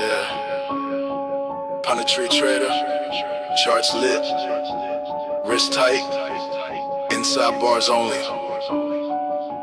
Yeah. Planetary trader. Charts lit. Wrist tight. Inside bars only.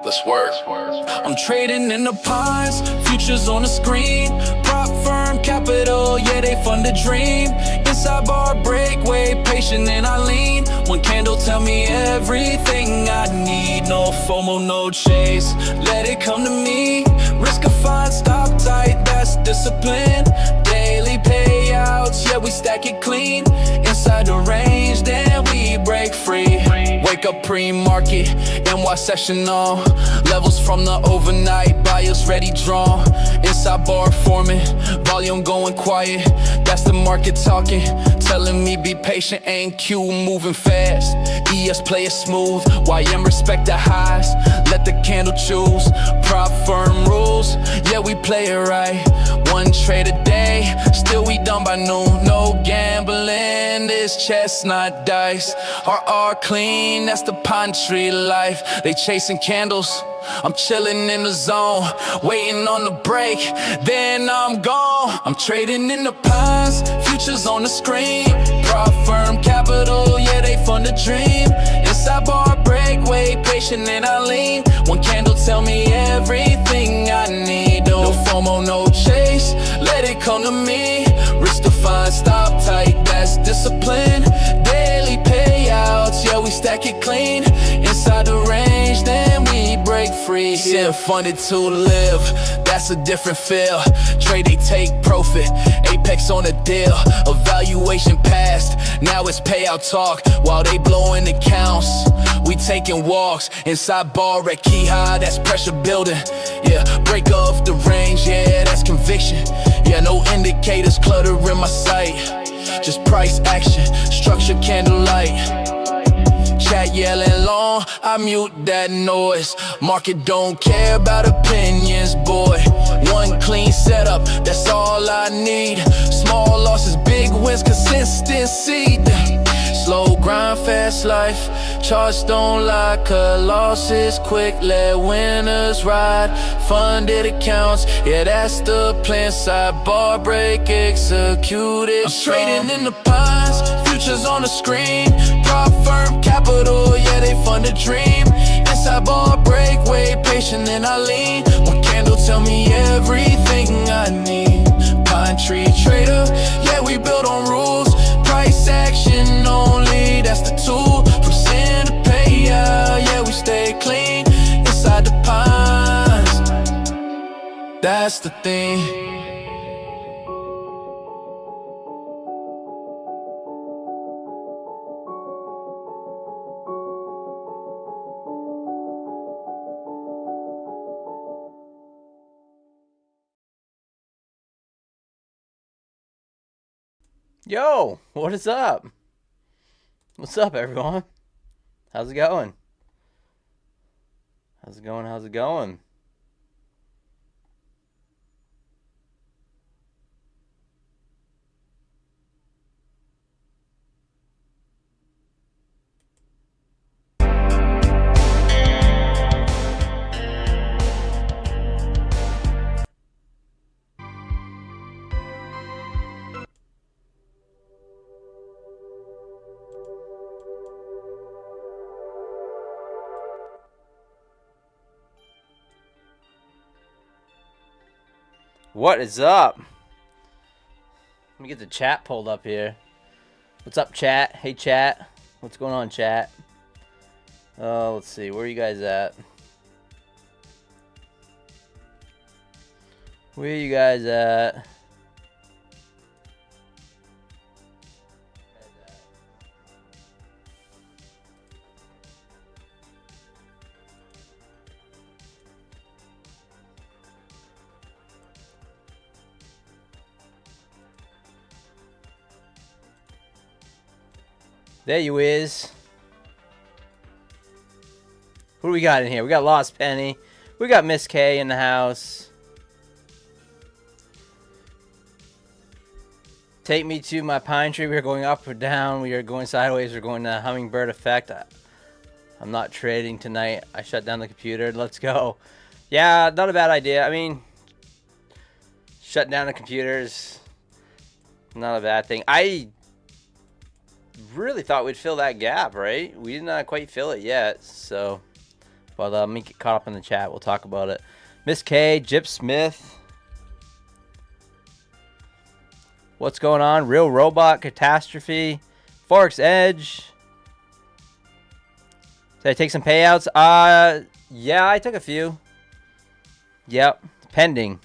Let's work. I'm trading in the pies, futures on the screen. Prop firm capital, yeah, they fund the dream. Inside bar breakaway, patient and I lean. One candle tell me everything I need. No FOMO, no chase, let it come to me. Risk a fine, stop tight, that's discipline. Daily payouts, yeah, we stack it clean. Inside the range, then we break free. Wake up pre-market, NY session on. Levels from the overnight, buyers ready drawn. Inside bar forming, volume going quiet. That's the market talking, telling me be patient. Ain't Q moving fast, ES play it smooth. YM respect the highs, let the candle choose. Prop firm rules, yeah we play it right. One trade a day, still we done by noon. No gambling, this chestnut dice. RR clean, that's the pine tree life. They chasing candles, I'm chilling in the zone, waiting on the break, then I'm gone. I'm trading in the pines, futures on the screen. Prop firm capital, yeah they fund the dream. Inside bar breakaway, patient and I lean. One candle tell me everything I need. No FOMO, no chase, let it come to me. Risk to find, stop tight, that's discipline. Daily payouts, yeah we stack it clean. Inside the range, then we break free. Sin funded to live, that's a different feel. Trade they take profit, apex on the deal. Evaluation passed, now it's payout talk. While they blowing accounts, we taking walks. Inside bar at key high, that's pressure building. Yeah, break off the range, yeah that's conviction. Yeah, no indicators cluttering my sight. Just price action, structure candlelight. Chat yelling long, I mute that noise. Market don't care about opinions, boy. One clean setup, that's all I need. Small losses, big wins, consistency. Slow grind, fast life. Charts don't lie, cut losses quick, let winners ride. Funded accounts, yeah that's the plan. Side bar break, executed. I'm trading in the pines, futures on the screen. Prop firm capital, yeah they fund the dream. Inside bar breakaway, patient and I lean. One candle tell me everything I need. Pine tree trader, yeah we build on rules. Price action only, that's the tool. From sin to payout, yeah we stay clean. Inside the pines, that's the thing. Yo, what is up? What's up, everyone? How's it going? How's it going? How's it going? What is up? Let me get the chat pulled up here. What's up, chat? Hey, chat. What's going on, chat? Let's see. Where are you guys at? Where are you guys at? There you is. Who do we got in here? We got Lost Penny. We got Miss K in the house. Take me to my pine tree. We are going up or down. We are going sideways. We're going to hummingbird effect. I'm not trading tonight. I shut down the computer. Let's go. Yeah, not a bad idea. I mean, Shutting down the computers. Not a bad thing. I really thought we'd fill that gap, right? We did not quite fill it yet. So, but let me get caught up in the chat. We'll talk about it. Miss K, Jip Smith. What's going on? Real Robot Catastrophe. Forex Edge. Did I take some payouts? Yeah, I took a few. Yep. Pending.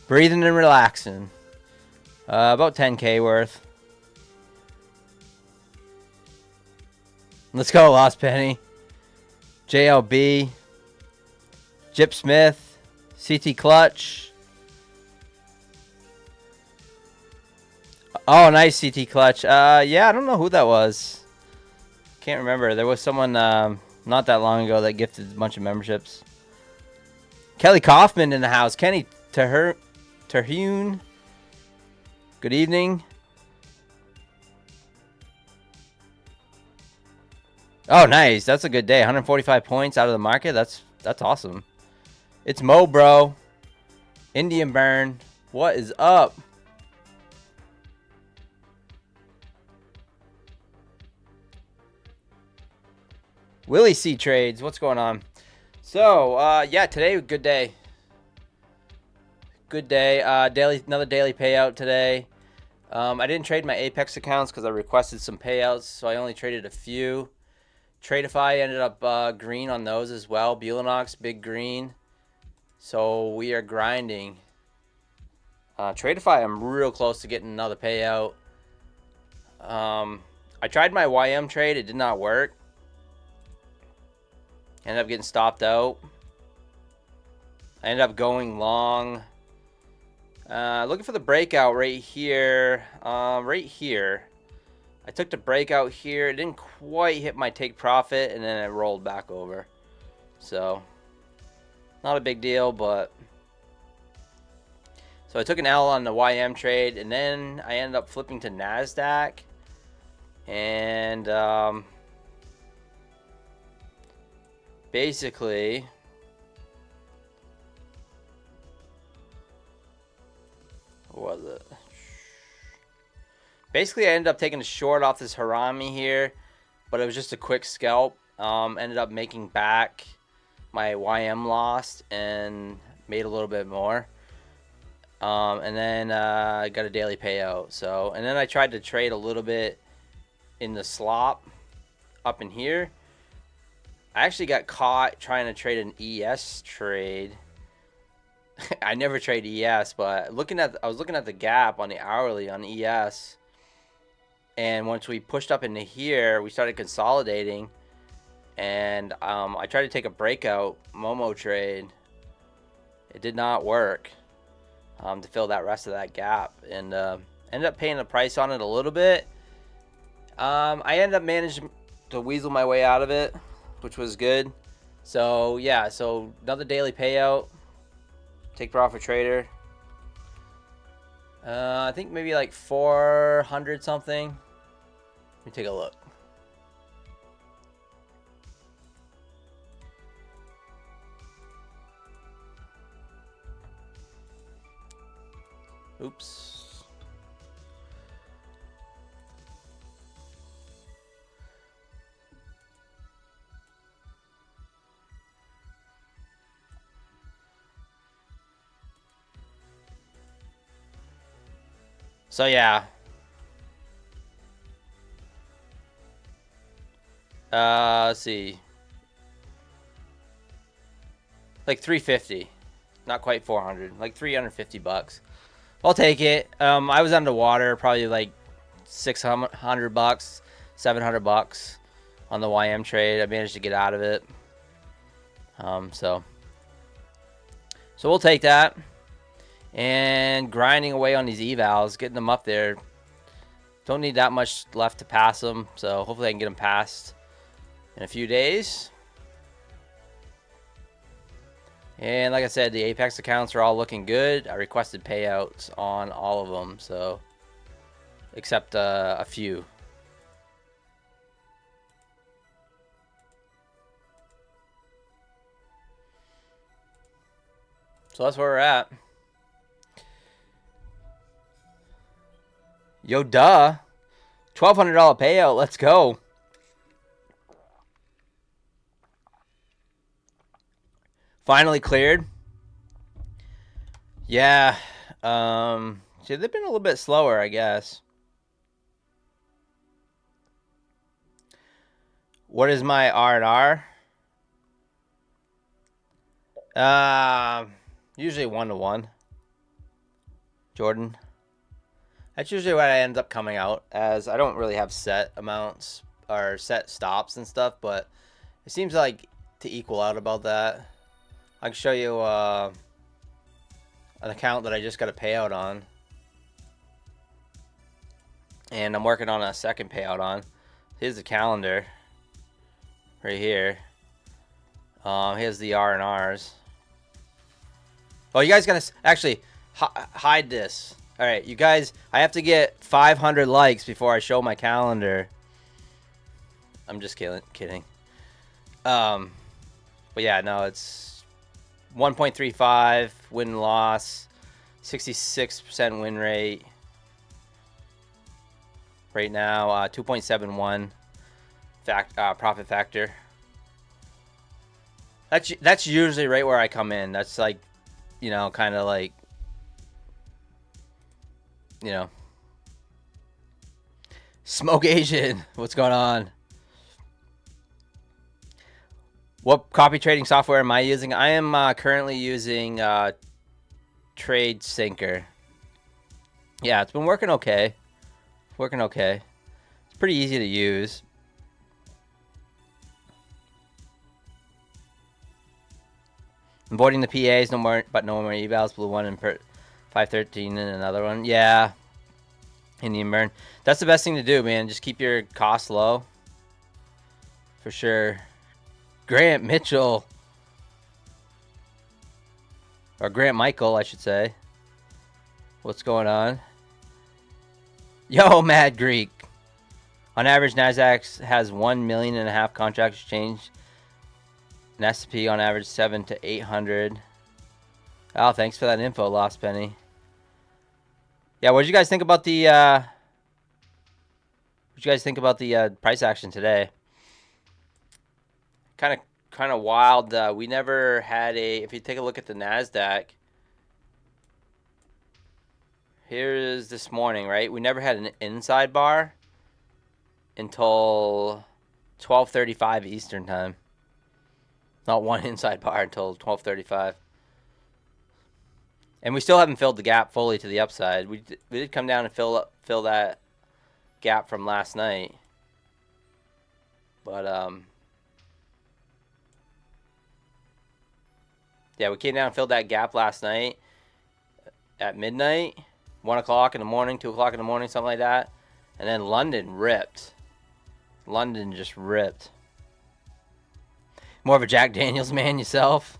Breathing and relaxing. About 10K worth. Let's go, Lost Penny. JLB. Jip Smith. CT Clutch. Oh, nice CT Clutch. Yeah, I don't know who that was. Can't remember. There was someone not that long ago that gifted a bunch of memberships. Kelly Kaufman in the house. Kenny Terhune. Good evening. Oh, nice. That's a good day. 145 points out of the market. That's awesome. It's Mo, bro. Indian Burn. What is up? Willie C Trades. What's going on? So, yeah, today, good day. Good day. Another daily payout today. I didn't trade my Apex accounts because I requested some payouts, so I only traded a few. Tradeify ended up green on those as well. Bulanox, big green. So we are grinding. Tradeify, I'm real close to getting another payout. I tried my YM trade. It did not work. Ended up getting stopped out. I ended up going long. Looking for the breakout right here. Right here. I took the breakout here. It didn't quite hit my take profit, and then it rolled back over. So, not a big deal, but... So I took an L on the YM trade, and then I ended up flipping to Nasdaq. And, basically... What was it? Basically, I ended up taking a short off this Harami here, but it was just a quick scalp. Ended up making back my YM lost and made a little bit more. And then I got a daily payout. So, and then I tried to trade a little bit in the slop up in here. I actually got caught trying to trade an ES trade. I never trade ES, but I was looking at the gap on the hourly on ES. And once we pushed up into here, we started consolidating. And I tried to take a breakout Momo trade. It did not work to fill that rest of that gap. And ended up paying the price on it a little bit. I ended up managing to weasel my way out of it, which was good. So, yeah, so another daily payout. Take profit trader. I think maybe like 400 something. Let me take a look. Oops. So yeah. Let's see. Like 350. Not quite 400. Like 350 bucks. I'll take it. I was underwater, probably like 600 bucks, 700 bucks on the YM trade. I managed to get out of it. So we'll take that. And grinding away on these evals, getting them up there. Don't need that much left to pass them, so hopefully I can get them passed in a few days. And like I said, the Apex accounts are all looking good. I requested payouts on all of them, so except a few. So that's where we're at. Yo, duh. $1,200 payout. Let's go. Finally cleared. Yeah. See, they've been a little bit slower, I guess. What is my R&R? Usually 1-to-1. Jordan. That's usually what I end up coming out as. I don't really have set amounts or set stops and stuff, but it seems like to equal out about that. I can show you an account that I just got a payout on. And I'm working on a second payout on. Here's the calendar. Right here. Here's the R&Rs. Oh, you guys gotta actually hide this. All right, you guys, I have to get 500 likes before I show my calendar. I'm just kidding. But yeah, no, it's 1.35 win loss, 66% win rate. Right now, 2.71 profit factor. That's usually right where I come in. That's like, you know, kind of like, you know, Smoke Asian. What's going on? What copy trading software am I using? I am currently using Trade Syncer. Yeah, it's been working okay. Working okay. It's pretty easy to use. Avoiding the PAs, no more evals. Blue one and 513 and another one. Yeah. Indian burn. That's the best thing to do, man. Just keep your costs low. For sure. Grant Mitchell. Or Grant Michael, I should say. What's going on? Yo, Mad Greek. On average, Nasdaq has 1.5 million contracts exchanged. An S&P on average 700 to 800. Oh, thanks for that info, Lost Penny. Yeah, what did you guys think about the price action today? Kind of wild. We never had a. If you take a look at the Nasdaq, here's this morning, right? We never had an inside bar until 12:35 Eastern time. Not one inside bar until 12:35. And we still haven't filled the gap fully to the upside. We did come down and fill that gap from last night. But yeah, we came down and filled that gap last night at midnight, 1 o'clock in the morning, 2 o'clock in the morning, something like that. And then London ripped. London just ripped. More of a Jack Daniels man yourself.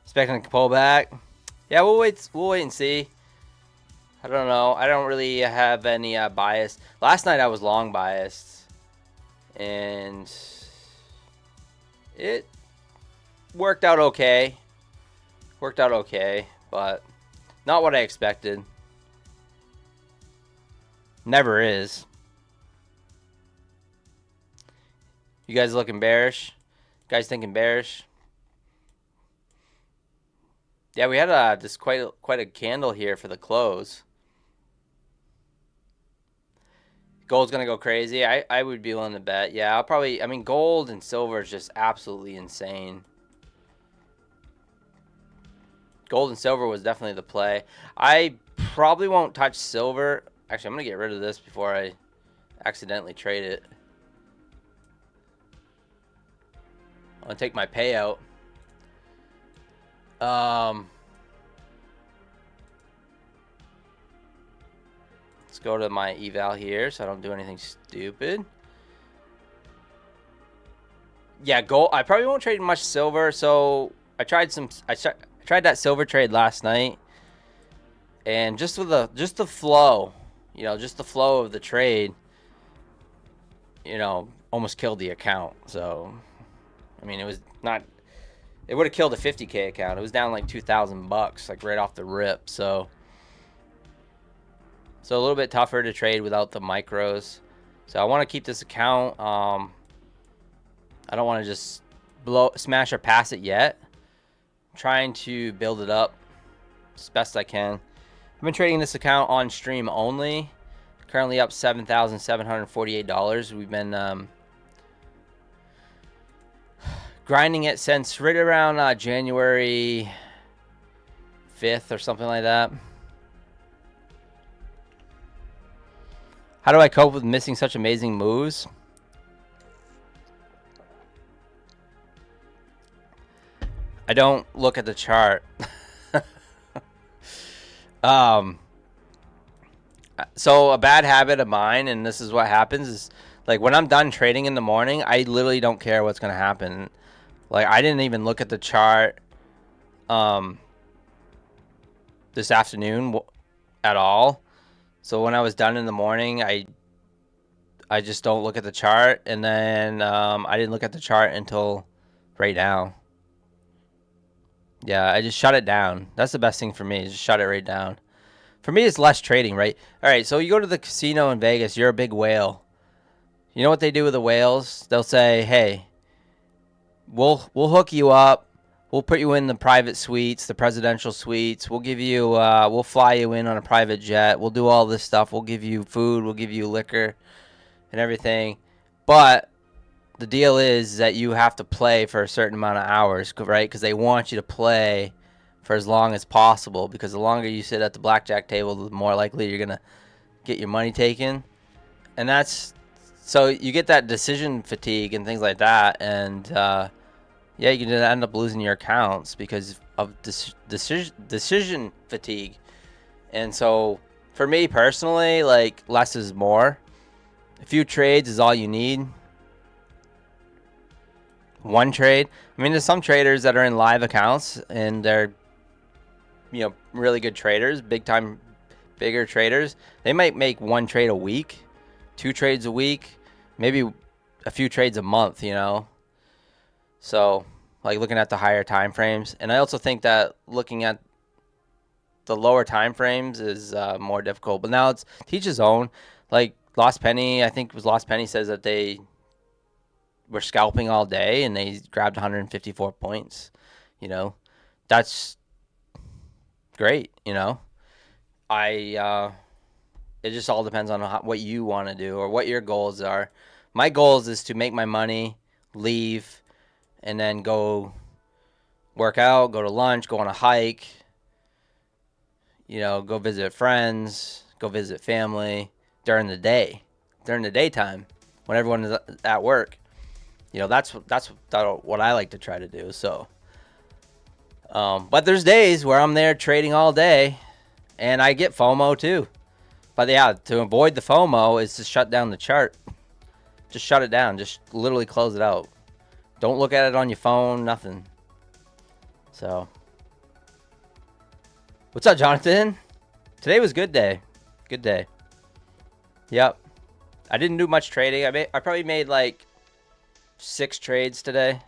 Expecting to pull back. Yeah, we'll wait and see. I don't know. I don't really have any bias. Last night I was long biased, and it worked out okay. Worked out okay, but not what I expected. Never is. You guys looking bearish? You guys thinking bearish? Yeah, we had just quite a candle here for the close. Gold's gonna go crazy. I would be willing to bet. Yeah, I'll probably. I mean, gold and silver is just absolutely insane. Gold and silver was definitely the play. I probably won't touch silver. Actually, I'm gonna get rid of this before I accidentally trade it. I'm gonna take my payout. Let's go to my eval here so I don't do anything stupid. Yeah, gold. I probably won't trade much silver. So I tried that silver trade last night, and just the flow, you know, just the flow of the trade, you know, almost killed the account. So I mean, it was not it would have killed a 50K account. It was down like 2,000 bucks, like right off the rip. So a little bit tougher to trade without the micros. So I want to keep this account. I don't want to just smash or pass it yet. I'm trying to build it up as best I can. I've been trading this account on stream only. Currently up $7,748. We've been grinding it since right around January 5th or something like that. How do I cope with missing such amazing moves? I don't look at the chart. So a bad habit of mine, and this is what happens, is like when I'm done trading in the morning, I literally don't care what's going to happen. Like I didn't even look at the chart this afternoon at all. So when I was done in the morning, I just don't look at the chart, and then I didn't look at the chart until right now. Yeah, I just shut it down. That's the best thing for me, is just shut it right down. For me, it's less trading, right? All right, so you go to the casino in Vegas, you're a big whale. You know what they do with the whales? They'll say, hey, we'll hook you up. We'll put you in the private suites, the presidential suites. We'll give you, we'll fly you in on a private jet. We'll do all this stuff. We'll give you food. We'll give you liquor and everything. But the deal is that you have to play for a certain amount of hours, right? Because they want you to play for as long as possible, because the longer you sit at the blackjack table, the more likely you're gonna get your money taken. And that's, so you get that decision fatigue and things like that, and yeah, you can end up losing your accounts because of decision fatigue. And so for me personally, like, less is more. A few trades is all you need. One trade. I mean, there's some traders that are in live accounts and they're, you know, really good traders, bigger traders. They might make one trade a week, 2 trades a week, maybe a few trades a month, you know. So like looking at the higher time frames. And I also think that looking at the lower time frames is more difficult. But now it's teach his own. Like Lost Penny, I think it was Lost Penny, says that they were scalping all day and they grabbed 154 points. You know, that's great. You know, it just all depends on what you want to do or what your goals are. My goals is to make my money, leave, and then go work out, go to lunch, go on a hike, you know, go visit friends, go visit family during the day, during the daytime when everyone is at work. You know, that's what I like to try to do. So, but there's days where I'm there trading all day and I get FOMO too. But yeah, to avoid the FOMO is to shut down the chart. Just shut it down. Just literally close it out. Don't look at it on your phone, nothing. So, what's up, Jonathan? Today was a good day. Good day. Yep. I didn't do much trading. I probably made like 6 trades today.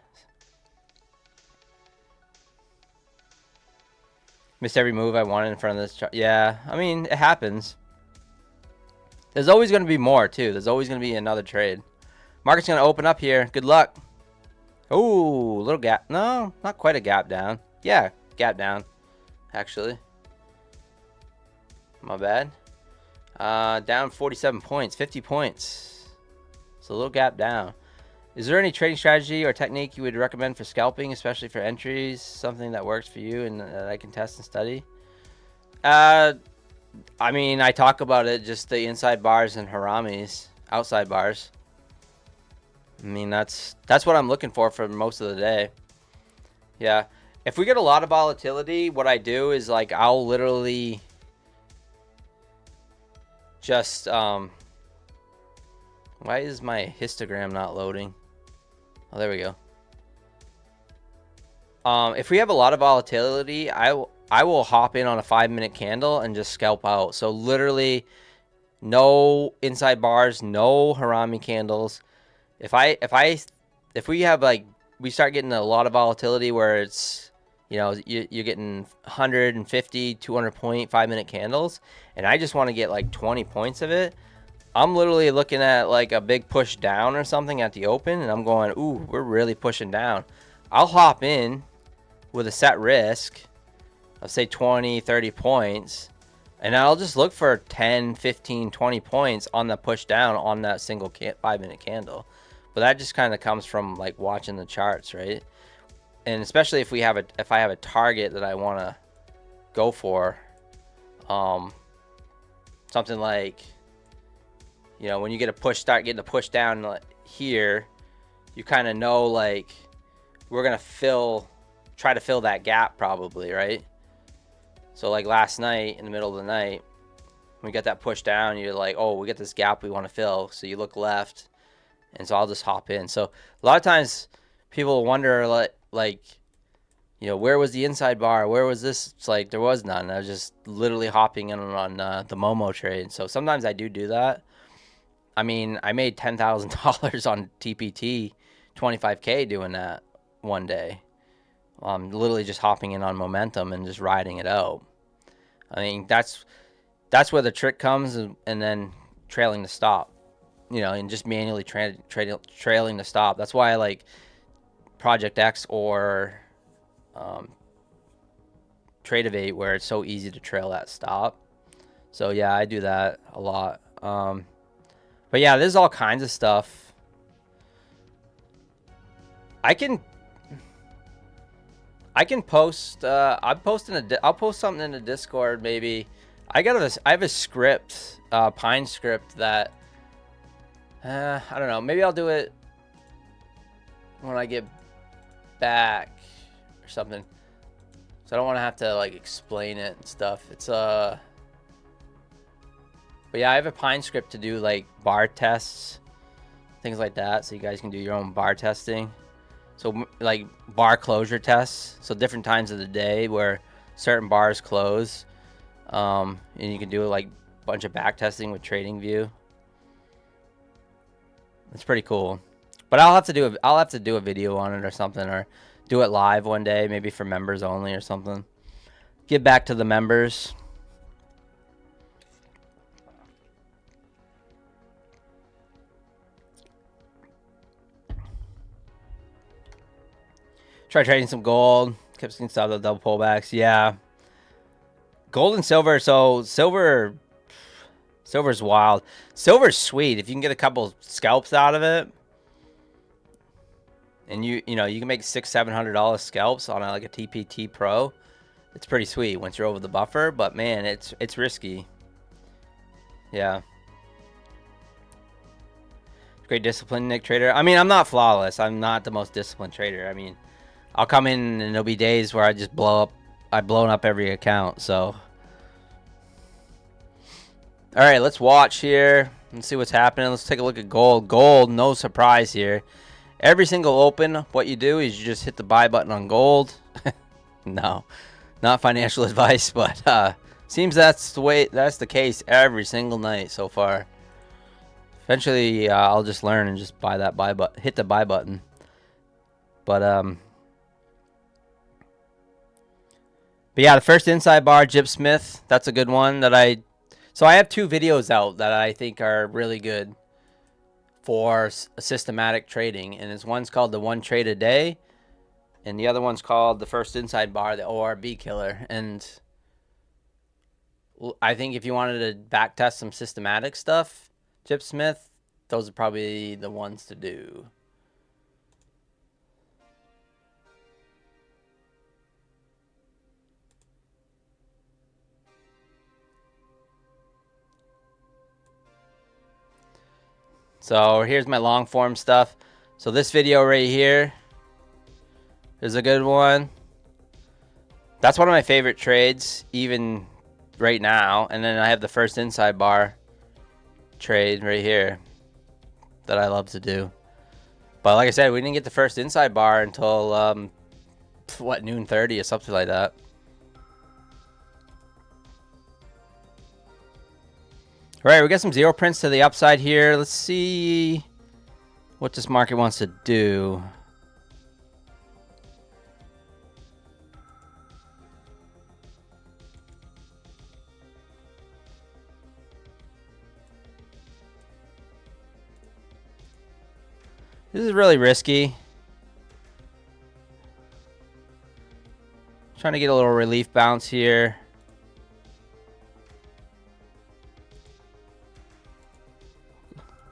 Missed every move I wanted in front of this chart. Yeah, I mean, it happens. There's always going to be more, too. There's always going to be another trade. Market's going to open up here. Good luck. Ooh, little gap. No, not quite a gap down. Yeah, gap down, actually. My bad. Down 47 points, 50 points. So a little gap down. Is there any trading strategy or technique you would recommend for scalping, especially for entries? Something that works for you and that I can test and study? I mean, I talk about it, just the inside bars and haramis, outside bars. I mean, that's what I'm looking for most of the day. Yeah. If we get a lot of volatility, what I do is like I'll literally just why is my histogram not loading? Oh, there we go. If we have a lot of volatility, I will hop in on a 5-minute candle and just scalp out. So literally no inside bars, no harami candles. If we have like we start getting a lot of volatility where it's, you know, you're getting 150, 200 point 5-minute candles, and I just want to get like 20 points of it. I'm literally looking at like a big push down or something at the open, and I'm going, ooh, we're really pushing down. I'll hop in with a set risk of say 20, 30 points, and I'll just look for 10, 15, 20 points on the push down on that single 5-minute candle. But that just kind of comes from like watching the charts, right? And especially if I have a target that I want to go for, something like, you know, when you get a push, start getting a push down here, you kind of know like we're gonna try to fill that gap probably, right? So like last night in the middle of the night, when we got that push down, you're like, oh, we got this gap we want to fill. So you look left, and so I'll just hop in. So a lot of times people wonder like, you know, where was the inside bar? Where was this? It's like there was none. I was just literally hopping in on the Momo trade. So sometimes I do that. I mean, I made $10,000 on TPT, 25K doing that one day. Literally just hopping in on momentum and just riding it out. I mean, that's where the trick comes, and then trailing the stop, you know, and just manually trailing the stop. That's why I like Project X or Trade-Evate, where it's so easy to trail that stop. So yeah, I do that a lot. But yeah, there's all kinds of stuff. I can post. I'll post something in the Discord maybe. I have a script, Pine script that I don't know. Maybe I'll do it when I get back or something. So I don't want to have to like explain it and stuff. It's But yeah, I have a Pine script to do like bar tests, things like that, so you guys can do your own bar testing. So like bar closure tests, so different times of the day where certain bars close, and you can do like a bunch of back testing with TradingView. It's pretty cool. But I'll have to do a video on it or something, or do it live one day, maybe for members only or something. Give back to the members. Try trading some gold. Kept seeing some of the double pullbacks. Yeah. Gold and silver. So silver's wild. Silver's sweet. If you can get a couple scalps out of it, and you know you can make $600-700 scalps on like a TPT Pro, it's pretty sweet once you're over the buffer. But man, it's risky. Yeah. Great discipline, Nick Trader. I mean, I'm not flawless. I'm not the most disciplined trader. I mean, I'll come in and there'll be days where I just I've blown up every account. So, all right, let's watch here and see what's happening. Let's take a look at gold. Gold, no surprise here. Every single open, what you do is you just hit the buy button on gold. No, not financial advice, but seems that's the case every single night so far. Eventually, I'll just learn and just hit the buy button. But yeah, the first inside bar, Jip Smith, that's a good one so I have 2 videos out that I think are really good for systematic trading, and one's called the 1 trade a day, and the other one's called the first inside bar, the ORB killer. And I think if you wanted to back test some systematic stuff, Jip Smith, those are probably the ones to do. So here's my long form stuff. So this video right here is a good one. That's one of my favorite trades, even right now. And then I have the first inside bar trade right here that I love to do. But like I said, we didn't get the first inside bar until what, noon 30 or something like that. All right, we got some zero prints to the upside here. Let's see what this market wants to do. This is really risky. Trying to get a little relief bounce here.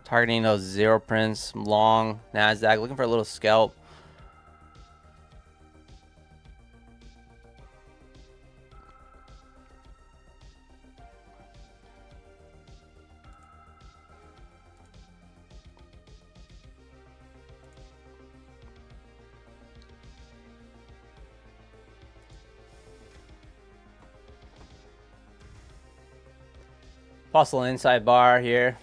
Targeting those zero prints, long Nasdaq, looking for a little scalp. Possible inside bar here.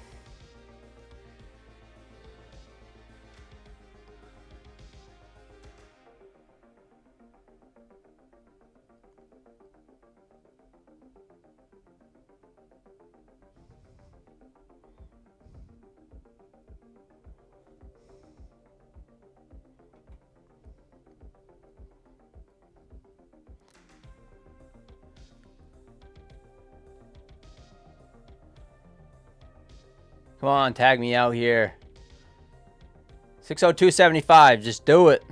Come on, tag me out here. 602.75, just do it.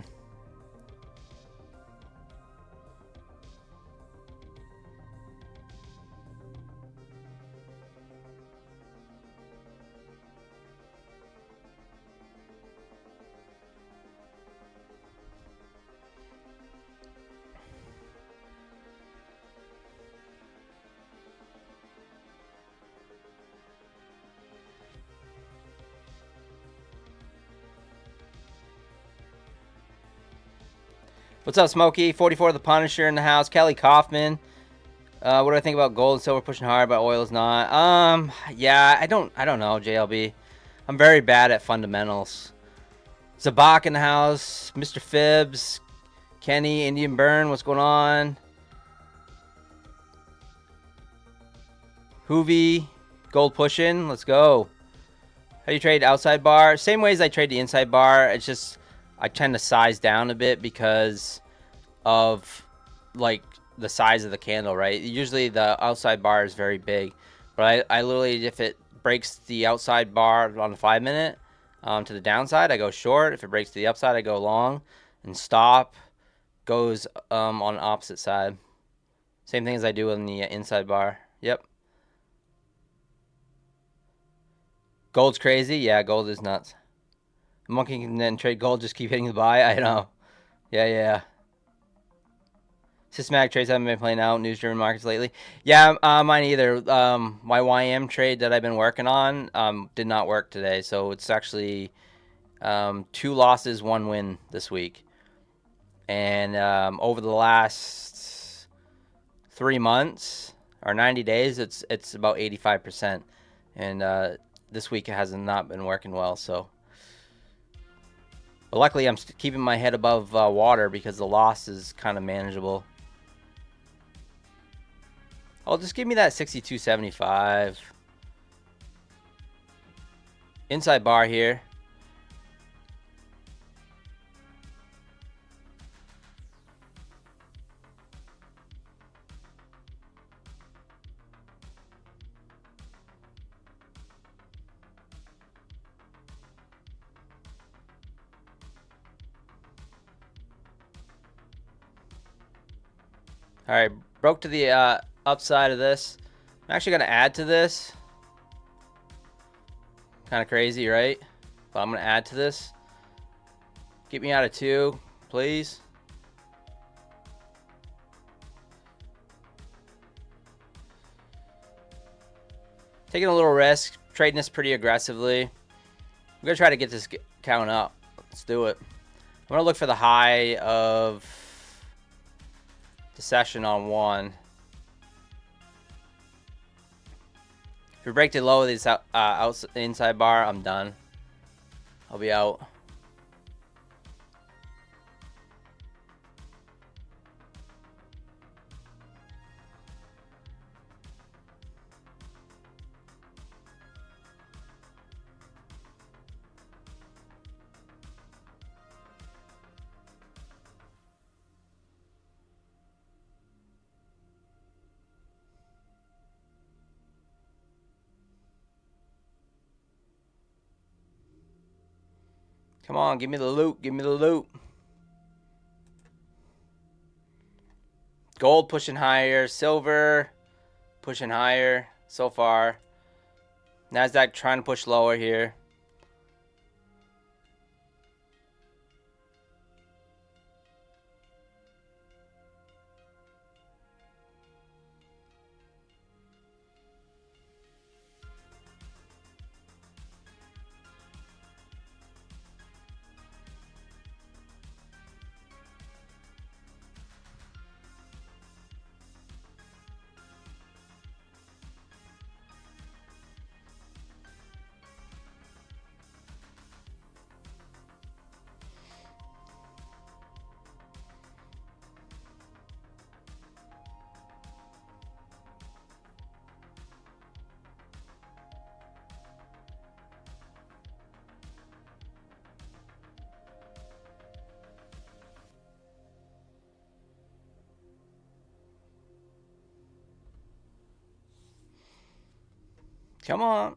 What's up, Smokey? 44 the Punisher in the house. Kelly Kaufman. What do I think about gold and silver pushing hard, but oil is not? Yeah, I don't know, JLB. I'm very bad at fundamentals. Zabak in the house. Mr. Phibbs. Kenny, Indian Burn, what's going on? Hoovy, gold pushing, let's go. How you trade outside bar? Same way as I trade the inside bar. It's just I tend to size down a bit because of like the size of the candle, right? Usually the outside bar is very big, but I literally, if it breaks the outside bar on the 5 minute to the downside, I go short. If it breaks to the upside, I go long, and stop goes on the opposite side. Same thing as I do in the inside bar. Yep. Gold's crazy. Yeah, gold is nuts. Monkey can then trade gold, just keep hitting the buy. I know. Yeah. Systematic trades haven't been playing out. News-driven markets lately. Yeah, mine either. My YM trade that I've been working on did not work today. So it's actually 2 losses, 1 win this week. And over the last 3 months or 90 days, it's about 85%. And this week it has not been working well. So. But luckily, I'm keeping my head above water because the loss is kind of manageable. Oh, just give me that 62.75. Inside bar here. All right, broke to the upside of this. I'm actually going to add to this. Kind of crazy, right? But I'm going to add to this. Get me out of 2, please. Taking a little risk, trading this pretty aggressively. I'm going to try to get this count up. Let's do it. I'm going to look for the high of the session on 1. If we break the low of this inside bar, I'm done. I'll be out. Come on, give me the loot. Give me the loot. Gold pushing higher. Silver pushing higher so far. Nasdaq trying to push lower here. Come on.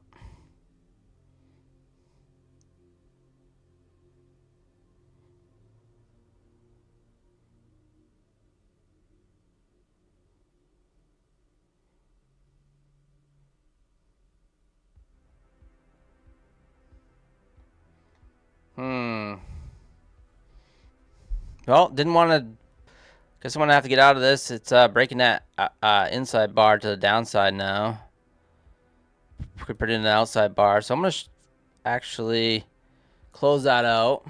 Well, didn't want to. Guess I'm going to have to get out of this. It's breaking that inside bar to the downside now. Could put it in the outside bar. So I'm going to actually close that out.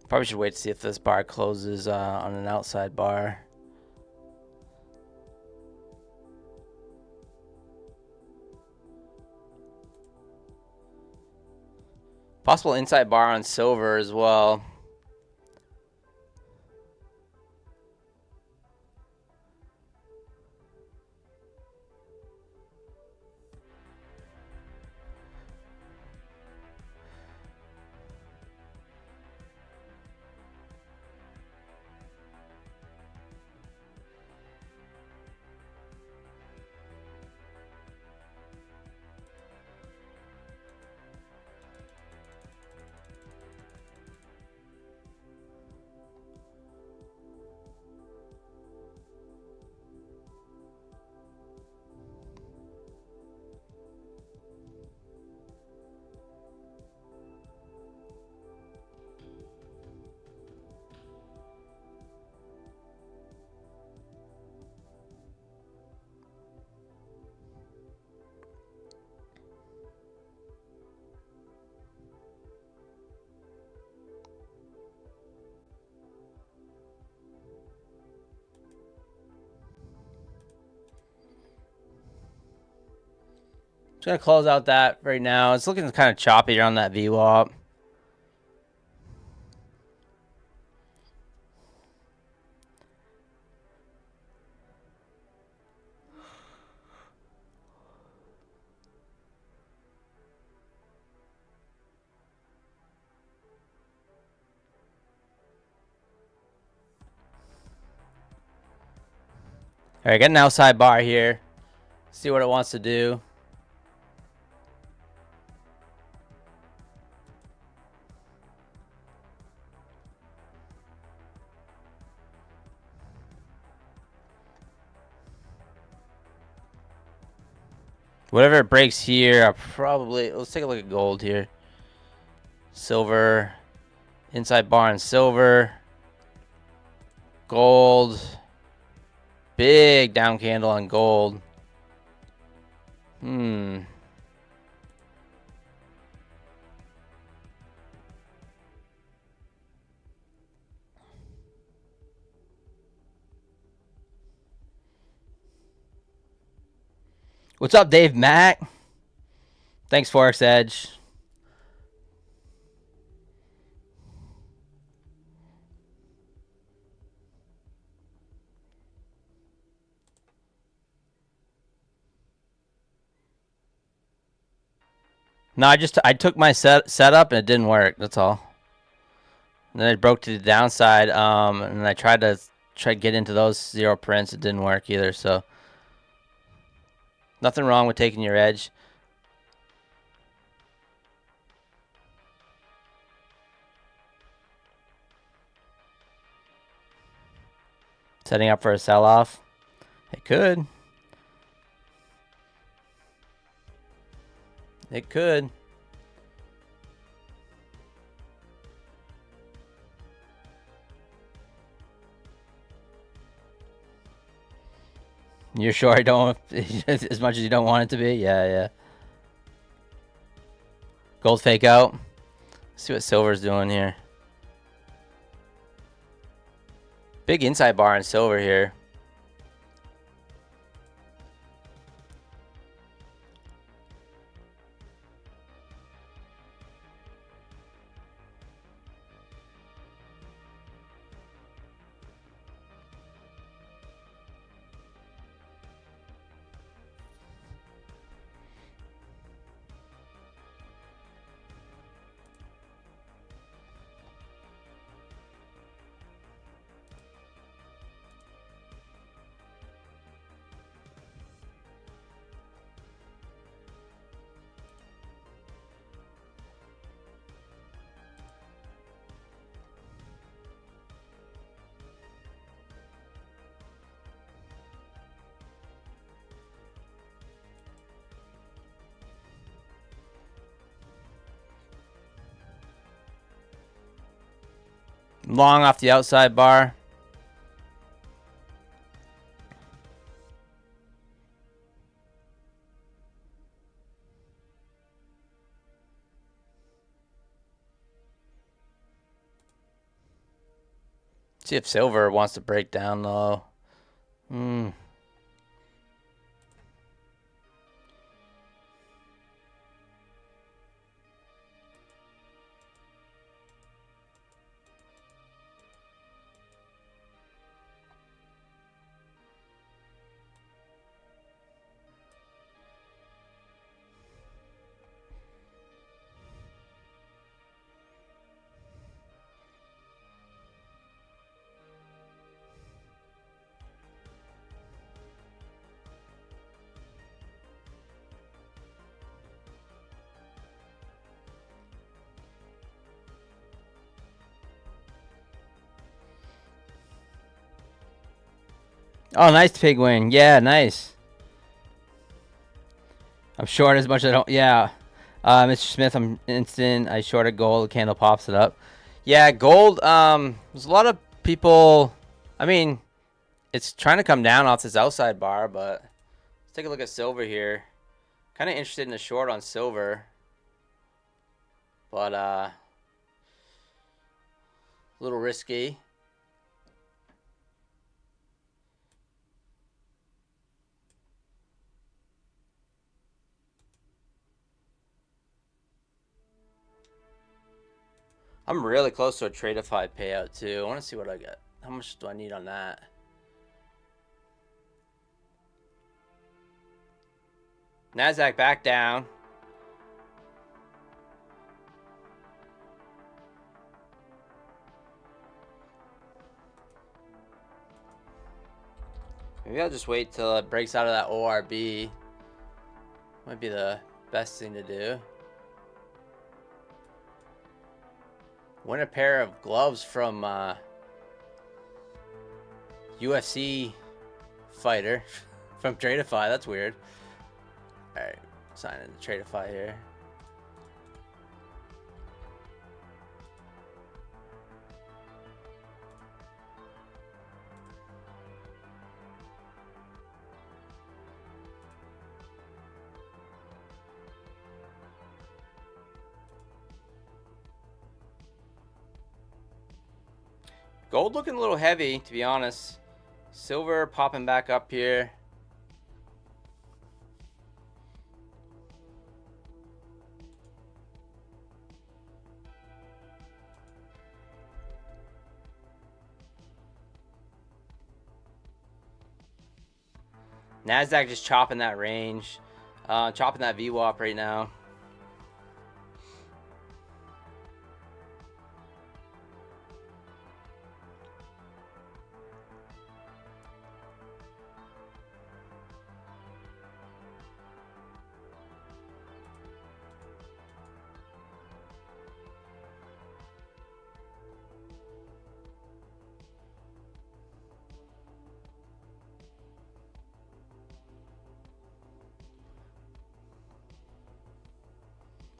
Probably should wait to see if this bar closes on an outside bar. Possible inside bar on silver as well. Just gonna close out that right now. It's looking kind of choppy around that VWAP. All right, got an outside bar here. See what it wants to do. Whatever it breaks here, I'll probably... Let's take a look at gold here. Silver. Inside bar on silver. Gold. Big down candle on gold. What's up, Dave Mack? Thanks, Forex Edge. No, I took my setup and it didn't work. That's all. And then it broke to the downside. And I tried to get into those 0 prints. It didn't work either. So nothing wrong with taking your edge. Setting up for a sell-off. It could. It could. You're sure I don't, as much as you don't want it to be? Yeah, yeah. Gold fake out. Let's see what silver's doing here. Big inside bar on silver here. Long off the outside bar. See if silver wants to break down though. Oh, nice pig win. Yeah, nice. I'm short as much as I don't. Yeah. Mr. Smith, I'm instant. I shorted gold. The candle pops it up. Yeah, gold. There's a lot of people. I mean, it's trying to come down off this outside bar, but let's take a look at silver here. Kind of interested in the short on silver, but a little risky. I'm really close to a Tradeify payout too. I want to see what I get. How much do I need on that? Nasdaq back down. Maybe I'll just wait till it breaks out of that ORB. Might be the best thing to do. Win a pair of gloves from UFC fighter from Tradeify. That's weird. Alright, sign in the Tradeify here. Gold looking a little heavy, to be honest. Silver popping back up here. Nasdaq just chopping that range. Chopping that VWAP right now.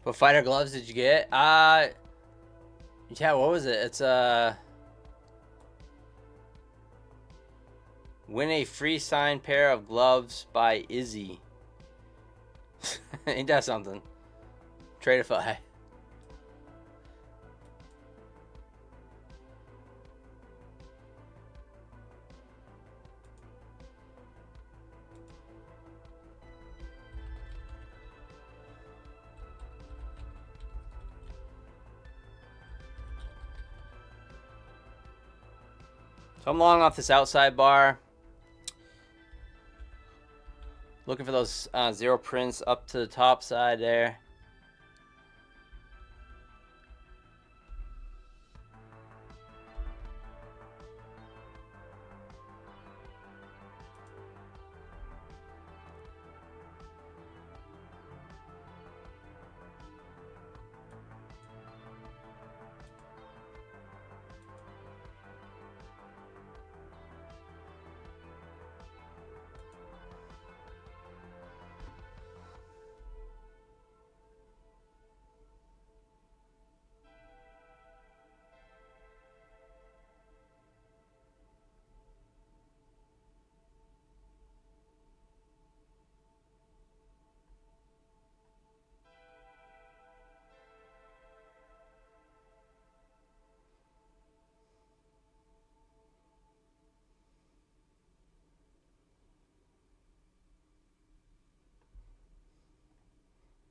What fighter gloves did you get? Yeah, what was it? It's win a free signed pair of gloves by Izzy. Ain't that something? Tradeify. So I'm long off this outside bar. Looking for those zero prints up to the top side there.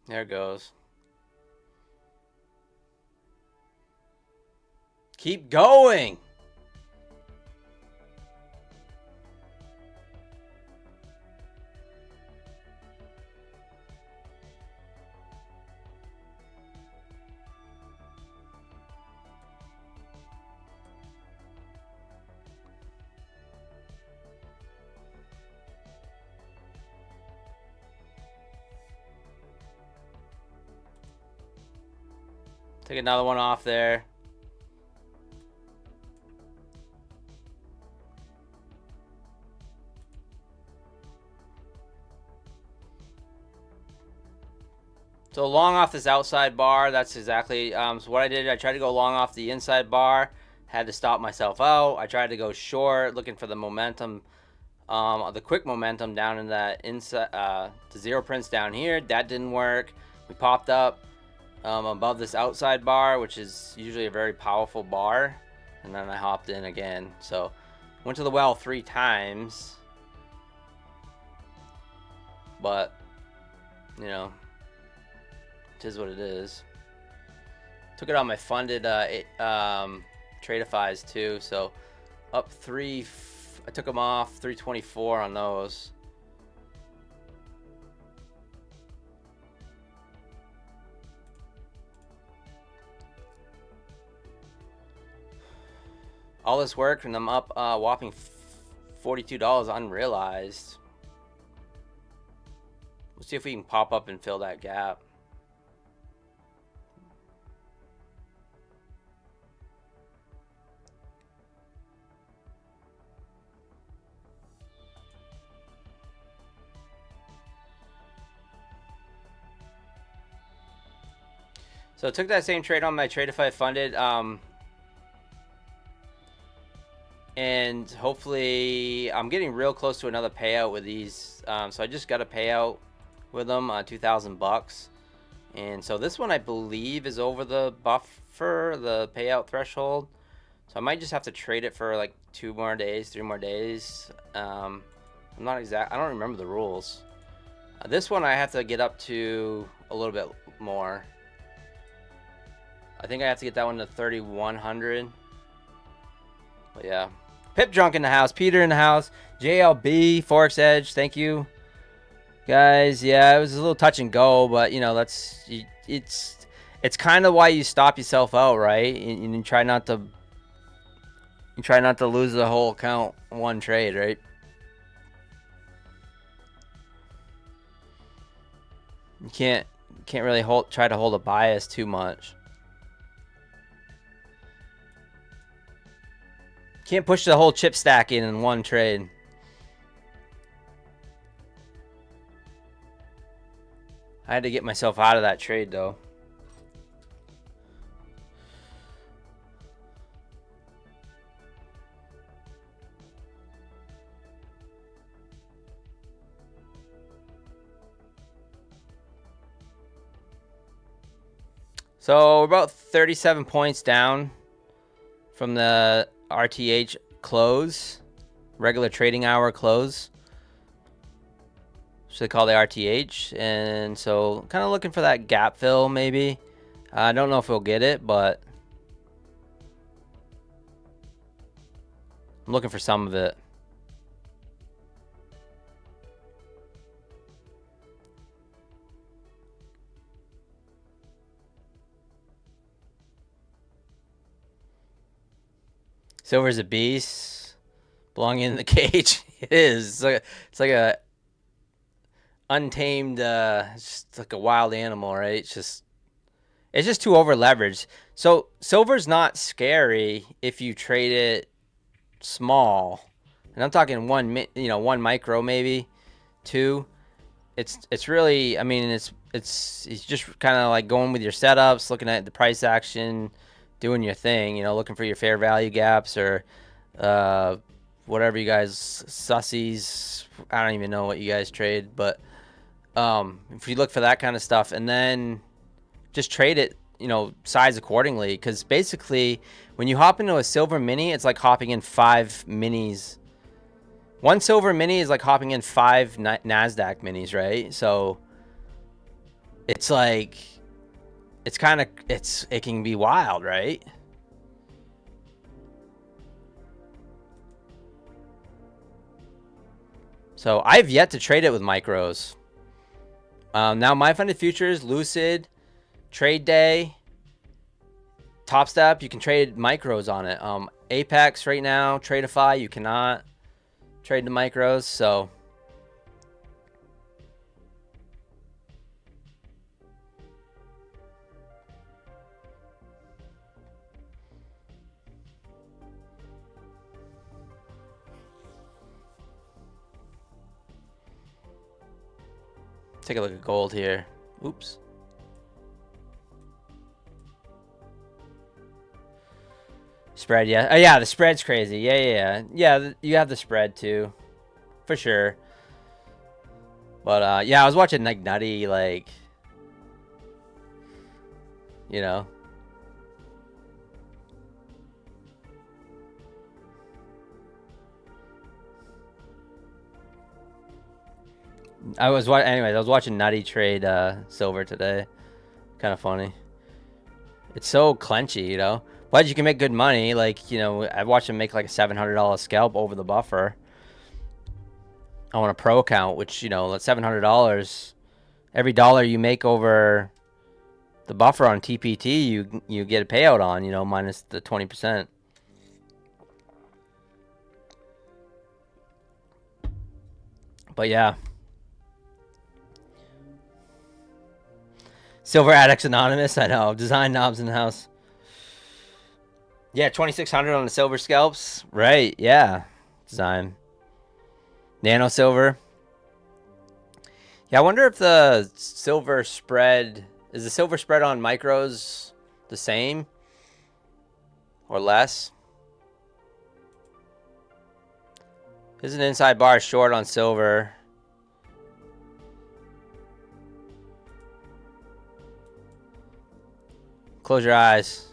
There it goes. Keep going. Take another one off there. So long off this outside bar, that's exactly, so what I did, I tried to go long off the inside bar, had to stop myself out. I tried to go short, looking for the momentum, the quick momentum down in that inside, the zero prints down here. That didn't work. We popped up above this outside bar, which is usually a very powerful bar, and then I hopped in again. So went to the well 3 times, but you know, it is what it is. Took it on my funded Tradeifys too, so up 3, I took them off 324 on those. All this work and I'm up whopping $42 unrealized. Let's see if we can pop up and fill that gap. So I took that same trade on my Tradeify funded. And hopefully I'm getting real close to another payout with these. So I just got a payout with them, 2,000 bucks. And so this one I believe is over the buffer, the payout threshold. So I might just have to trade it for like 2 more days, 3 more days. I'm not exact. I don't remember the rules. This one I have to get up to a little bit more. I think I have to get that one to 3,100. But yeah. Pip Drunk in the house, Peter in the house, JLB, Forex Edge, thank you, guys. Yeah, it was a little touch and go, but you know it's kind of why you stop yourself out, right? And you try not to lose the whole account one trade, right? You can't really try to hold a bias too much. Can't push the whole chip stack in one trade. I had to get myself out of that trade though. So we're about 37 points down from the RTH close, regular trading hour close. So they call the RTH, and so kind of looking for that gap fill maybe. I don't know if we'll get it, but I'm looking for some of it. Silver's a beast, belonging in the cage. It is. It's like a untamed, it's just like a wild animal, right? It's just too over leveraged. So silver's not scary if you trade it small, and I'm talking one micro, maybe two. It's really, I mean, it's just kind of like going with your setups, looking at the price action, doing your thing, looking for your fair value gaps or whatever you guys, sussies. I don't even know what you guys trade, but if you look for that kind of stuff and then just trade it, size accordingly, because basically when you hop into a silver mini, it's like hopping in 5 minis. One silver mini is like hopping in 5 Nasdaq minis, right? So it's like, it can be wild, right? So I've yet to trade it with micros. Now my funded futures, Lucid, Trade Day, Top Step, you can trade micros on it. Apex right now, Tradeify, you cannot trade the micros. So take a look at gold here. Oops. Spread, yeah. Oh, yeah, the spread's crazy. Yeah. You have the spread too, for sure. But yeah, I was watching like Nutty, like, I was watching Nutty trade silver today. Kind of funny. It's so clenchy, but you can make good money. Like, I watched him make like a $700 scalp over the buffer on a pro account, which, that's $700. Every dollar you make over the buffer on TPT, you get a payout on, minus the 20%. But yeah. Silver Addicts Anonymous, I know. Design knobs in the house. Yeah, 2,600 on the silver scalps. Right, yeah. Design. Nano silver. Yeah, I wonder if the silver spread... Is the silver spread on micros the same? Or less? Here's an inside bar short on silver. Close your eyes.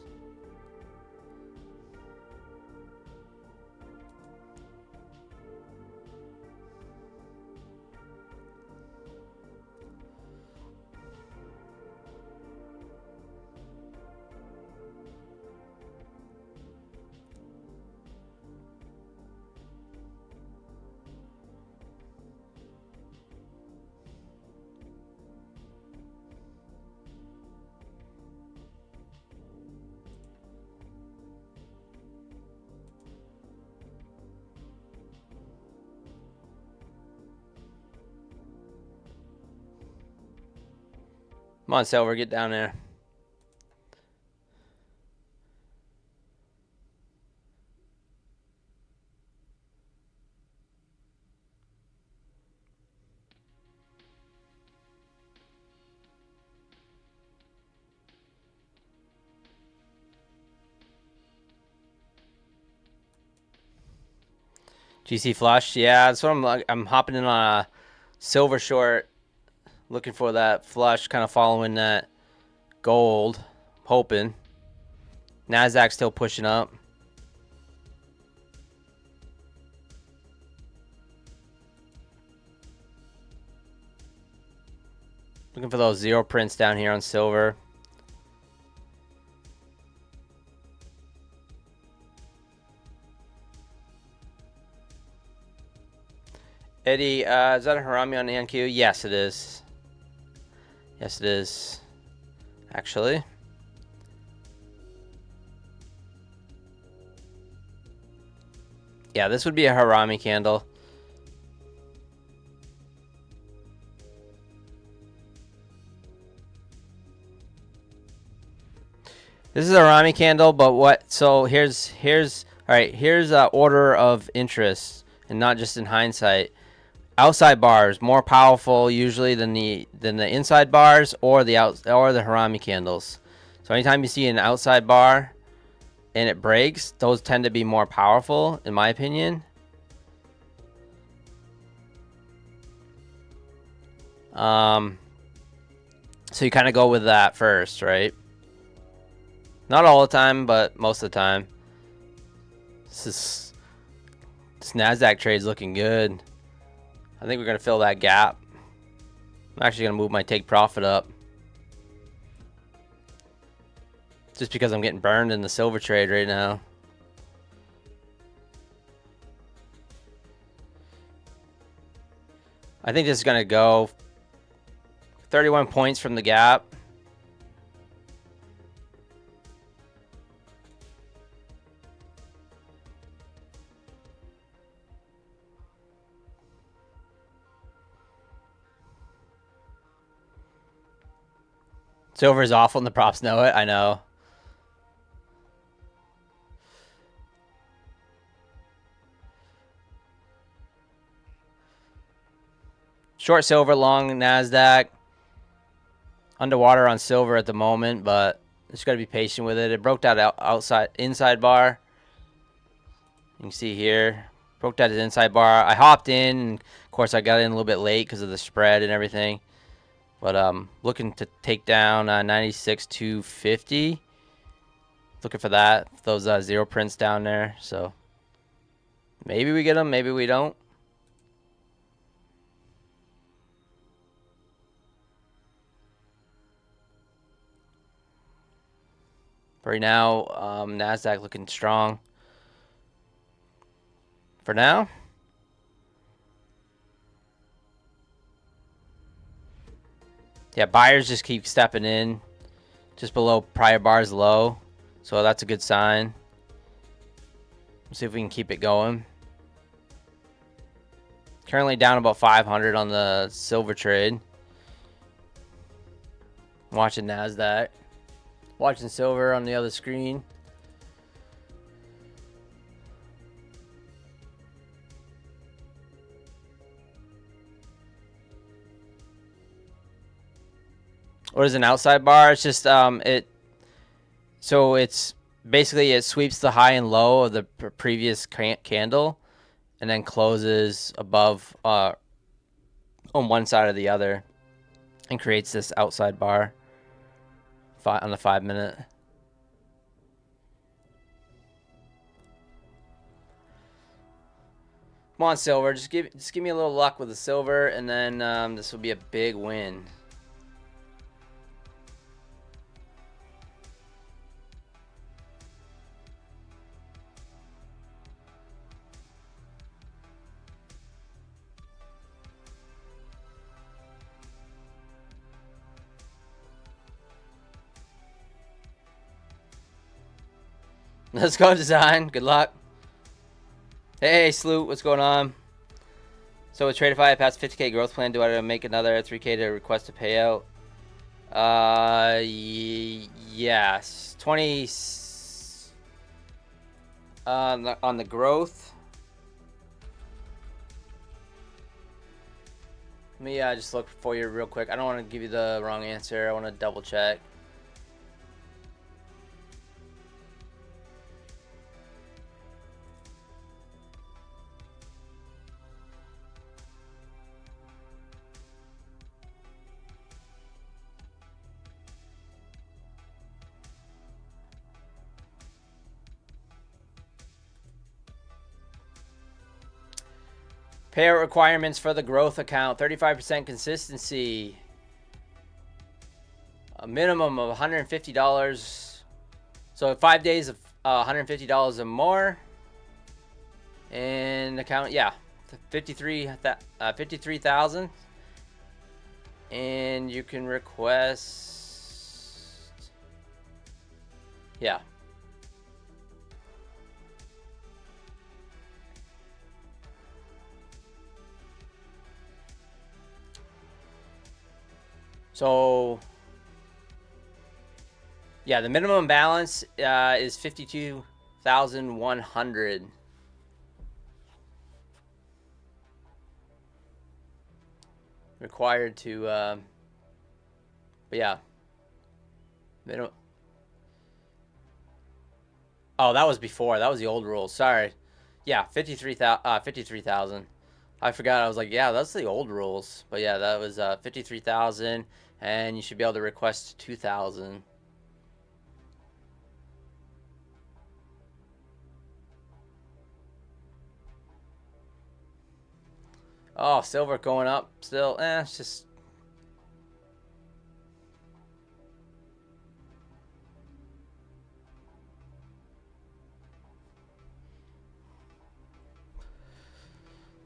Come on, silver, get down there. GC flush, yeah, that's what I'm hopping in on a silver short, looking for that flush, kind of following that gold. Hoping. Nasdaq still pushing up. Looking for those zero prints down here on silver. Eddie, is that a Harami on the NQ? Yes, it is. Yes, it is. Actually. Yeah, this would be a Harami candle. This is a Harami candle, but what? So here's all right. Here's a order of interest, and not just in hindsight. Outside bars more powerful usually than the inside bars or the Harami candles. So anytime you see an outside bar and it breaks, those tend to be more powerful, in my opinion. So you kind of go with that first, right? Not all the time, but most of the time. This Nasdaq trade's looking good. I think we're going to fill that gap. I'm actually going to move my take profit up. Just because I'm getting burned in the silver trade right now. I think this is going to go 31 points from the gap. Silver is awful and the props know it. I know. Short silver, long Nasdaq. Underwater on silver at the moment, but just got to be patient with it. It broke that inside bar. You can see here. Broke that inside bar. I hopped in. And of course, I got in a little bit late because of the spread and everything. But looking to take down 96,250. Looking for that. Those zero prints down there. So maybe we get them. Maybe we don't. Right now, Nasdaq looking strong. For now. Yeah, buyers just keep stepping in just below prior bars low. So that's a good sign. Let's see if we can keep it going. Currently down about 500 on the silver trade. Watching Nasdaq. Watching silver on the other screen. What is an outside bar? It's just so it's basically it sweeps the high and low of the previous candle and then closes above on one side or the other and creates this outside bar on the 5 minute. Come on, silver. Just give me a little luck with the silver, and then this will be a big win. Let's go, design. Good luck. Hey, Sloot, what's going on? So with Tradeify, I passed 50K growth plan. Do I make another 3K to request a payout? Yes. 20 on the growth. Let me just look for you real quick. I don't want to give you the wrong answer. I want to double check. Payout requirements for the growth account: 35% consistency, a minimum of $150. So 5 days of $150 or more. And account, yeah, 53,000. And you can request, yeah. So, yeah, the minimum balance is 52,100. Required to, but yeah. Minimum. Oh, that was before. That was the old rules. Sorry. Yeah, 53,000. I forgot. I was like, yeah, that's the old rules. But yeah, that was 53,000, and you should be able to request 2,000. Oh, silver going up still. It's just.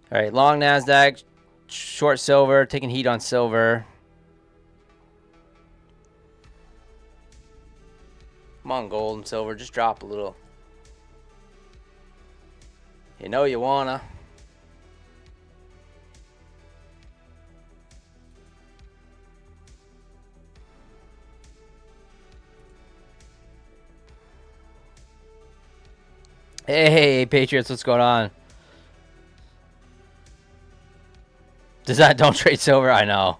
All right, long Nasdaq, short silver, taking heat on silver. Come on, gold and silver, just drop a little. You know you wanna. Hey, Patriots, what's going on? Don't trade silver? I know.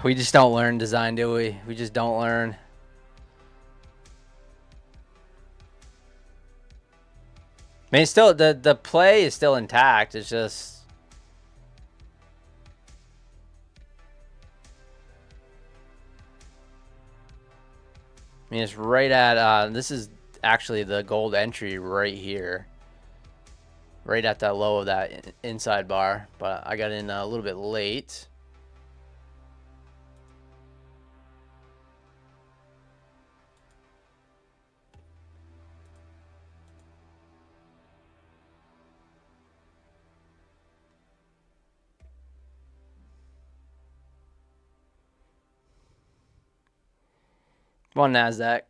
We just don't learn design, do we? We just don't learn. I mean, still, the play is still intact. It's just... I mean, it's right at... this is actually the gold entry right here. Right at that low of that inside bar. But I got in a little bit late. Come on, Nasdaq.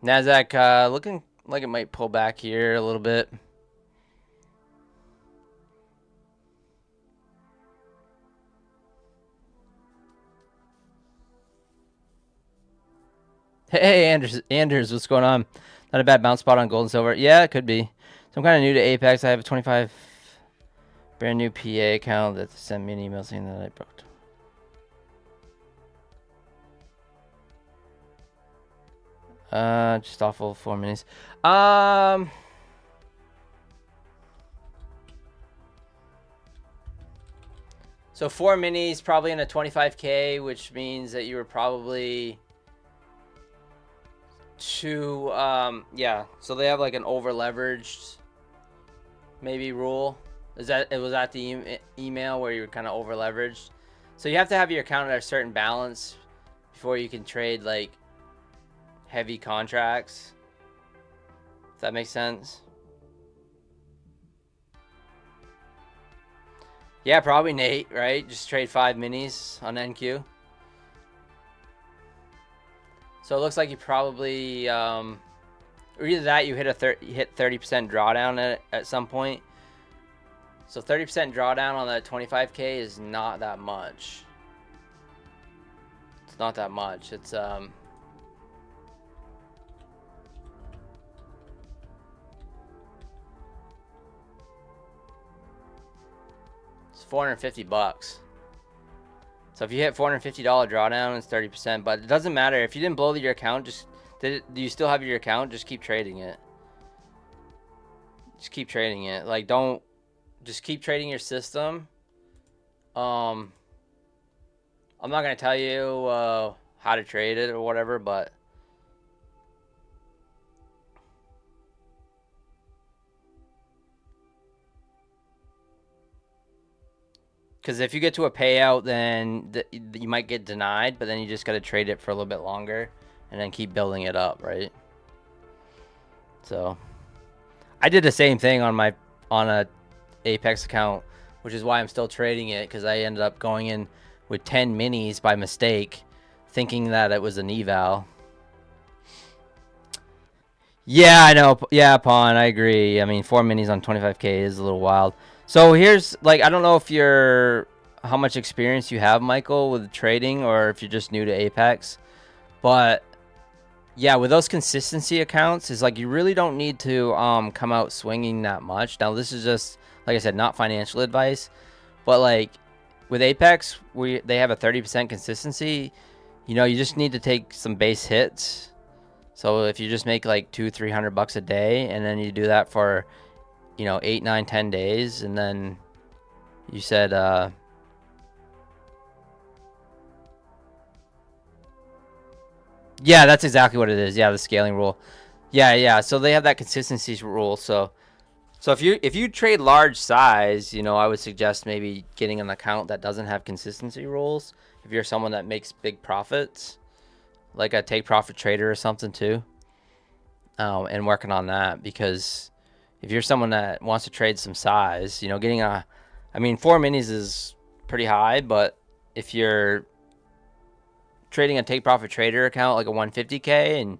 Nasdaq looking like it might pull back here a little bit. Hey, Anders, what's going on? Not a bad bounce spot on gold and silver. Yeah, it could be. So I'm kind of new to Apex. I have a 25 brand new PA account that sent me an email saying that I broke. Just awful 4 minis. So 4 minis probably in a 25K, which means that you were probably too, yeah. So they have like an over leveraged maybe rule. Was that the email where you were kind of over leveraged? So you have to have your account at a certain balance before you can trade like heavy contracts. If that makes sense. Yeah, probably Nate, right? Just trade 5 minis on NQ. So it looks like you probably, or either that you hit 30% drawdown at some point. So 30% drawdown on that 25K is not that much. It's not that much. It's $450. So if you hit $450 drawdown, it's 30%. But it doesn't matter if you didn't blow your account. Do you still have your account? Just keep trading it. Just keep trading it. Like just keep trading your system. I'm not gonna tell you how to trade it or whatever, but Because if you get to a payout, then you might get denied, but then you just got to trade it for a little bit longer and then keep building it up, right? So I did the same thing on a Apex account, which is why I'm still trading it, because I ended up going in with 10 minis by mistake, thinking that it was an eval. Yeah, I know. Yeah, Pawn, I agree. I mean, 4 minis on 25K is a little wild. So here's, like, I don't know if you're, how much experience you have, Michael, with trading, or if you're just new to Apex. But yeah, with those consistency accounts, is like you really don't need to come out swinging that much. Now, this is just, like I said, not financial advice, but like with Apex, they have a 30% consistency. You know, you just need to take some base hits. So if you just make like $200-300 a day, and then you do that for, you know, 8, 9, 10 days, and then you said yeah, that's exactly what it is. Yeah, the scaling rule. Yeah. So they have that consistency rule. So if you trade large size, you know, I would suggest maybe getting an account that doesn't have consistency rules. If you're someone that makes big profits, like a take profit trader or something too, and working on that. Because if you're someone that wants to trade some size, you know, getting I mean, 4 minis is pretty high, but if you're trading a take profit trader account like a 150K, and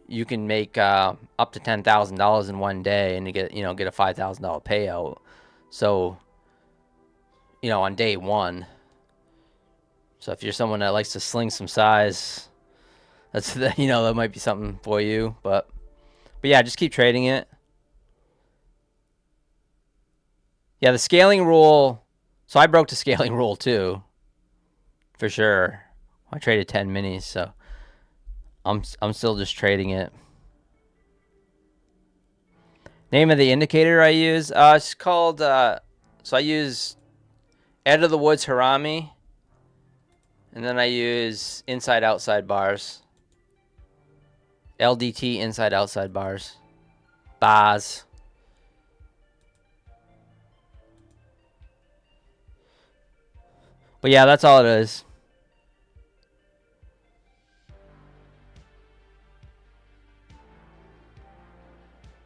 you can make up to $10,000 in one day, and you get a $5,000 payout. So, you know, on day one. So if you're someone that likes to sling some size, that's you know, that might be something for you. But yeah, just keep trading it. Yeah, the scaling rule. So I broke the scaling rule too, for sure. I traded 10 minis, so I'm still just trading it. Name of the indicator I use? It's called, so I use Ed of the Woods Harami, and then I use inside outside bars. LDT inside outside bars. Bars. But yeah, that's all it is.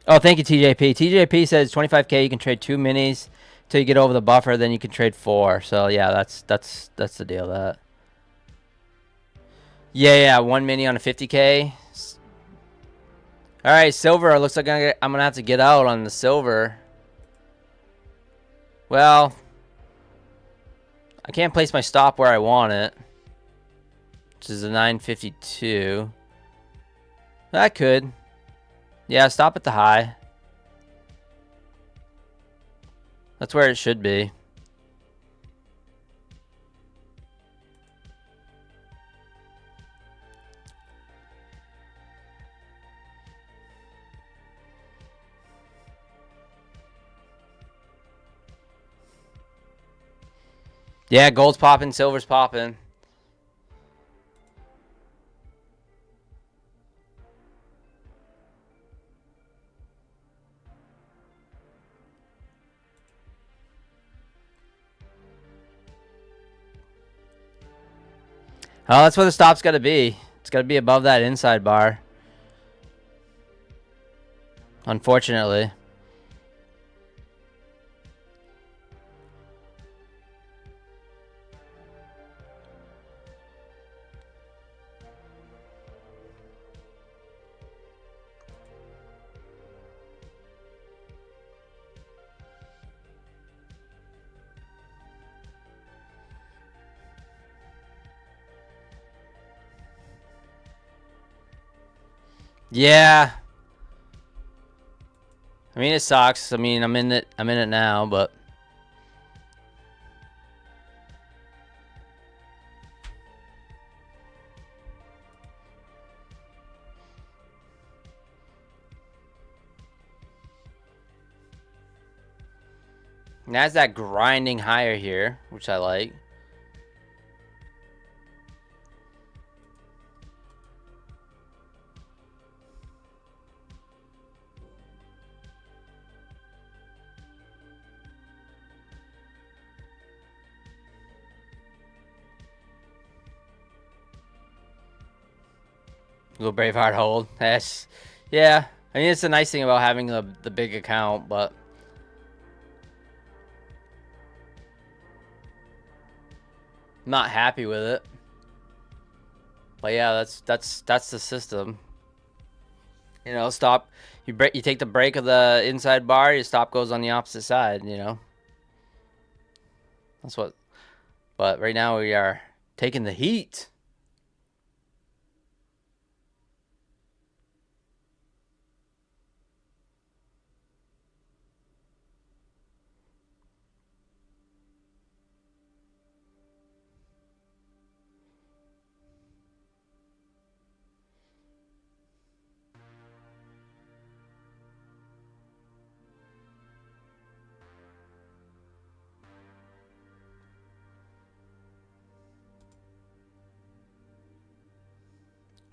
Oh, thank you, TJP. TJP says 25K, you can trade 2 minis till you get over the buffer, then you can trade 4. So yeah, that's the deal. That. Yeah, 1 mini on a 50K. All right, silver. Looks like I'm gonna have to get out on the silver. Well, I can't place my stop where I want it, which is a 952. I could. Yeah, stop at the high. That's where it should be. Yeah, gold's popping, silver's popping. Oh, that's where the stop's got to be. It's got to be above that inside bar. Unfortunately. Yeah. I mean, it sucks. I mean, I'm in it now, but Nasdaq grinding higher here, which I like. Little Braveheart hold. That's, yeah. I mean, it's a nice thing about having the big account, but I'm not happy with it. But yeah, that's the system. You know, stop. You take the break of the inside bar. Your stop goes on the opposite side. You know. That's what. But right now we are taking the heat.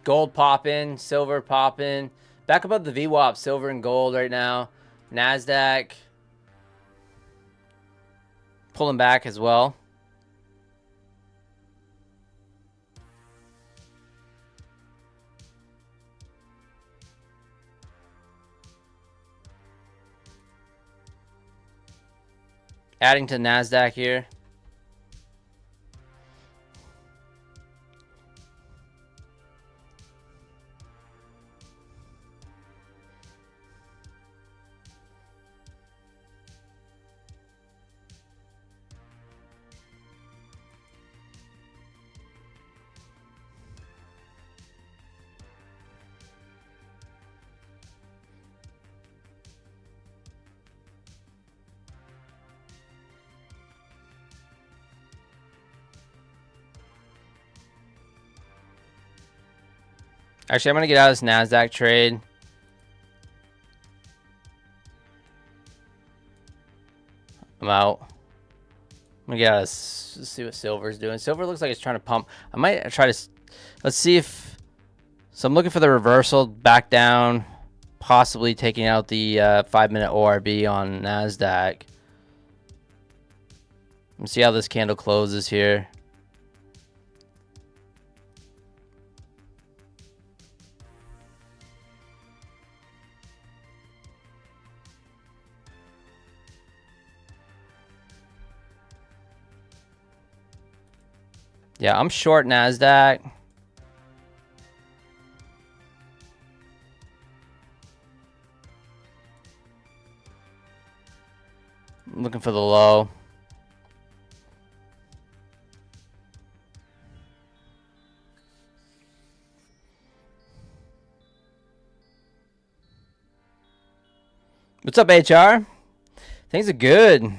Gold popping, silver popping. Back above the VWAP, silver and gold right now. Nasdaq pulling back as well. Adding to Nasdaq here. Actually, I'm going to get out of this Nasdaq trade. I'm out. I'm going to get out of this. Let's see what silver's doing. Silver looks like it's trying to pump. I might try to... Let's see if... So I'm looking for the reversal back down. Possibly taking out the 5-minute ORB on Nasdaq. Let's see how this candle closes here. Yeah, I'm short Nasdaq. I'm looking for the low. What's up, HR? Things are good.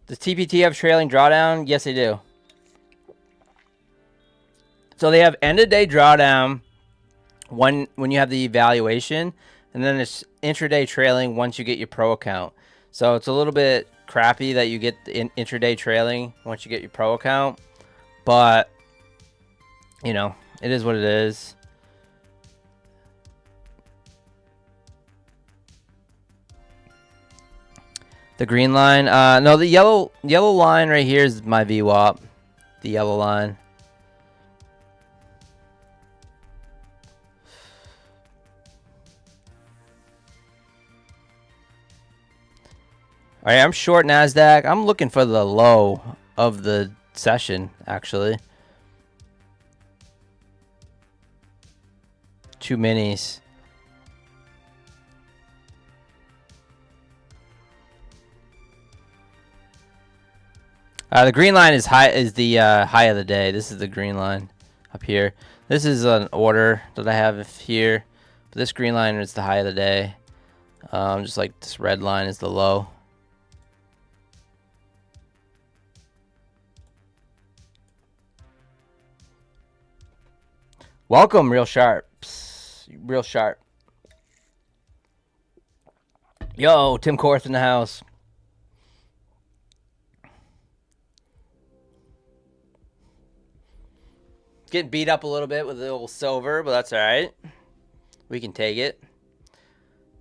Does TPT have trailing drawdown? Yes, they do. So they have end of day drawdown when you have the evaluation, and then it's intraday trailing once you get your pro account. So it's a little bit crappy that you get the intraday trailing once you get your pro account, but you know, it is what it is. The green line, no, the yellow line right here is my VWAP. The yellow line. All right, I'm short Nasdaq. I'm looking for the low of the session, actually. 2 minis. The green line is the high of the day. This is the green line up here. This is an order that I have here. But this green line is the high of the day. Just like this red line is the low. Welcome, Real Sharps. Real Sharp. Yo, Tim Korth in the house. Getting beat up a little bit with the old silver, but that's all right. We can take it.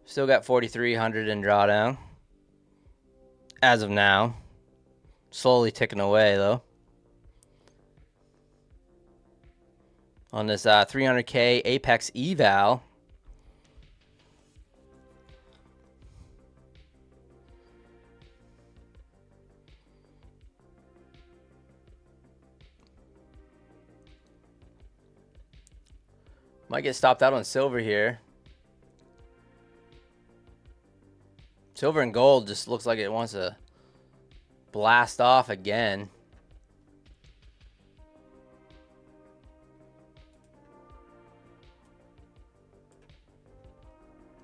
Still got 4,300 in drawdown. As of now. Slowly ticking away, though. on this 300K Apex eval. Might get stopped out on silver here. Silver and gold just looks like it wants to blast off again.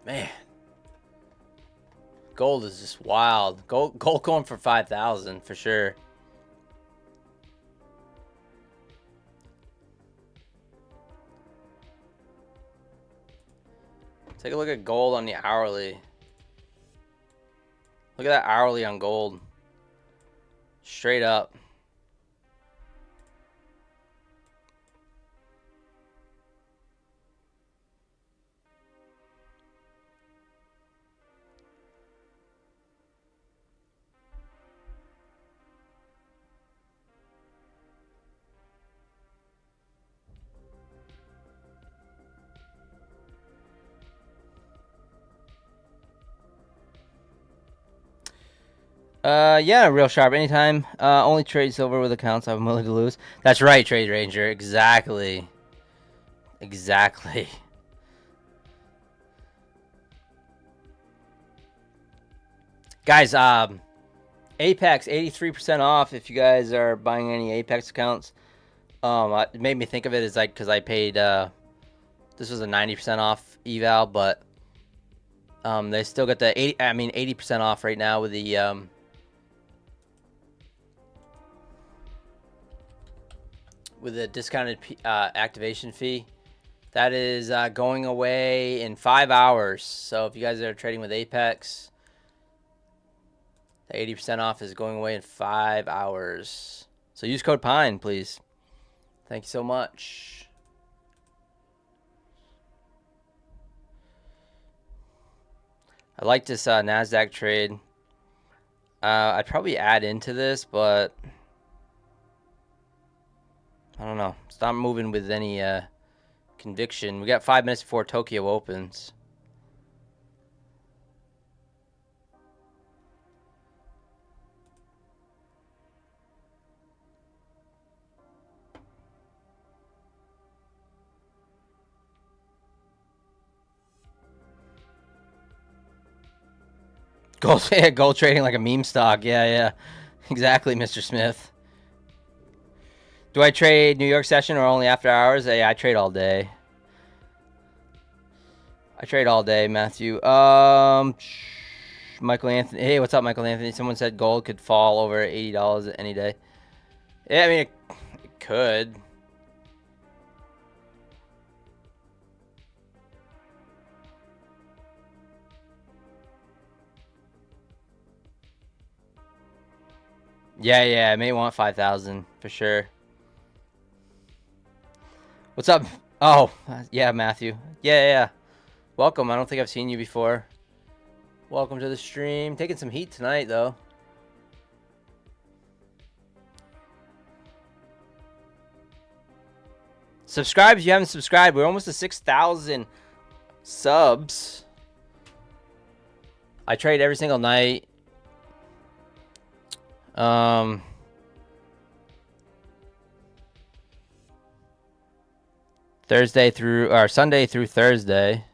Man. Gold is just wild. Gold going for 5,000 for sure. Take a look at gold on the hourly. Look at that hourly on gold. Straight up. Yeah, real sharp. Anytime. Only trade silver with accounts I'm willing to lose. That's right, Trade Ranger. Exactly. Exactly. Guys, Apex 83% off if you guys are buying any Apex accounts. It made me think of it as like because I paid this was a 90% off eval, but they still got the 80% off right now with the discounted activation fee. That is going away in 5 hours. So if you guys are trading with Apex, the 80% off is going away in 5 hours. So use code PINE, please. Thank you so much. I like this Nasdaq trade. I'd probably add into this, but I don't know. It's not moving with any conviction. We got 5 minutes before Tokyo opens. Gold, yeah, gold trading like a meme stock. Yeah, yeah. Exactly, Mr. Smith. Do I trade New York session or only after hours? Yeah, I trade all day. I trade all day, Matthew. Michael Anthony. Hey, what's up, Michael Anthony? Someone said gold could fall over $80 any day. Yeah, I mean, it could. Yeah, yeah, I may want 5,000 for sure. What's up? Oh, yeah, Matthew. Yeah, yeah. Welcome. I don't think I've seen you before. Welcome to the stream. Taking some heat tonight, though. Subscribe if you haven't subscribed. We're almost to 6,000 subs. I trade every single night. Thursday through or Sunday through Thursday.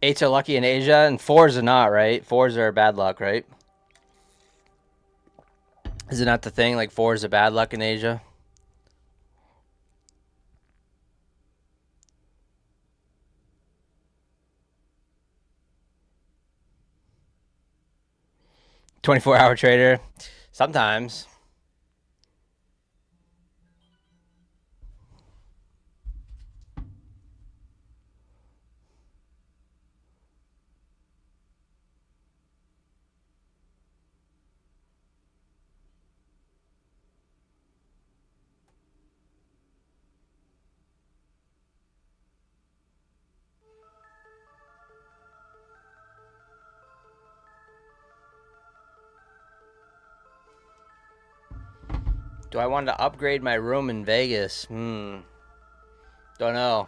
Eights are lucky in Asia and fours are not, right? Fours are bad luck, right? Is it not the thing? Like fours are bad luck in Asia? $24-hour trader. Sometimes. Do I want to upgrade my room in Vegas? Don't know.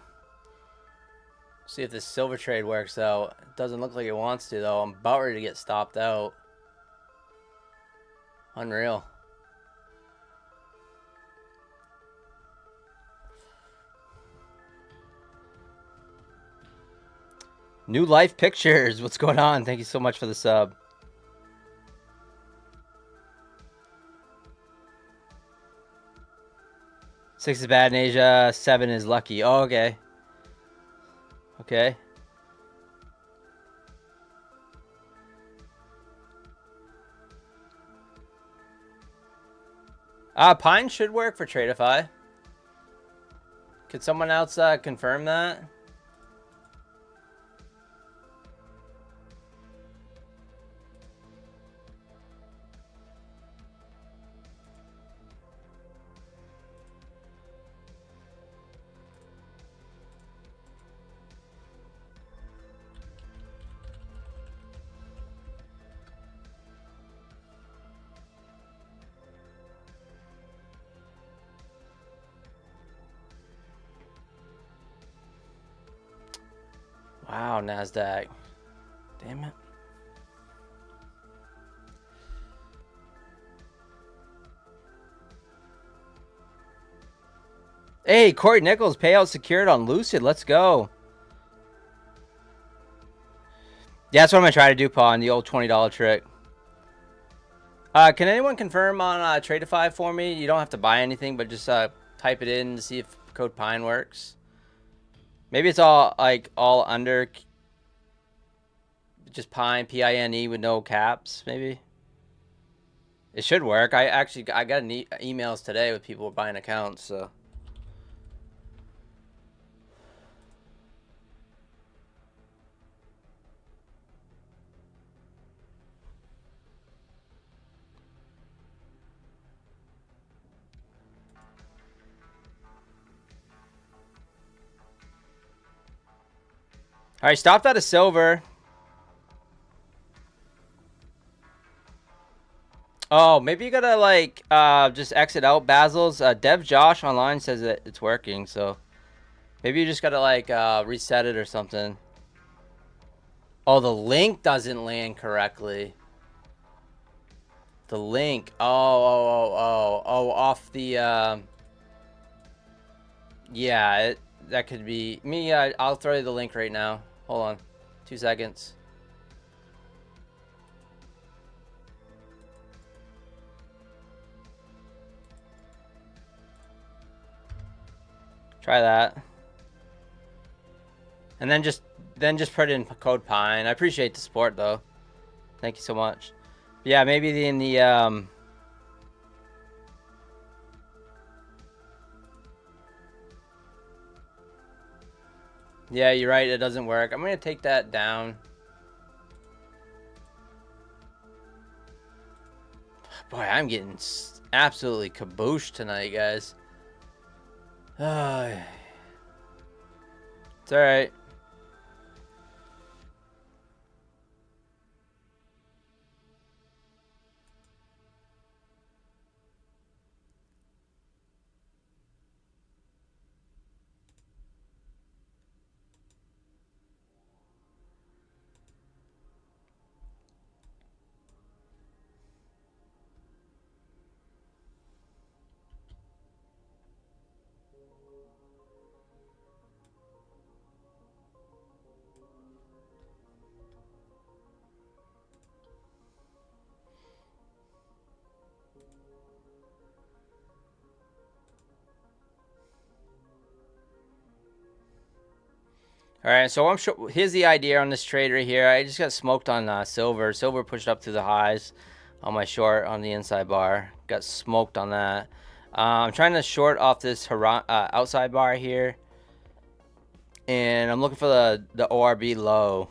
See if this silver trade works out. It doesn't look like it wants to, though. I'm about ready to get stopped out. Unreal. New Life Pictures. What's going on? Thank you so much for the sub. 6 is bad in Asia. 7 is lucky. Oh, okay. Okay. Pine should work for Tradeify. Could someone else confirm that? Wow, Nasdaq. Damn it. Hey, Corey Nichols, payout secured on Lucid. Let's go. Yeah, that's what I'm going to try to do, Paul, on the old $20 trick. Can anyone confirm on Tradeify for me? You don't have to buy anything, but just type it in to see if code PINE works. Maybe it's all under just PINE, P-I-N-E with no caps, maybe. It should work. I got emails today with people buying accounts, so. All right, stopped out of silver. Oh, maybe you gotta like just exit out Basil's. Dev Josh online says that it's working, so maybe you just gotta like reset it or something. Oh, the link doesn't land correctly. The link. Oh, off the yeah, that could be me. I'll throw you the link right now. Hold on, 2 seconds. Try that. And then just put in code PINE. I appreciate the support though. Thank you so much. But yeah, maybe in the yeah, you're right, it doesn't work. I'm gonna take that down. Boy, I'm getting absolutely kabooshed tonight, guys. It's alright. All right, so here's the idea on this trade right here. I just got smoked on silver. Silver pushed up to the highs on my short on the inside bar. Got smoked on that. I'm trying to short off this outside bar here. And I'm looking for the ORB low.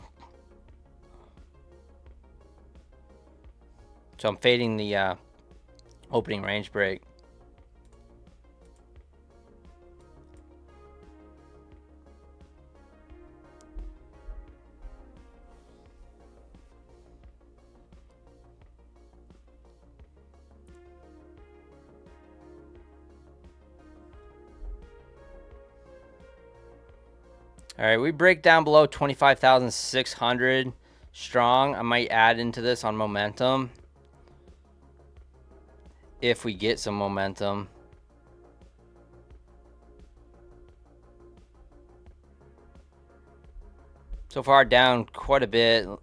So I'm fading the opening range break. All right, we break down below 25,600 strong. I might add into this on momentum if we get some momentum. So far down quite a bit. All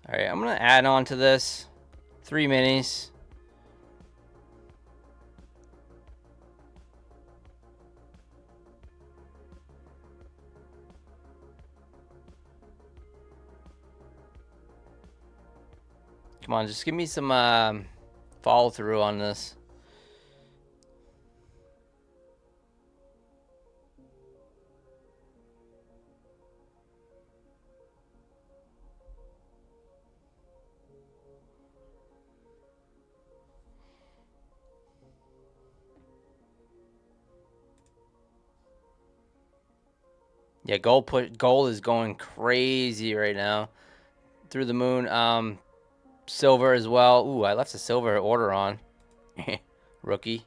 right, I'm going to add on to this 3 minis. Come on, just give me some follow through on this. Yeah, gold is going crazy right now. Through the moon. Silver as well. Ooh, I left a silver order on. Rookie.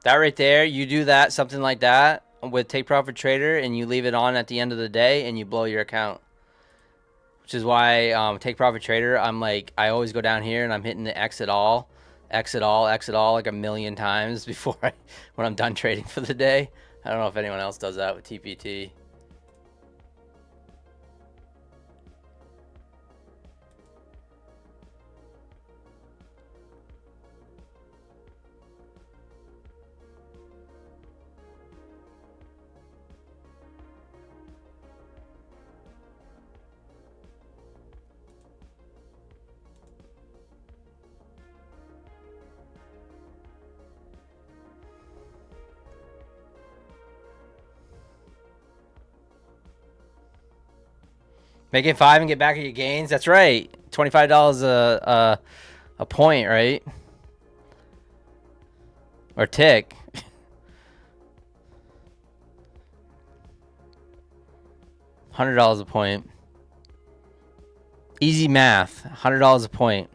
That right there, you do that, something like that with Take Profit Trader, and you leave it on at the end of the day, and you blow your account. Which is why Take Profit Trader, I always go down here and I'm hitting the exit all like a million times before when I'm done trading for the day. I don't know if anyone else does that with TPT. Make it 5 and get back at your gains. That's right. $25 a point, right? Or tick. $100 a point. Easy math. $100 a point.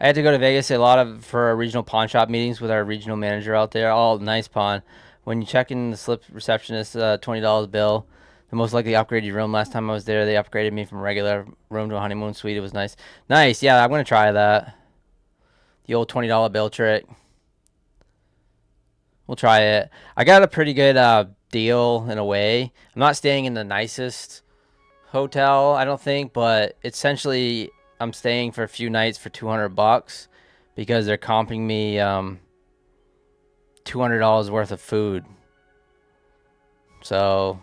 I had to go to Vegas for our regional pawn shop meetings with our regional manager out there. Oh, nice pawn. When you check in the slip receptionist, $20 bill, the most likely upgraded room. Last time I was there, they upgraded me from a regular room to a honeymoon suite. It was nice. Nice. Yeah, I'm going to try that. The old $20 bill trick. We'll try it. I got a pretty good deal in a way. I'm not staying in the nicest hotel, I don't think, but essentially I'm staying for a few nights for $200 because they're comping me $200 worth of food. So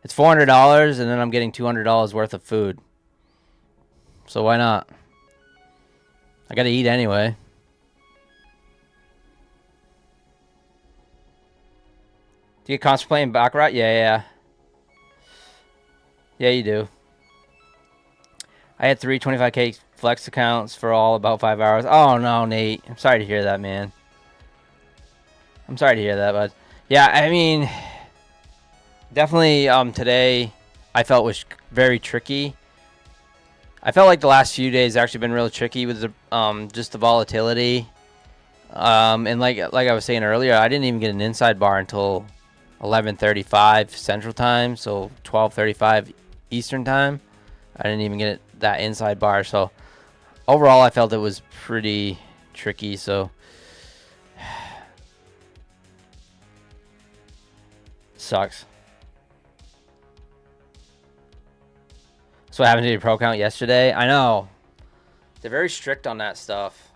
it's $400 and then I'm getting $200 worth of food. So why not? I gotta eat anyway. Do you contemplate Baccarat? Yeah. Yeah, you do. I had 3 25K flex accounts for all about 5 hours. Oh no, Nate. I'm sorry to hear that, man. I'm sorry to hear that, but yeah, I mean, definitely today I felt was very tricky. I felt like the last few days actually been really tricky with the just the volatility. And like I was saying earlier, I didn't even get an inside bar until 11:35 Central Time, so 12:35 Eastern Time. I didn't even get that inside bar, so overall I felt it was pretty tricky. So sucks. That's what happened to your pro account yesterday. I know. They're very strict on that stuff.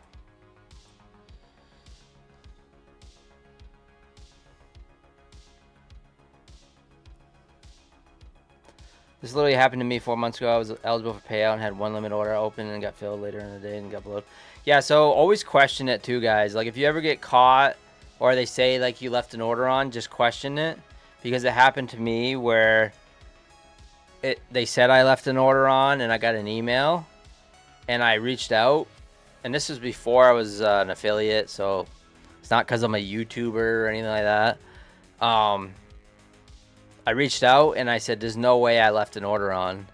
This literally happened to me 4 months ago. I was eligible for payout and had one limit order open and got filled later in the day and got blown. Yeah, so always question it too, guys. Like if you ever get caught or they say like you left an order on, just question it. Because it happened to me where they said I left an order on and I got an email and I reached out. And this was before I was an affiliate, so it's not because I'm a YouTuber or anything like that. I reached out and I said, there's no way I left an order on.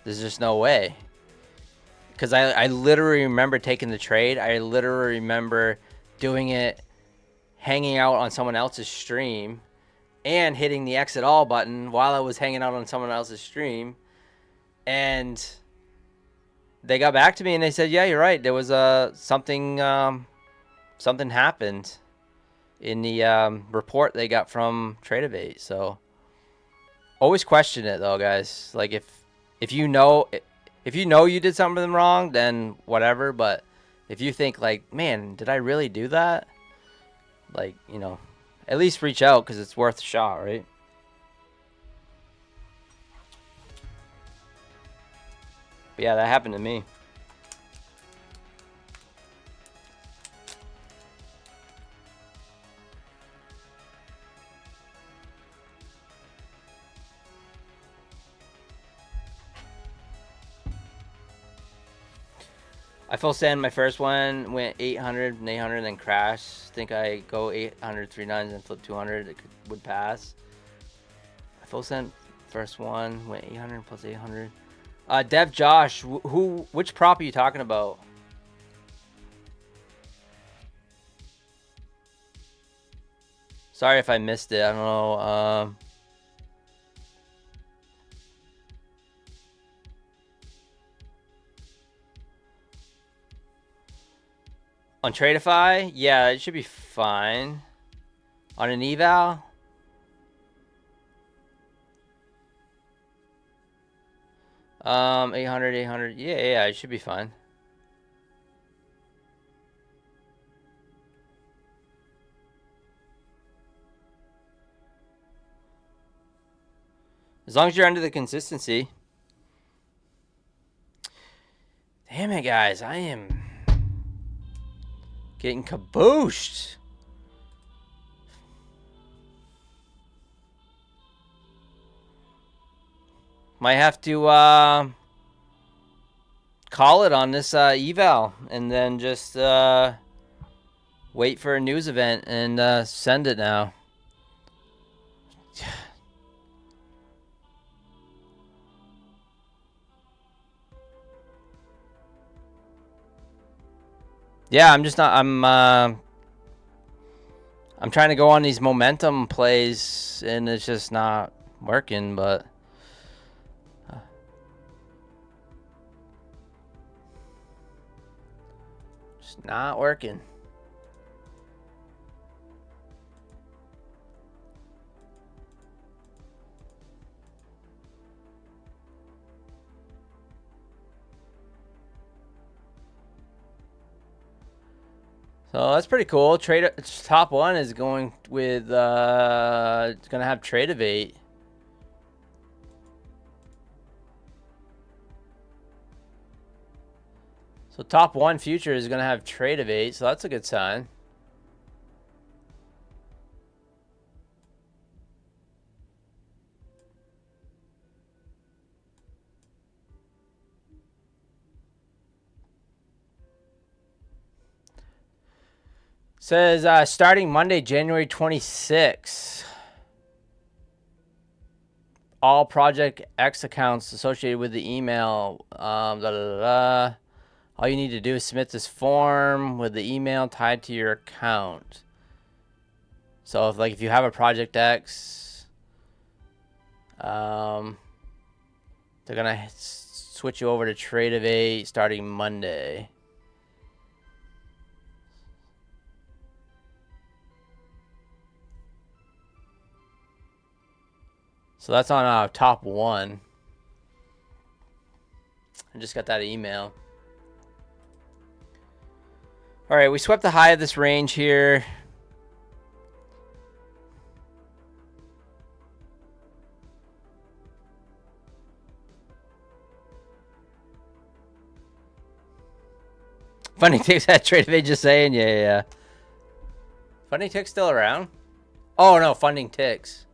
There's just no way. Because I literally remember taking the trade. I literally remember doing it, hanging out on someone else's stream, and hitting the exit all button while I was hanging out on someone else's stream. And they got back to me and they said, yeah, you're right. There was something happened in the report they got from Tradeovate. So always question it though, guys. Like if you know you did something wrong, then whatever. But if you think like, man, did I really do that? Like, you know, at least reach out because it's worth a shot, right? But yeah, that happened to me. I full send my first one, went 800 and 800, then crashed. Think I go 800 3 nines and flip 200, it would pass. I full send first one, went 800 plus 800. Dev Josh, which prop are you talking about? Sorry if I missed it. I don't know. On Tradeify, yeah, it should be fine. On an eval, $800, $800, yeah, it should be fine. As long as you're under the consistency. Damn it, guys, I am getting kabooshed. Might have to call it on this eval and then just wait for a news event and send it now. Yeah, I'm just not. I'm trying to go on these momentum plays, and it's just not working. But just not working. So that's pretty cool. Top one is going with it's gonna have Tradeovate. So top one future is gonna have Tradeovate, so that's a good sign. Says starting Monday, January 26th. All Project X accounts associated with the email. All you need to do is submit this form with the email tied to your account. So if you have a Project X, they're gonna switch you over to Tradeovate starting Monday. So that's on top one. I just got that email. All right, we swept the high of this range here. Funny Tick's that Tradeovate just saying, yeah. Funding Tick's still around? Oh no, Funding Ticks.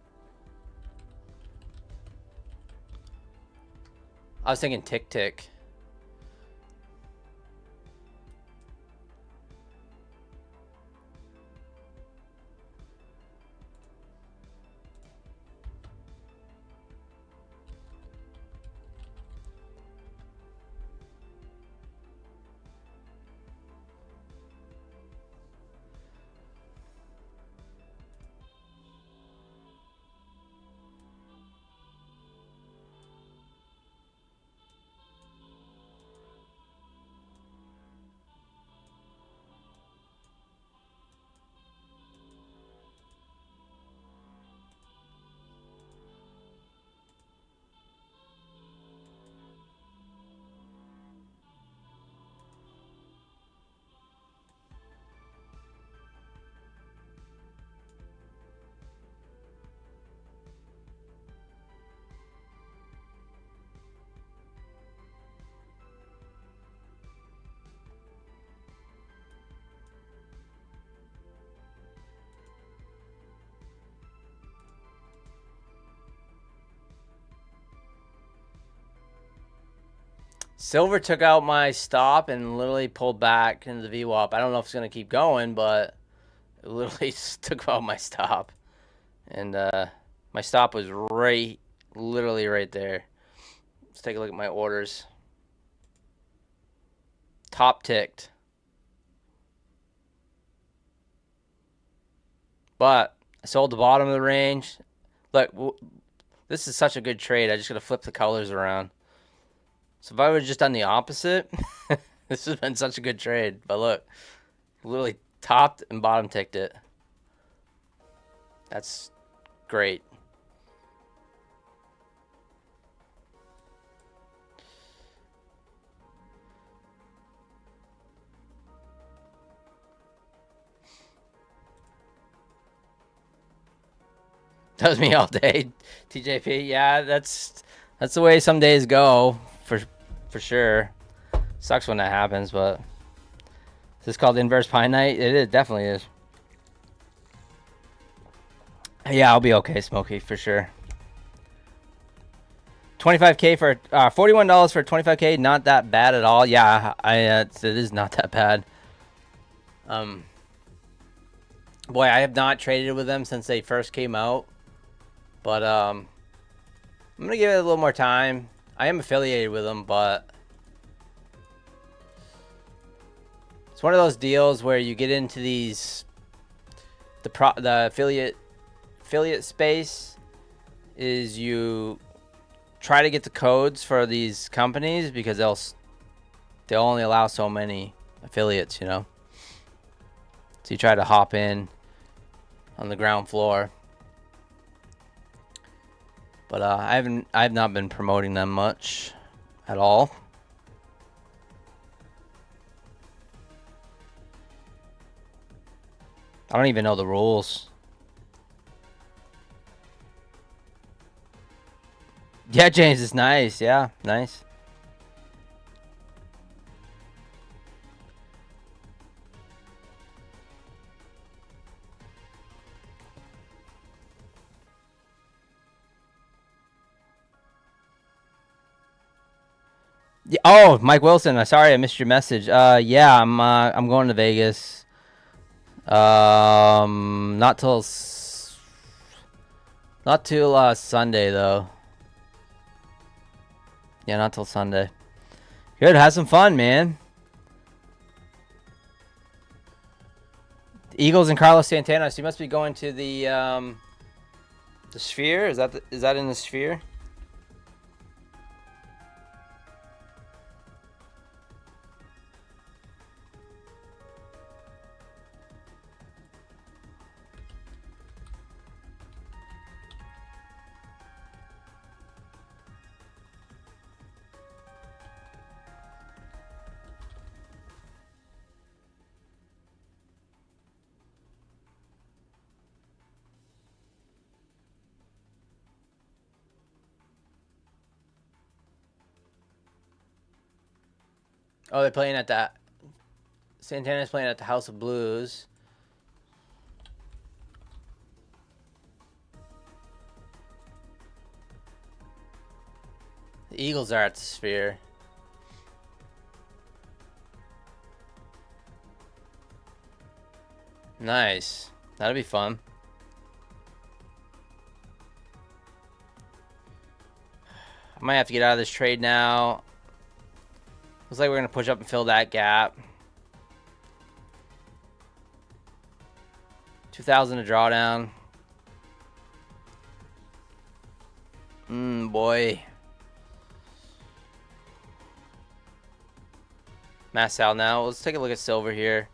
I was thinking Tick. Silver took out my stop and literally pulled back into the VWAP. I don't know if it's going to keep going, but it literally took out my stop. And my stop was literally right there. Let's take a look at my orders. Top ticked. But I sold the bottom of the range. Look, this is such a good trade. I just got to flip the colors around. So if I would have just done the opposite, this has been such a good trade. But look, literally topped and bottom ticked it. That's great. That was me all day, TJP. Yeah, that's the way some days go, for sure. Sucks when that happens, but is this called inverse pine night? It definitely is. Yeah, I'll be okay, Smokey, for sure. 25K for $41 for 25K, not that bad at all. Yeah, it is not that bad. Boy, I have not traded with them since they first came out. But I'm going to give it a little more time. I am affiliated with them, but it's one of those deals where you get into these the affiliate space is you try to get the codes for these companies because they'll only allow so many affiliates, you know. So you try to hop in on the ground floor. But I've not been promoting them much at all. I don't even know the rules. Yeah, James is nice. Yeah, nice. Yeah, oh, Mike Wilson. Sorry, I missed your message. Yeah, I'm going to Vegas. Not till Sunday though. Yeah, not till Sunday. Good, have some fun, man. Eagles and Carlos Santana. So you must be going to the Sphere. Is that in the Sphere? Oh, they're playing at that. Santana's playing at the House of Blues. The Eagles are at the Sphere. Nice. That'll be fun. I might have to get out of this trade now. Looks like we're going to push up and fill that gap. 2,000 to drawdown. Boy. Mass out now. Let's take a look at silver here.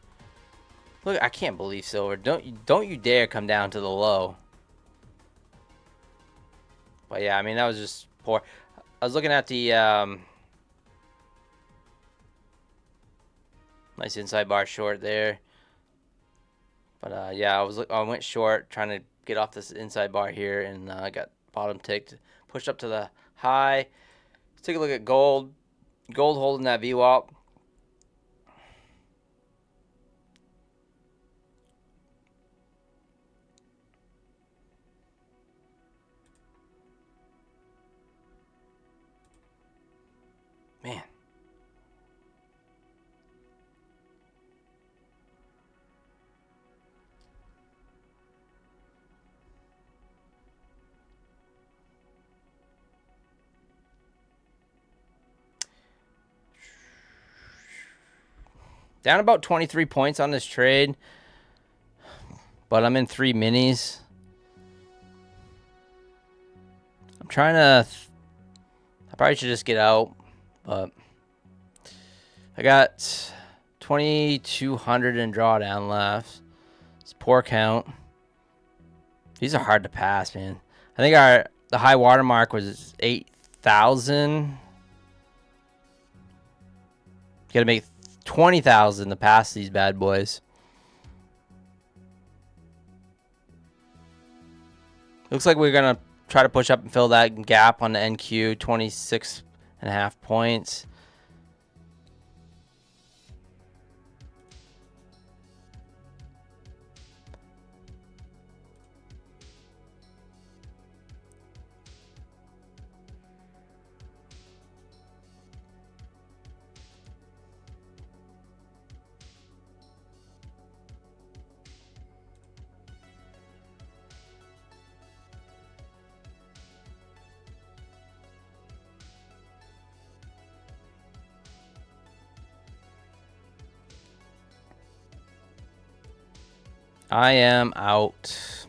Look, I can't believe silver. Don't you dare come down to the low. But yeah, I mean, that was just poor. I was looking at the nice inside bar short there. But yeah, I went short trying to get off this inside bar here, and I got bottom ticked, pushed up to the high. Let's take a look at gold. Gold holding that VWAP. Man, Down about 23 points on this trade. But I'm in 3 minis. I'm trying to... I probably should just get out. But I got 2,200 in drawdown left. It's poor count. These are hard to pass, man. I think the high water mark was 8,000. Gotta make 20,000 to pass these bad boys. Looks like we're gonna try to push up and fill that gap on the NQ, 26.5 points. I am out.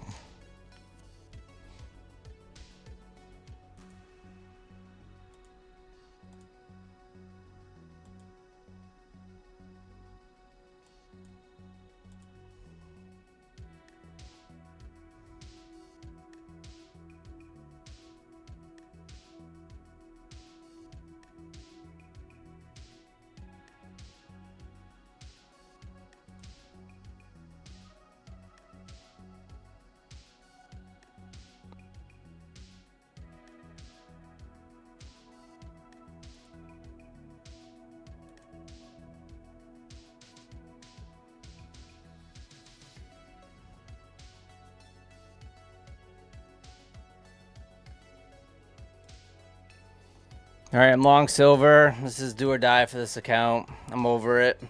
All right, I'm long silver. This is do or die for this account. I'm over it.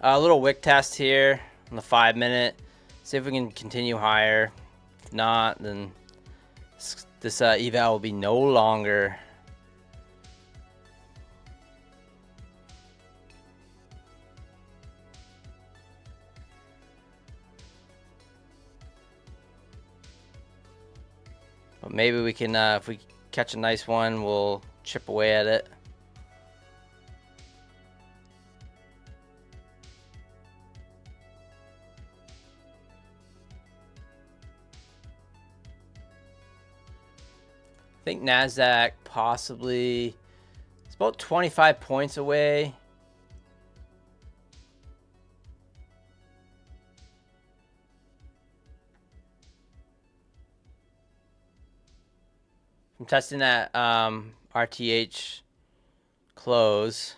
A little wick test here on the 5 minute. See if we can continue higher. If not, then this eval will be no longer. But maybe we can, if we catch a nice one, we'll chip away at it. I think Nasdaq possibly, it's about 25 points away. I'm testing that RTH close.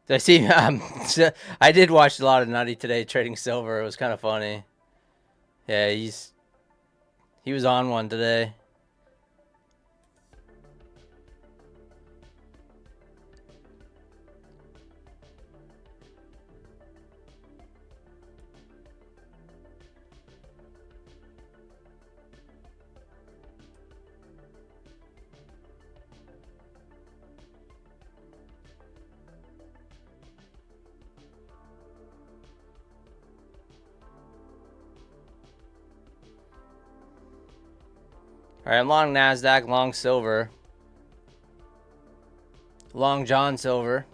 Did I see? I did watch a lot of Nutty today trading silver. It was kind of funny. Yeah, he was on one today. All right, I'm long Nasdaq, long silver, long John silver.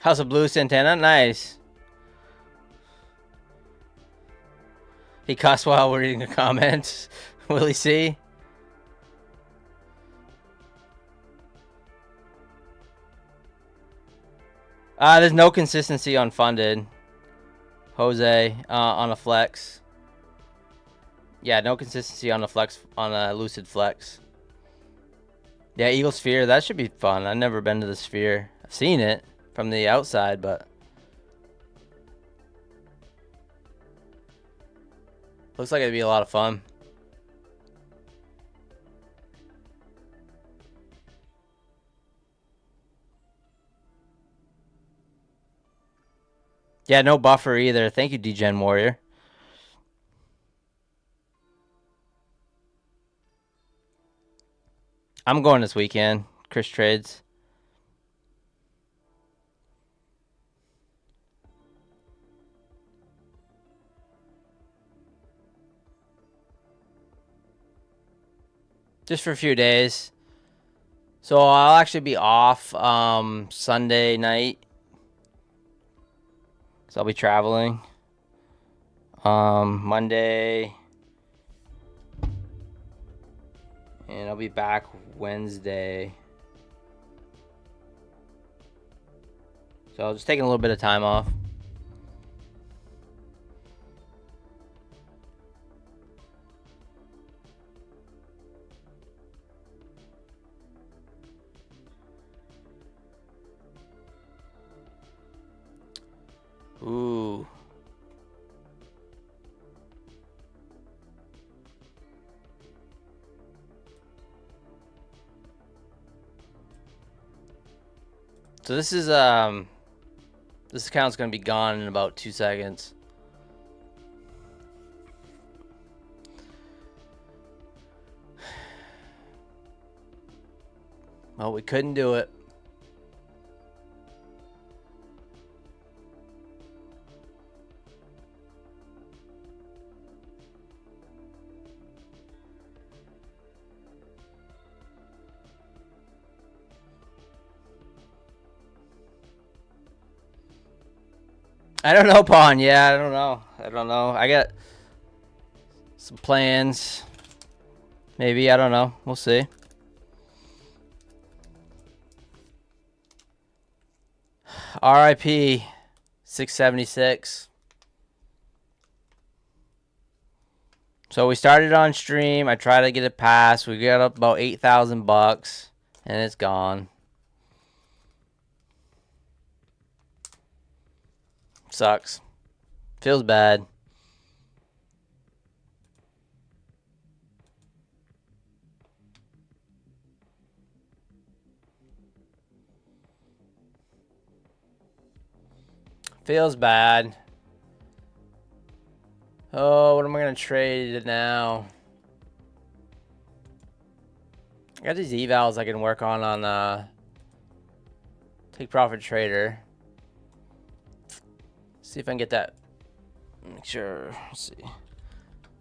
House of Blue Santana, nice. He cussed while we're reading the comments. Will he see? There's no consistency on funded. Jose on a flex. Yeah, no consistency on the flex, on a lucid flex. Yeah, Eagle Sphere, that should be fun. I've never been to the Sphere. I've seen it from the outside, but looks like it'd be a lot of fun. Yeah, no buffer either. Thank you, Degen Warrior. I'm going this weekend. Chris trades. Just for a few days. So I'll actually be off Sunday night. So I'll be traveling. Monday. And I'll be back Wednesday. So I'll just taking a little bit of time off. Ooh. So this is this account's gonna be gone in about 2 seconds. Well, we couldn't do it. I don't know, Pawn. Yeah, I don't know. I got some plans. Maybe, I don't know. We'll see. RIP 676. So we started on stream. I tried to get it passed. We got up about 8,000 bucks and it's gone. Sucks. Feels bad. Feels bad. Oh, what am I going to trade now? I got these evals I can work on Take Profit Trader. See if I can get that. Make sure. Let's see.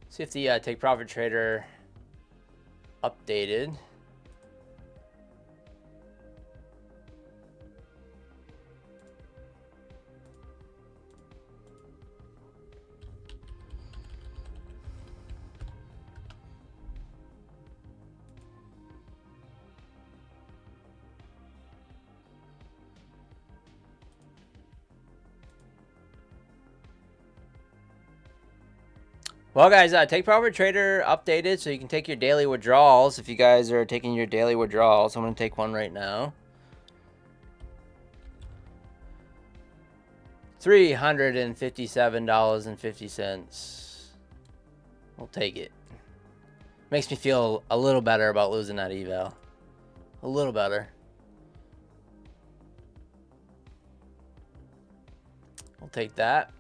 See if the Take Profit Trader updated. Well, guys, Take Profit Trader updated, so you can take your daily withdrawals. If you guys are taking your daily withdrawals, I'm going to take one right now. $357.50. We'll take it. Makes me feel a little better about losing that eval. A little better. I'll take that.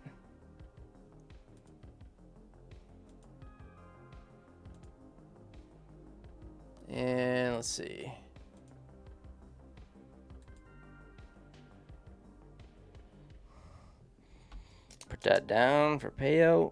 And let's see. Put that down for payout.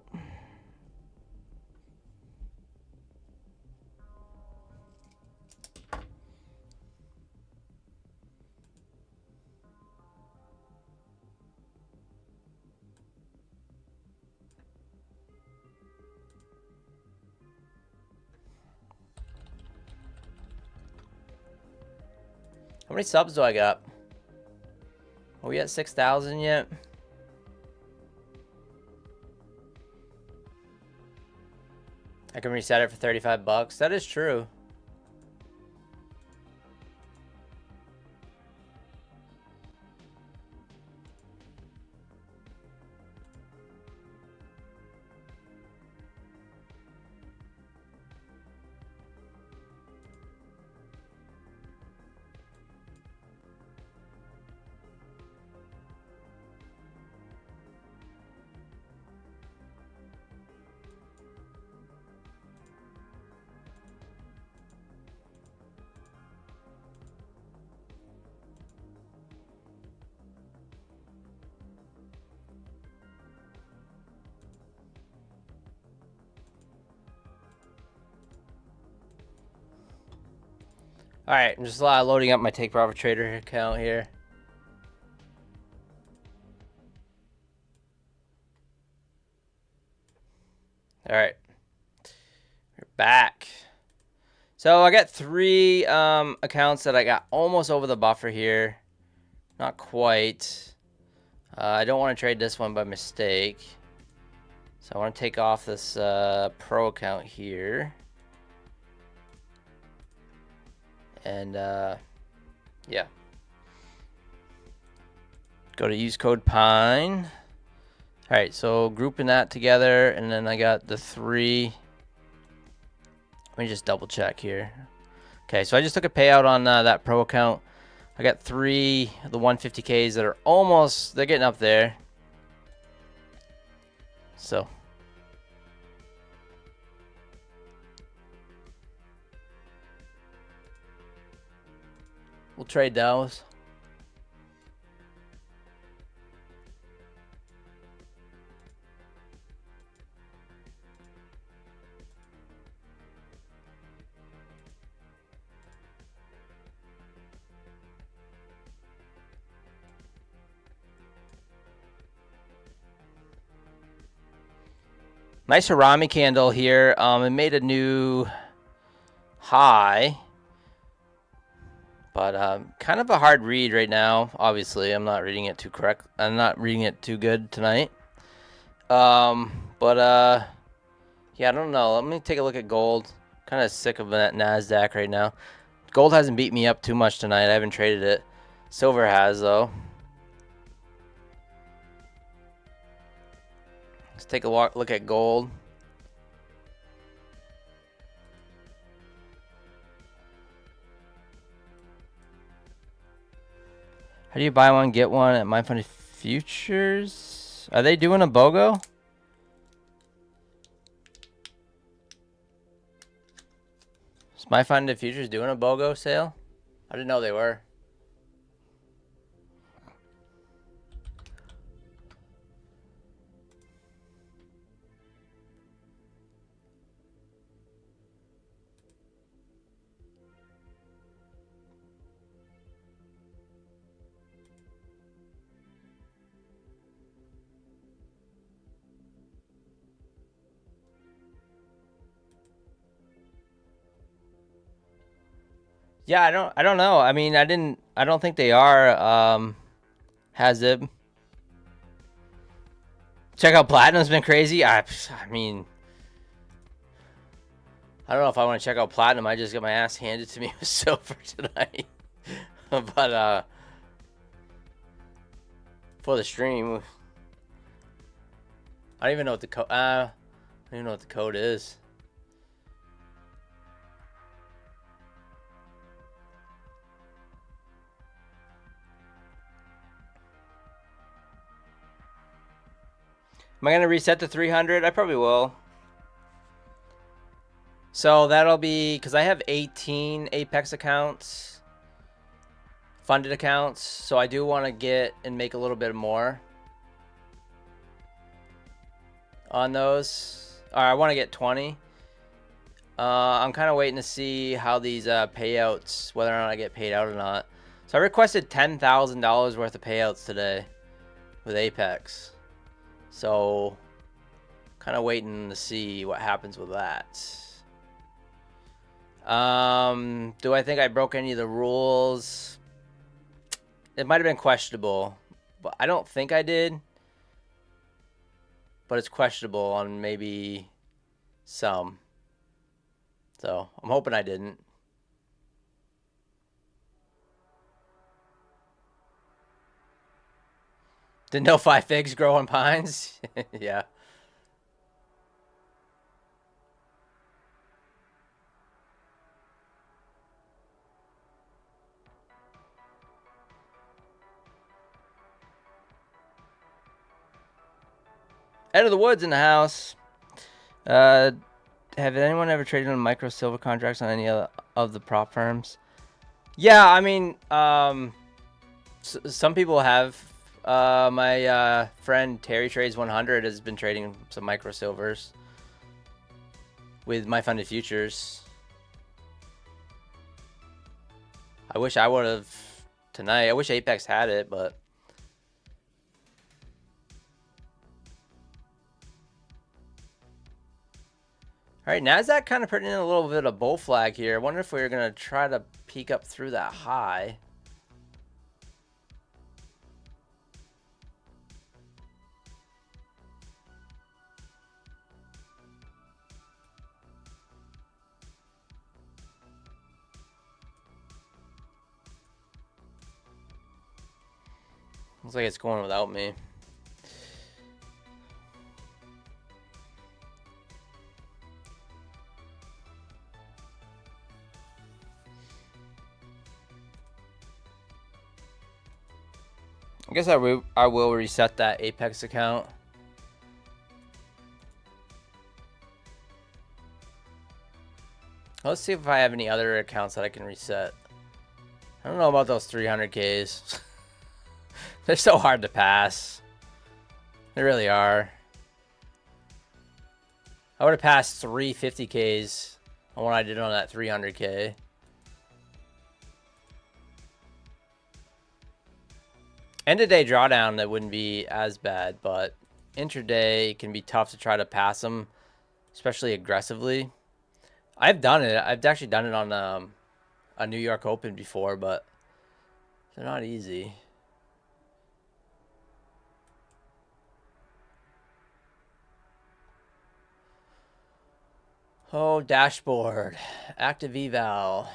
How many subs do I got? Are we at 6,000 yet? I can reset it for 35 bucks. That is true. Alright, I'm just loading up my Take Profit Trader account here. Alright. We're back. So I got 3 accounts that I got almost over the buffer here. Not quite. I don't want to trade this one by mistake. So I want to take off this pro account here. And yeah, go to use code PINE. All right, so grouping that together, and then I got the 3. Let me just double check here. Okay, so I just took a payout on that pro account. I got 3 of the 150Ks that are almost, they're getting up there. So we'll trade those. Nice Harami candle here. It made a new high. But kind of a hard read right now. Obviously, I'm not reading it too correct. I'm not reading it too good tonight. Yeah, I don't know. Let me take a look at gold. Kind of sick of that Nasdaq right now. Gold hasn't beat me up too much tonight. I haven't traded it. Silver has though. Let's take a look at gold. How do you buy one, get one at MyFunded Futures? Are they doing a BOGO? Is MyFunded Futures doing a BOGO sale? I didn't know they were. Yeah, I don't know. I mean, I don't think they are. Hazib. Check out Platinum's been crazy. I mean, I don't know if I want to check out Platinum. I just got my ass handed to me with silver tonight. But for the stream, I don't even know what the code. I don't even know what the code is. Am I going to reset to 300? I probably will. So that'll be, because I have 18 Apex accounts, funded accounts. So I do want to get and make a little bit more on those. Or I want to get 20. I'm kind of waiting to see how these payouts, whether or not I get paid out or not. So I requested $10,000 worth of payouts today with Apex. So, kind of waiting to see what happens with that. Do I think I broke any of the rules? It might have been questionable, but I don't think I did. But it's questionable on maybe some. So I'm hoping I didn't. Didn't know 5 figs grow on pines? Yeah. Out of the woods in the house. Have anyone ever traded on micro silver contracts on any of the prop firms? Yeah, I mean, some people have. My friend Terry Trades 100 has been trading some micro silvers with my funded futures. I wish I would have tonight. I wish Apex had it, but all right, Nasdaq kind of putting in a little bit of bull flag here. I wonder if we're gonna try to peek up through that high. Looks like it's going without me. I guess I will reset that Apex account. Let's see if I have any other accounts that I can reset. I don't know about those 300Ks. They're so hard to pass. They really are. I would have passed 350Ks on what I did on that 300K. End of day drawdown, that wouldn't be as bad, but intraday can be tough to try to pass them, especially aggressively. I've done it. I've actually done it on a New York Open before, but they're not easy. Oh, dashboard. Active eval.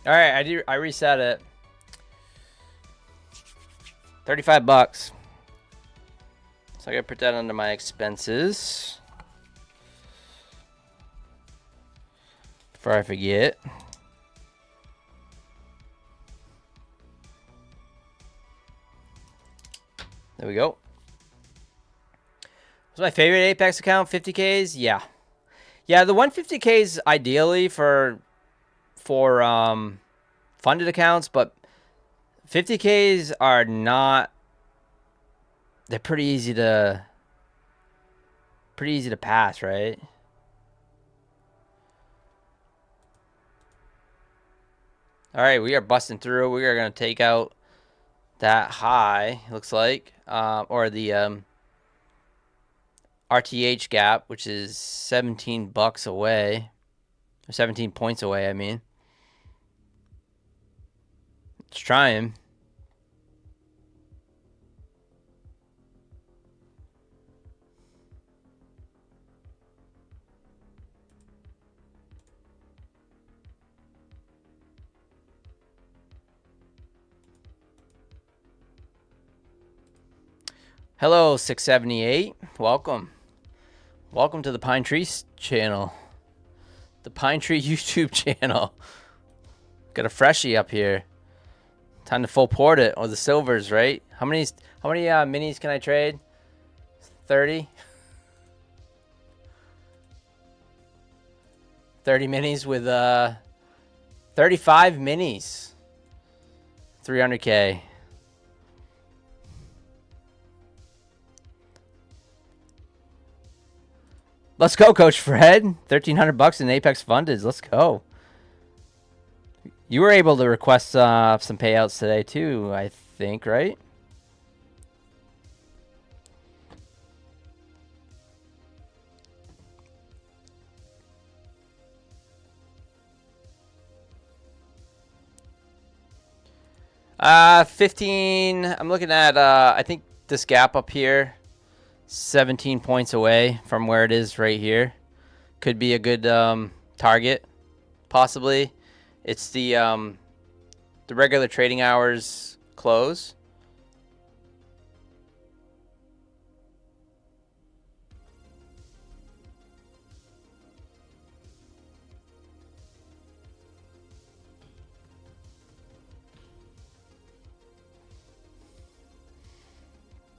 All right, I reset it. 35 bucks. So I gotta put that under my expenses before I forget. There we go. What's my favorite Apex account? 50Ks? Yeah. Yeah, the 150Ks ideally for funded accounts, but 50Ks are not. They're pretty easy to pass, right? All right, we are busting through. We are going to take out that high, looks like, or the RTH gap, which is 17 bucks away, or 17 points away, I mean. Let's try him. Hello, 678. Welcome. Welcome to the Pine Tree channel. The Pine Tree YouTube channel. Got a freshie up here. Time to full port it, or the silvers, right? How many minis can I trade? 30? 30 minis with 35 minis. 300K. Let's go, Coach Fred. 1,300 bucks in Apex funded. Let's go. You were able to request some payouts today too, I think, right? Uh, 15. I'm looking at I think this gap up here, 17 points away from where it is right here. Could be a good target, possibly. It's the regular trading hours close.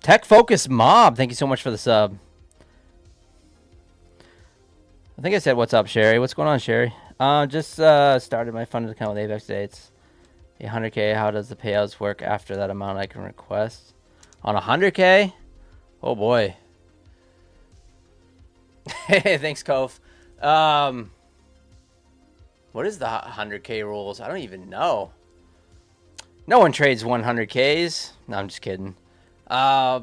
Tech Focus Mob, thank you so much for the sub. I think I said what's up, Sherry. What's going on, Sherry? Just started my funded account with Apex today. It's 100K. How does the payouts work after that amount I can request? On 100K? Oh boy. Hey, thanks, Kof. What is the 100K rules? I don't even know. No one trades 100Ks. No, I'm just kidding. I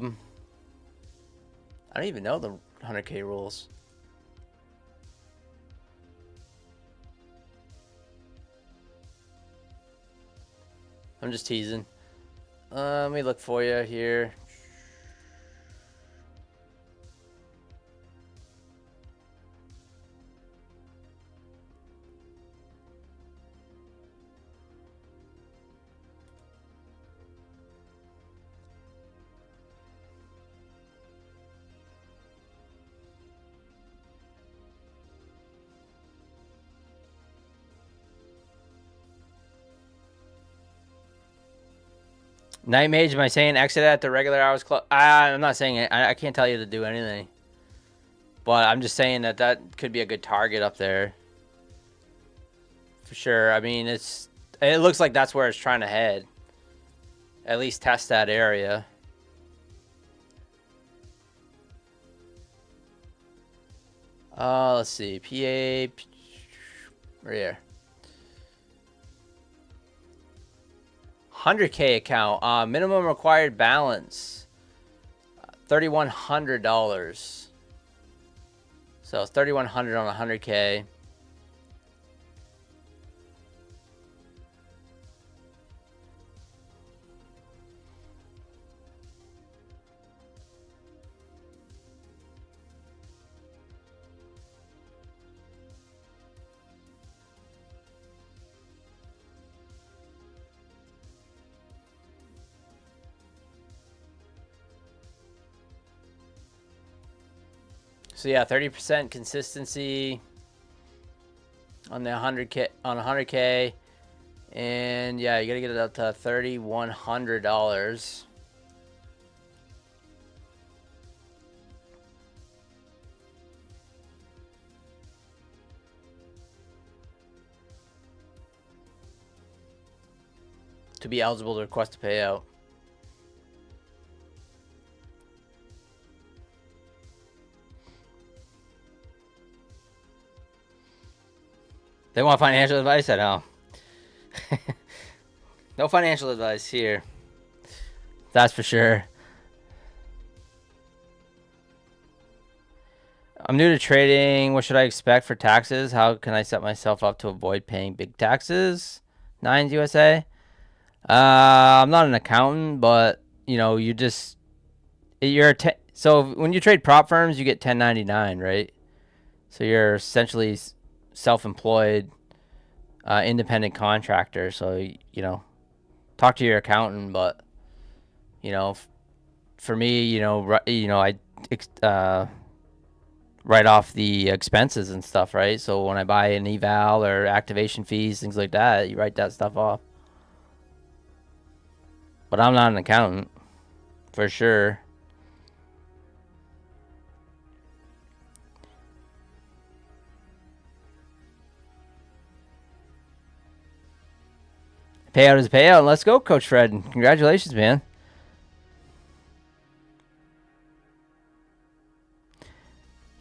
don't even know the 100K rules. I'm just teasing. Let me look for you here. Night Mage, am I saying exit at the regular hours club? I'm not saying it. I can't tell you to do anything. But I'm just saying that that could be a good target up there. For sure. I mean, it looks like that's where it's trying to head. At least test that area. Let's see. PA. Right here. 100K account. Minimum required balance. $3,100. So it's $3,100 on 100K. So yeah, 30% consistency on the 100K, and yeah, you gotta get it up to $3,100. To be eligible to request a payout. They want financial advice at home. No financial advice here. That's for sure. I'm new to trading. What should I expect for taxes? How can I set myself up to avoid paying big taxes? Nines USA. I'm not an accountant, but you know, so when you trade prop firms, you get 1099, right? So you're essentially self-employed, independent contractor. So you know, talk to your accountant. But you know, for me, I write off the expenses and stuff, right? So when I buy an eval or activation fees, things like that, you write that stuff off. But I'm not an accountant, for sure. Payout is a payout. Let's go, Coach Fred. Congratulations, man.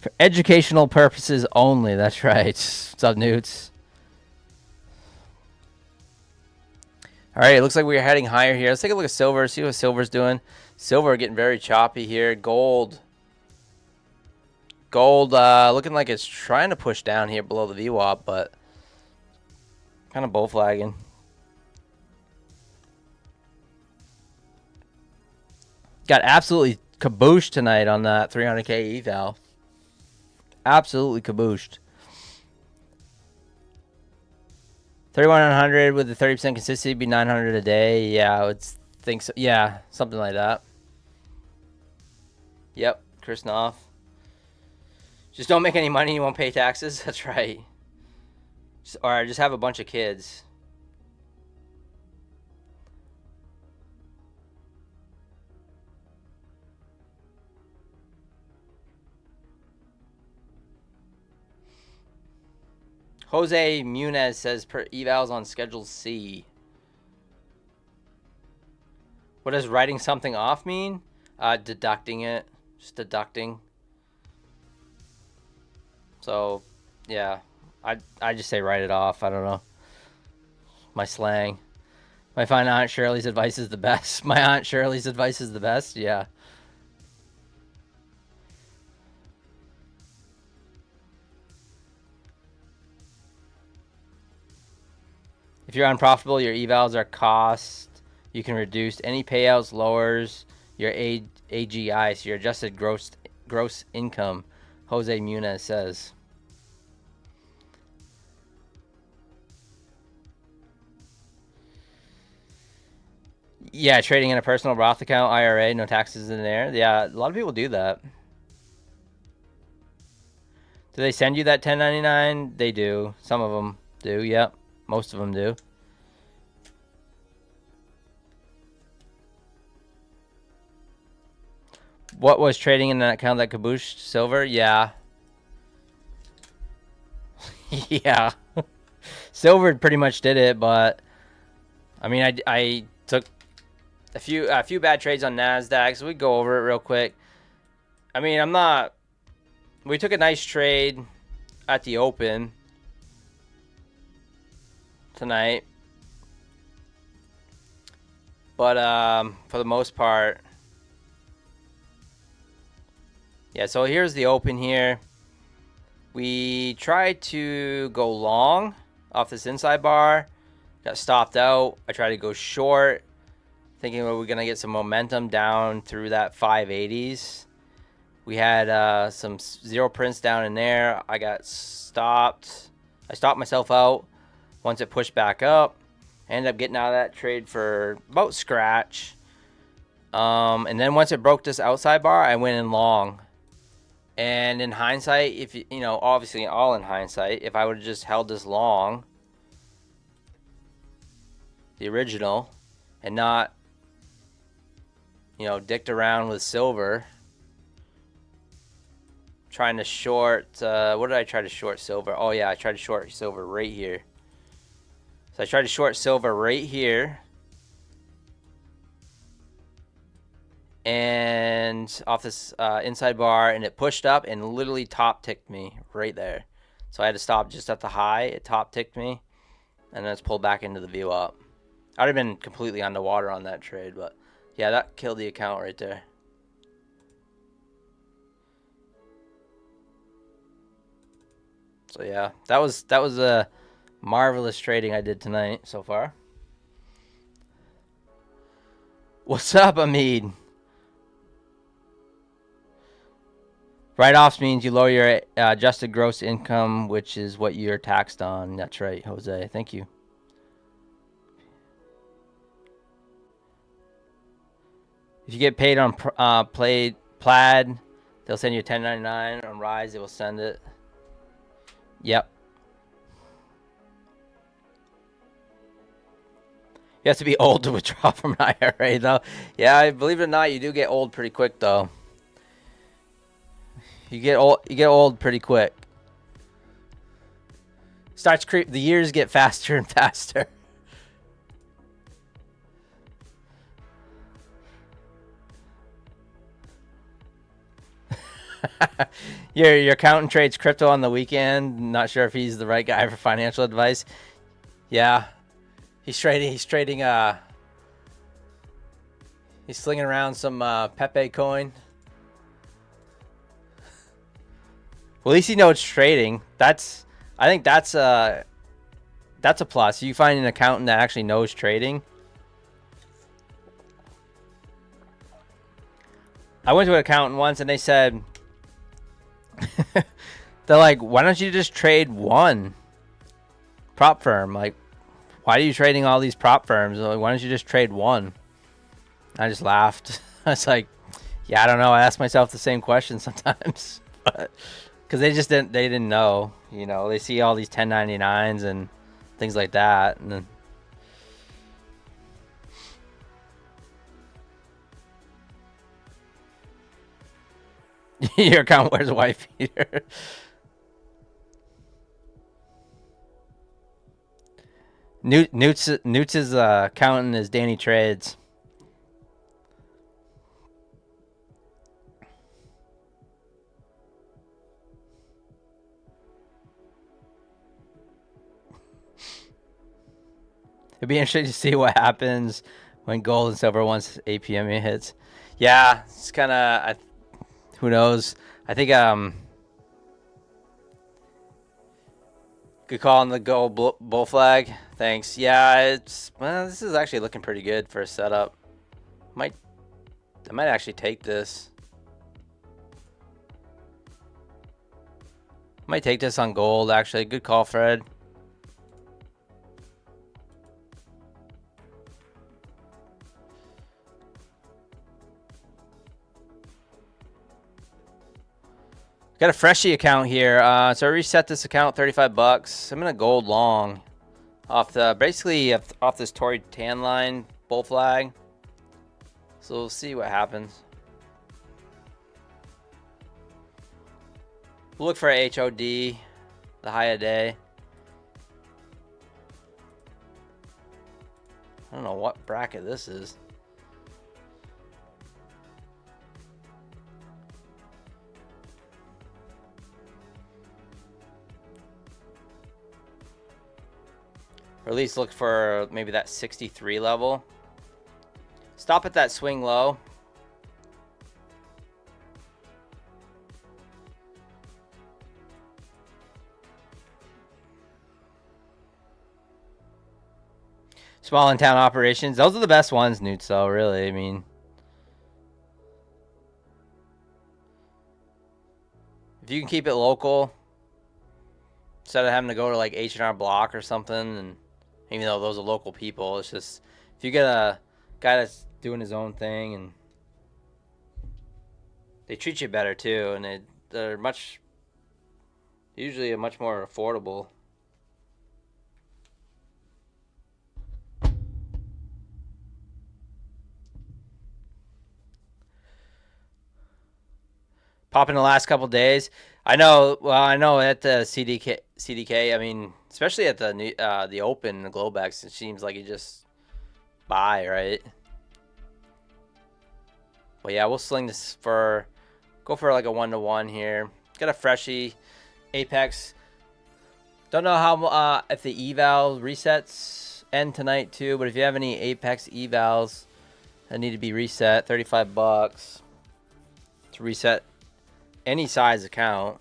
For educational purposes only. That's right. What's up, Newts? All right, it looks like we're heading higher here. Let's take a look at silver, see what silver's doing. Silver getting very choppy here. Gold looking like it's trying to push down here below the VWAP, but kind of bull flagging. Got absolutely kabooshed tonight on that 300K eval. Absolutely kabooshed. 3,100 with the 30% consistency be 900 a day. Yeah, I would think so. Yeah, something like that. Yep, Chris Knopf. Just don't make any money, you won't pay taxes. That's right. Or just have a bunch of kids. Jose Munez says per evals on Schedule C. What does writing something off mean? Deducting it. Just deducting. So, yeah. I just say write it off. I don't know. My slang. I find Aunt Shirley's advice is the best. My Aunt Shirley's advice is the best? Yeah. If you're unprofitable, your evals are cost. You can reduce any payouts, lowers your AGI, so your adjusted gross income, Jose Munez says. Yeah, trading in a personal Roth account, IRA, no taxes in there. Yeah, a lot of people do that. Do they send you that 1099? They do. Some of them do, yep. Most of them do. What was trading in that account that kabooshed silver? Yeah. Yeah. Silver pretty much did it, but I mean, I took a few bad trades on Nasdaq, so we go over it real quick. I mean, we took a nice trade at the open tonight, but for the most part, yeah. So here's the open here. We tried to go long off this inside bar, got stopped out. I tried to go short, thinking we were gonna get some momentum down through that 580s. We had some zero prints down in there. I got stopped. I stopped myself out once it pushed back up. I ended up getting out of that trade for about scratch. And then once it broke this outside bar, I went in long. And in hindsight, if you know, obviously all in hindsight, if I would have just held this long, the original, and not, dicked around with silver, trying to short, what did I try to short silver? Oh yeah, I tried to short silver right here. So I tried to short silver right here. And off this inside bar, and it pushed up and literally top ticked me right there. So I had to stop just at the high. It top ticked me, and then it's pulled back into the VWAP. I'd have been completely underwater on that trade, but yeah, that killed the account right there. So yeah, that was a marvelous trading I did tonight so far. What's up, Amid? Write-offs means you lower your adjusted gross income, which is what you're taxed on. That's right, Jose. Thank you. If you get paid on Plaid, they'll send you a 1099. On Rise, they will send it. Yep. You have to be old to withdraw from an IRA, though. Yeah, believe it or not, you do get old pretty quick, though. You get old pretty quick. Starts creep. The years get faster and faster. Your accountant trades crypto on the weekend. Not sure if he's the right guy for financial advice. Yeah, he's trading. He's slinging around some Pepe coin. Well, at least he knows trading. I think that's a plus. You find an accountant that actually knows trading. I went to an accountant once and they said, they're like, why don't you just trade one prop firm? Like, why are you trading all these prop firms? Like, why don't you just trade one? I just laughed. I was like, yeah, I don't know. I ask myself the same question sometimes, but because they didn't know, you know, they see all these 1099s and things like that. And then your account wears a white beater. Newt's accountant is Danny Trades. It'd be interesting to see what happens when gold and silver once APM hits. Yeah, it's kind of, who knows? I think good call on the gold bull flag. Thanks. Yeah, this is actually looking pretty good for a setup. I might actually take this. Might take this on gold actually. Good call, Fred. Got a freshie account here. So I reset this account, 35 bucks. I'm in a gold long off this Tory tan line bull flag. So we'll see what happens. We'll look for a HOD, the high a day. I don't know what bracket this is. Or at least look for maybe that 63 level. Stop at that swing low. Small in town operations. Those are the best ones, Newt, so really, I mean. If you can keep it local, instead of having to go to like H&R Block or something, and even though those are local people, it's just if you get a guy that's doing his own thing and they treat you better too, and they're usually much more affordable. Pop in the last couple days. I know at the CDK, I mean, especially at the Open, the Globex, it seems like you just buy, right? But yeah, we'll sling this go for like a 1-to-1 here. Got a freshie, Apex. Don't know how if the eval resets end tonight too, but if you have any Apex evals that need to be reset, 35 bucks to reset any size account,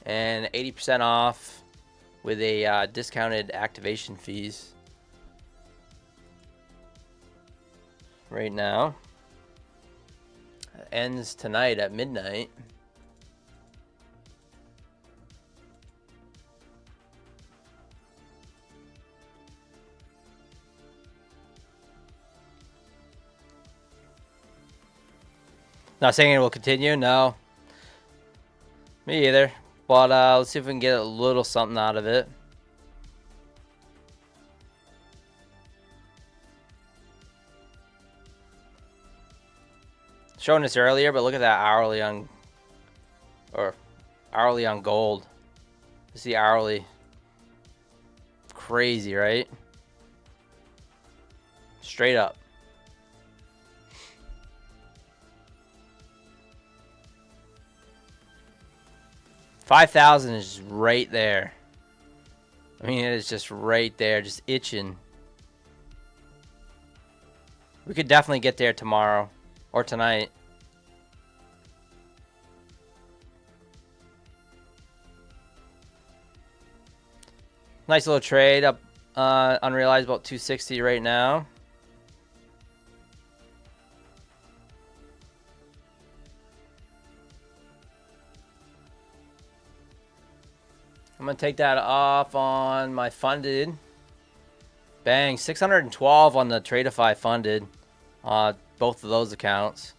and 80% off with a discounted activation fees right now. Ends tonight at midnight. Not saying it will continue, no. Me either. But let's see if we can get a little something out of it. Showing this earlier, but look at that hourly on gold. This is the hourly. Crazy, right? Straight up. 5,000 is right there. I mean, it is just right there, just itching. We could definitely get there tomorrow or tonight. Nice little trade up, unrealized about 260 right now. I'm gonna take that off on my funded. Bang, 612 on the Tradeify funded. Both of those accounts.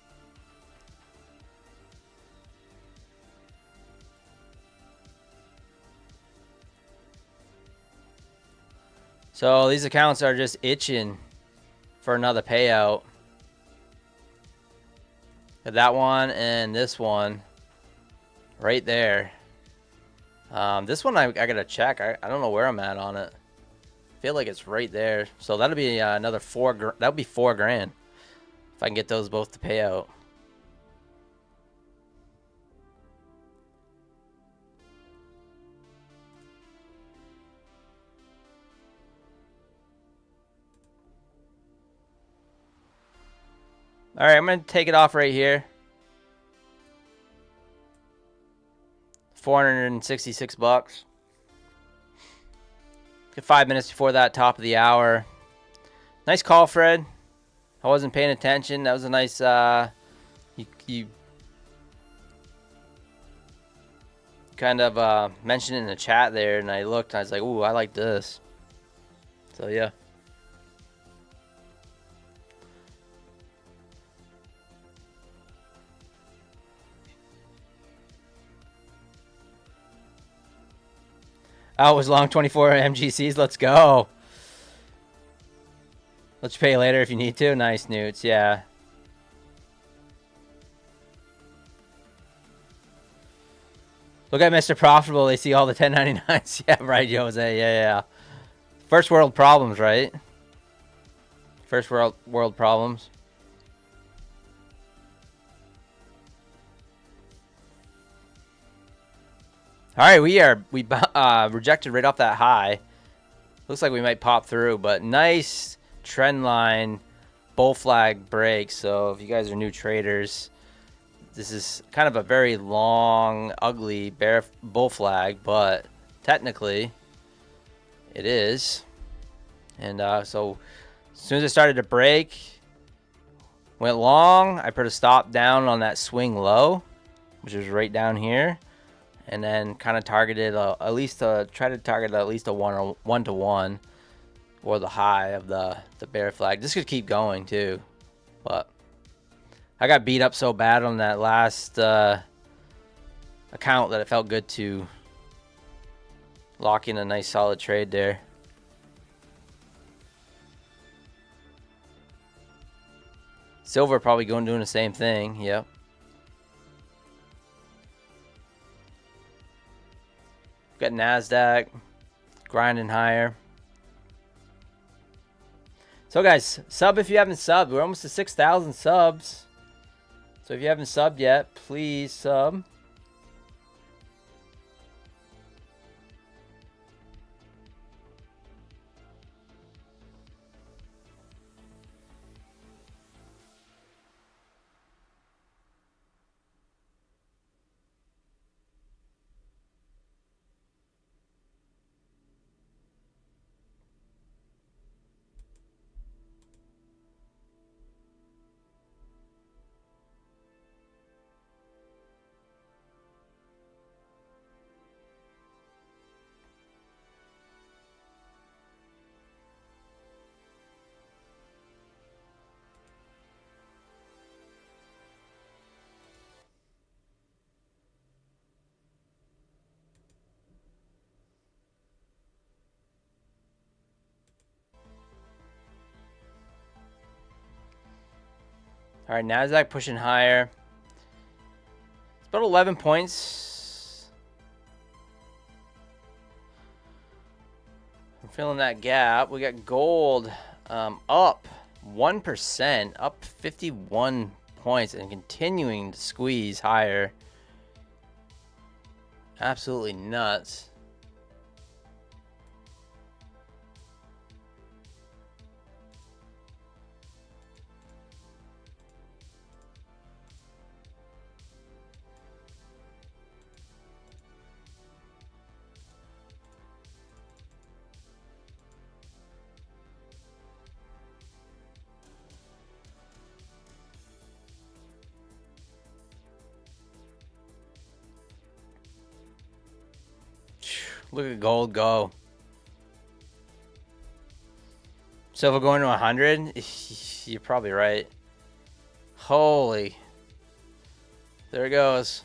So these accounts are just itching for another payout. That one and this one right there. This one I gotta check. I don't know where I'm at on it. I feel like it's right there. So that'll be another that'll be $4,000 if I can get those both to pay out. All right, I'm gonna take it off right here. 466 bucks. 5 minutes before that, top of the hour. Nice call, Fred. I wasn't paying attention. That was a nice. You kind of mentioned it in the chat there, and I looked, and I was like, "Ooh, I like this." So yeah. Oh, it was long 24 MGCs. Let's go. Let you pay later if you need to. Nice, Newts. Yeah. Look at Mr. Profitable. They see all the 1099s. Yeah, right, Jose. Yeah. First world problems, right? First world problems. All right, we rejected right off that high. Looks like we might pop through, but nice trend line bull flag break. So if you guys are new traders, this is kind of a very long, ugly bull flag, but technically it is. And so as soon as it started to break, went long, I put a stop down on that swing low, which is right down here. And then kind of targeted try to target at least a 1-to-1 or the high of the bear flag. This could keep going too, but I got beat up so bad on that last account that it felt good to lock in a nice solid trade there. Silver probably doing the same thing. Yep. Got Nasdaq grinding higher. So guys, sub if you haven't subbed. We're almost to 6,000 subs. So if you haven't subbed yet, please sub. All right, Nasdaq pushing higher. It's about 11 points. I'm feeling that gap. We got gold up 1%, up 51 points, and continuing to squeeze higher. Absolutely nuts. Look at gold go. Silver going to 100? You're probably right. Holy. There it goes.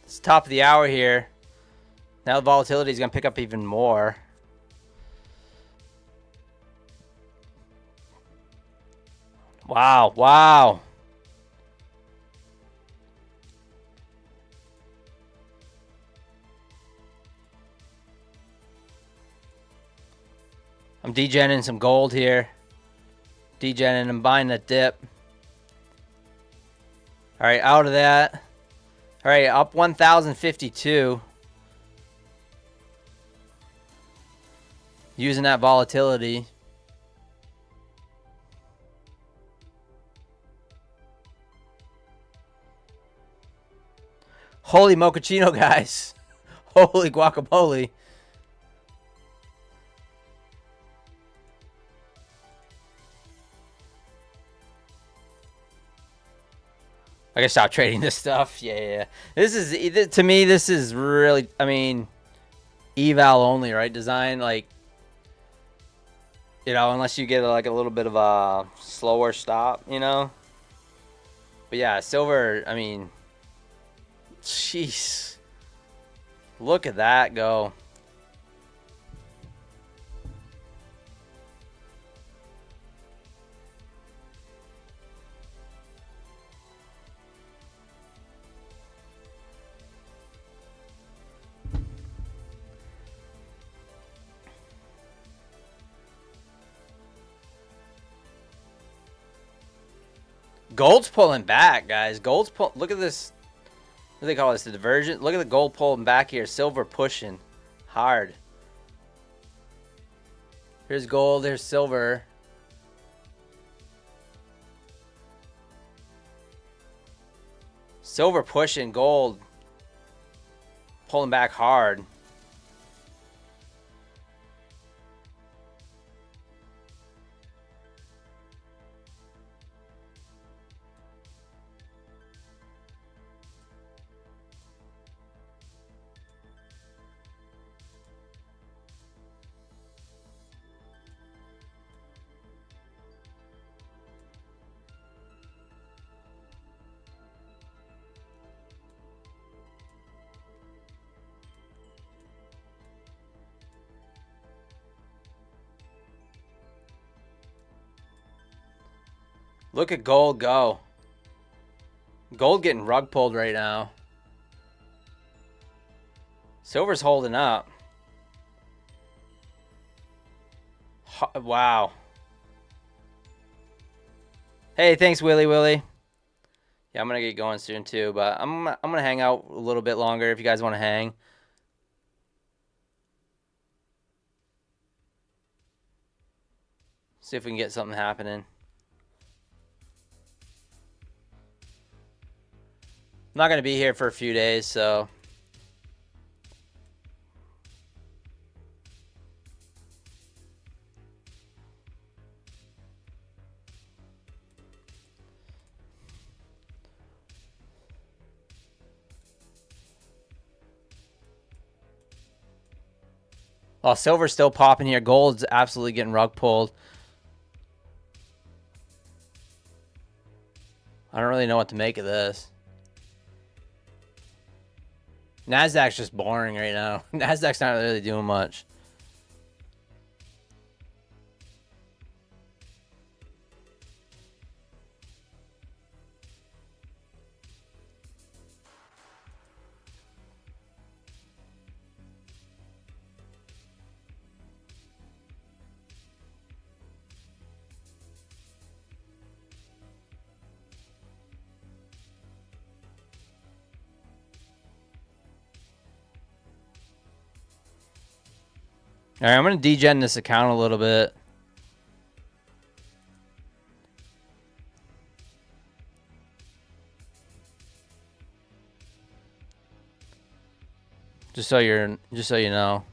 It's top of the hour here. Now the volatility is going to pick up even more. Wow, wow. I'm degenning some gold here. Degenning and buying that dip. All right, out of that. All right, up 1,052. Using that volatility. Holy mochaccino, guys. Holy guacamole. I gotta stop trading this stuff. Yeah. This is, to me, this is really, I mean, eval only, right? Design, like, you know, unless you get like a little bit of a slower stop, you know. But yeah, silver, I mean, jeez. Look at that go. Gold's pulling back, guys. Gold's pull. Look at this. What do they call this? The divergent. Look at the gold pulling back here. Silver pushing hard. Here's gold. Here's silver. Silver pushing. Gold pulling back hard. Look at gold go. Gold getting rug pulled right now. Silver's holding up. Wow. Hey, thanks, Willy. Yeah, I'm gonna get going soon too, but I'm gonna hang out a little bit longer if you guys want to hang. See if we can get something happening. I'm not gonna be here for a few days, so. Oh, silver's still popping here. Gold's absolutely getting rug pulled. I don't really know what to make of this. Nasdaq's just boring right now. Nasdaq's not really doing much. All right, I'm going to degen this account a little bit. Just so you know.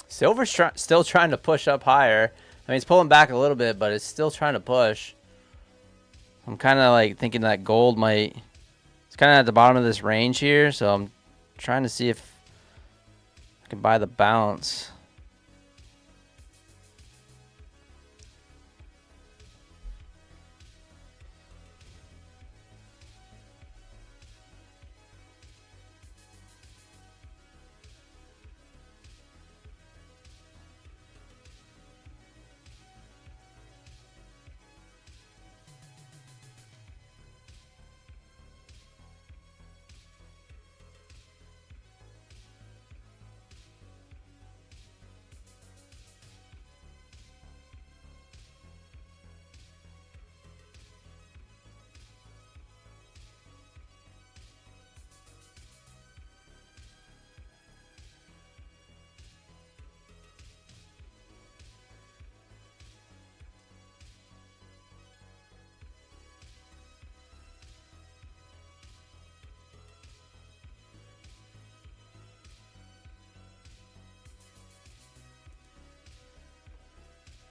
Silver's still trying to push up higher. I mean, it's pulling back a little bit, but it's still trying to push. I'm kind of like thinking that gold might... It's kind of at the bottom of this range here, so I'm trying to see if I can buy the bounce.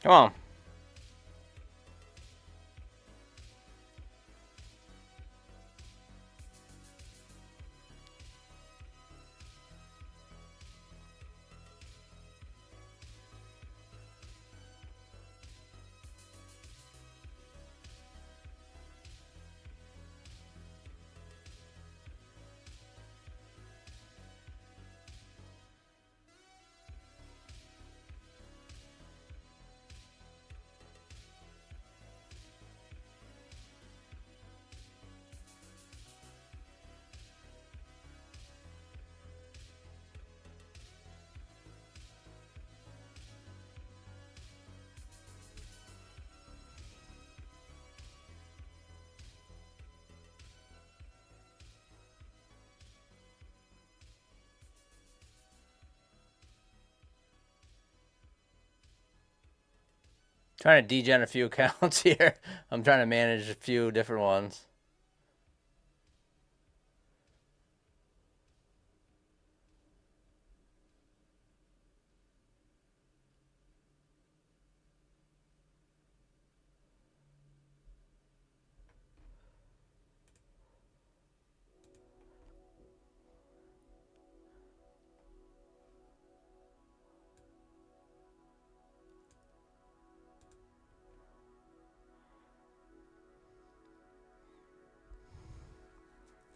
Come on. Trying to degen a few accounts here. I'm trying to manage a few different ones.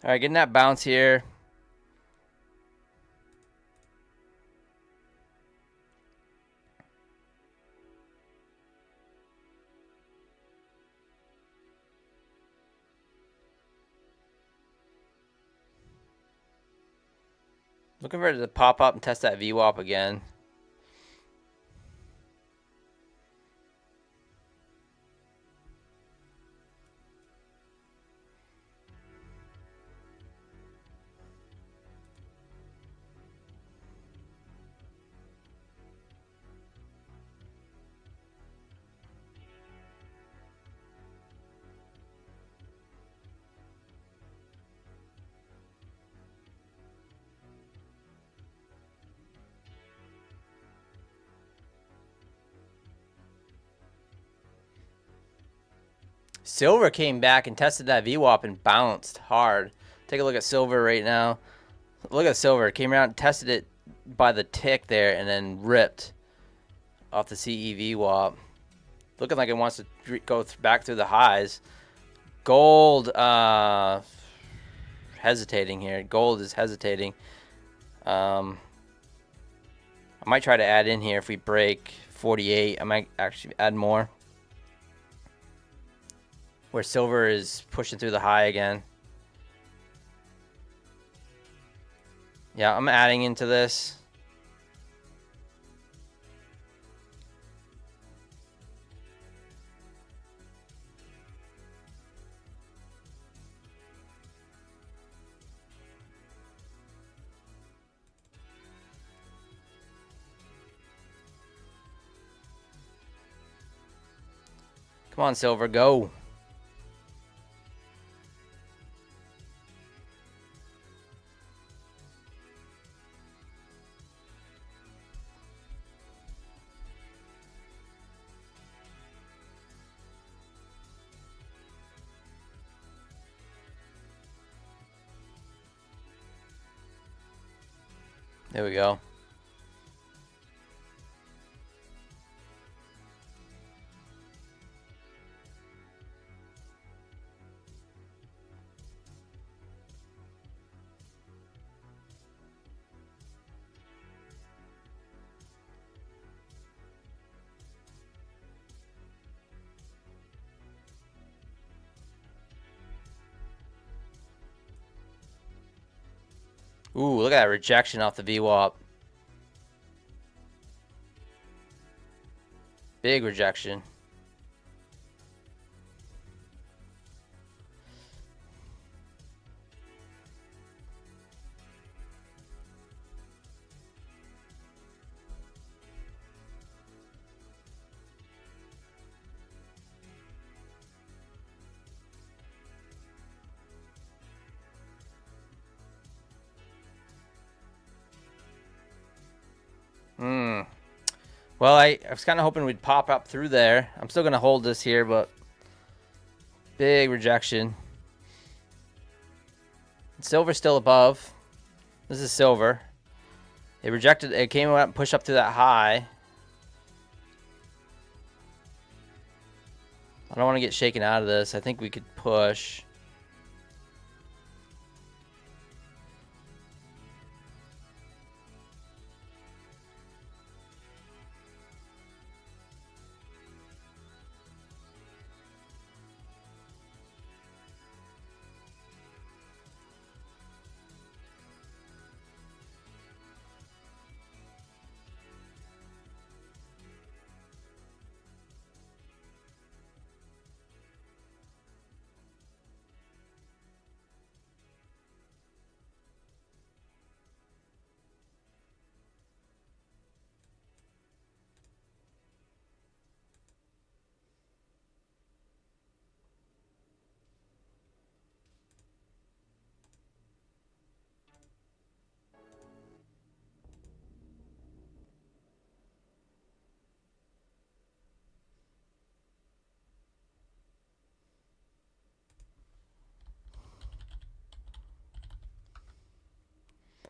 All right, getting that bounce here. Looking for it to pop up and test that VWAP again. Silver came back and tested that VWAP and bounced hard. Take a look at silver right now. Look at silver. Came around and tested it by the tick there and then ripped off the CE VWAP. Looking like it wants to go back through the highs. Gold hesitating here. Gold is hesitating. I might try to add in here if we break 48. I might actually add more. Where silver is pushing through the high again. Yeah, I'm adding into this. Come on, silver, go. There we go. Ooh, look at that rejection off the VWAP. Big rejection. Well, I was kind of hoping we'd pop up through there. I'm still going to hold this here, but big rejection. Silver's still above. This is silver. It rejected. It came out and pushed up to that high. I don't want to get shaken out of this. I think we could push.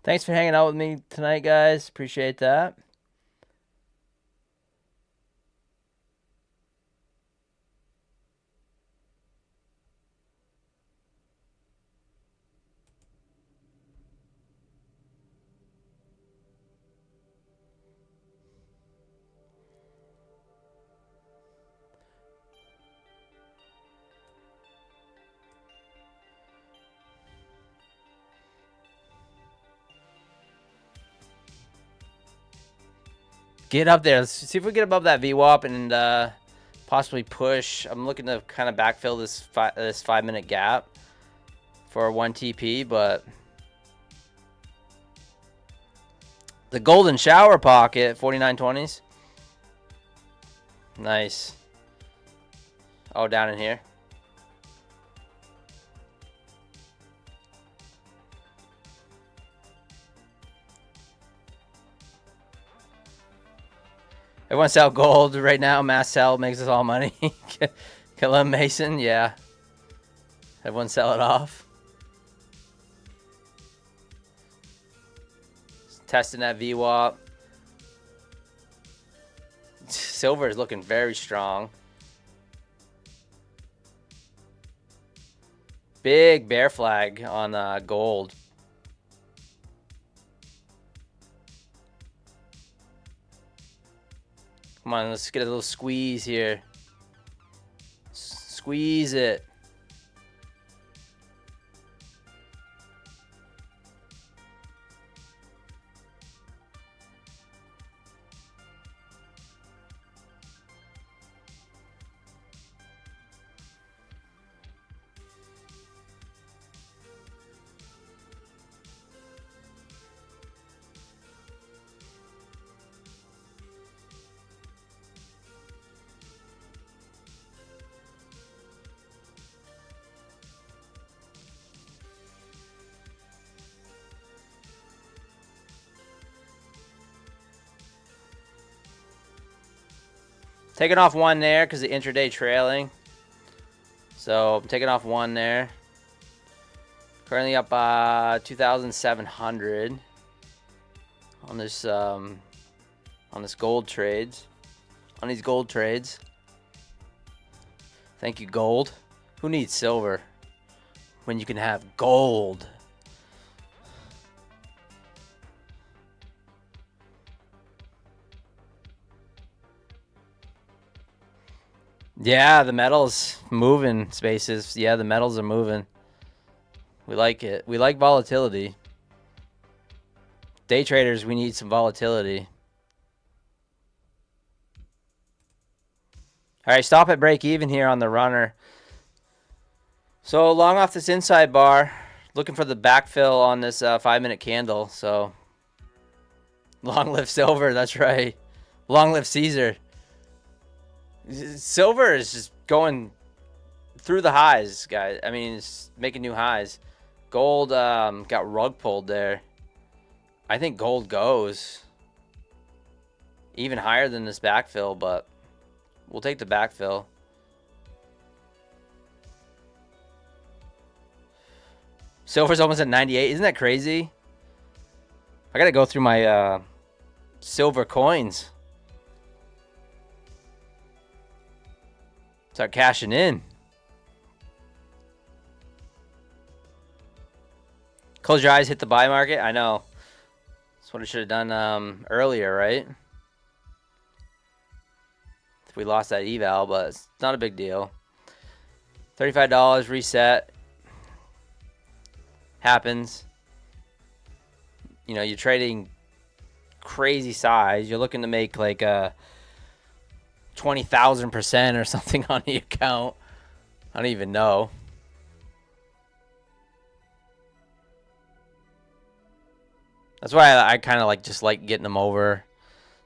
Thanks for hanging out with me tonight, guys. Appreciate that. Get up there. Let's see if we get above that VWAP and possibly push. I'm looking to kind of backfill this 5-minute gap for 1 TP, but the golden shower pocket, 49.20s. Nice. Oh, down in here. Everyone sell gold right now. Mass sell makes us all money. Killa Mason, yeah. Everyone sell it off. Testing that VWAP. Silver is looking very strong. Big bear flag on gold. Come on, let's get a little squeeze here. Squeeze it. Taking off one there because the intraday trailing. So I'm taking off one there. Currently up 2,700 on this gold trades. On these gold trades. Thank you, gold. Who needs silver when you can have gold? Yeah, the metals moving spaces. Yeah, the metals are moving. We like it. We like volatility. Day traders, we need some volatility. All right, stop at break even here on the runner. So long off this inside bar, looking for the backfill on this 5-minute candle. So long live silver, that's right. Long live Caesar. Silver is just going through the highs, guys. I mean, it's making new highs. Gold got rug pulled there. I think gold goes even higher than this backfill, but we'll take the backfill. Silver's almost at 98. Isn't that crazy? I got to go through my silver coins. Start cashing in. Close your eyes, hit the buy market. I know. That's what I should have done earlier, right? If we lost that eval, but it's not a big deal. $35 reset. Happens. You know, you're trading crazy size. You're looking to make like a 20,000% or something on the account. I don't even know. That's why I kind of like getting them over.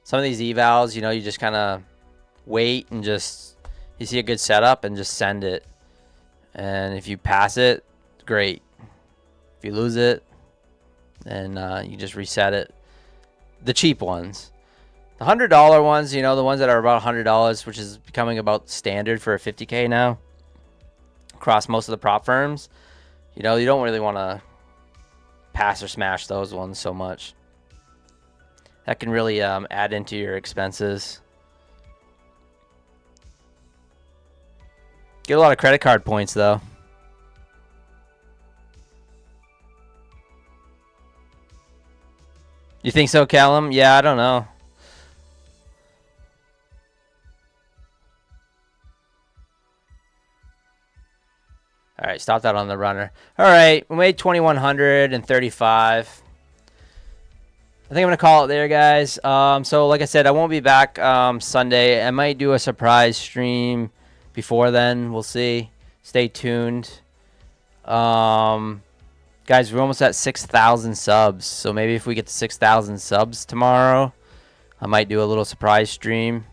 Some of these evals, you know, you just kind of wait and just, you see a good setup and just send it. And if you pass it, great. If you lose it, then you just reset it. The cheap ones. The $100 ones, you know, the ones that are about $100, which is becoming about standard for a 50K now across most of the prop firms. You know, you don't really want to pass or smash those ones so much. That can really add into your expenses. Get a lot of credit card points, though. You think so, Callum? Yeah, I don't know. All right, stop that on the runner. All right, we made 2,135. I think I'm going to call it there, guys. So like I said, I won't be back Sunday. I might do a surprise stream before then. We'll see. Stay tuned. Guys, we're almost at 6,000 subs. So maybe if we get to 6,000 subs tomorrow, I might do a little surprise stream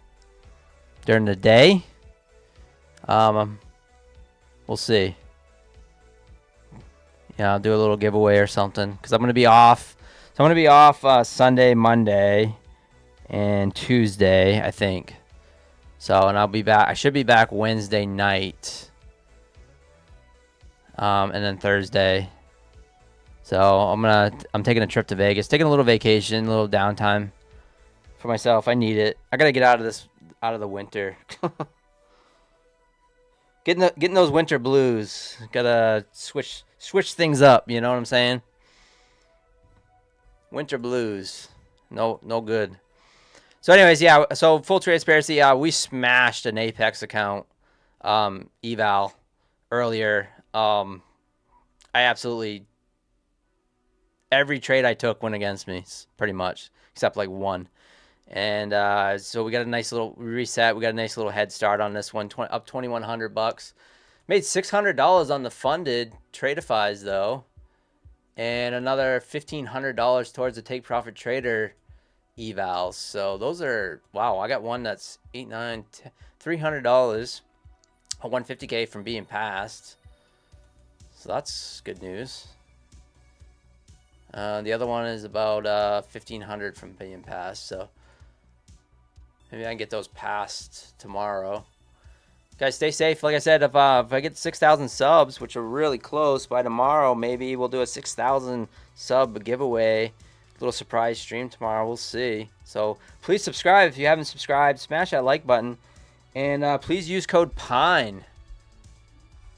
during the day. We'll see. Yeah, I'll do a little giveaway or something because I'm going to be off. So I'm going to be off Sunday, Monday, and Tuesday, I think. So, and I'll be back. I should be back Wednesday night. And then Thursday. So I'm taking a trip to Vegas, taking a little vacation, a little downtime for myself. I need it. I gotta get out of the winter. getting those winter blues. Gotta switch things up. You know what I'm saying? Winter blues, no good. So anyways, yeah. So full transparency, we smashed an Apex account eval earlier. I absolutely every trade I took went against me, pretty much, except like one. And so we got a nice little reset. We got a nice little head start on this one, up $2,100. Made $600 on the funded Tradeifys though, and another $1,500 towards the take profit trader evals. So those are, wow, I got one that's $300, a 150K from being passed. So that's good news. The other one is about 1,500 from being passed. So maybe I can get those passed tomorrow. Guys, stay safe. Like I said, if I get 6,000 subs, which are really close, by tomorrow, maybe we'll do a 6,000 sub giveaway. Little surprise stream tomorrow. We'll see. So please subscribe if you haven't subscribed. Smash that like button, and please use code PINE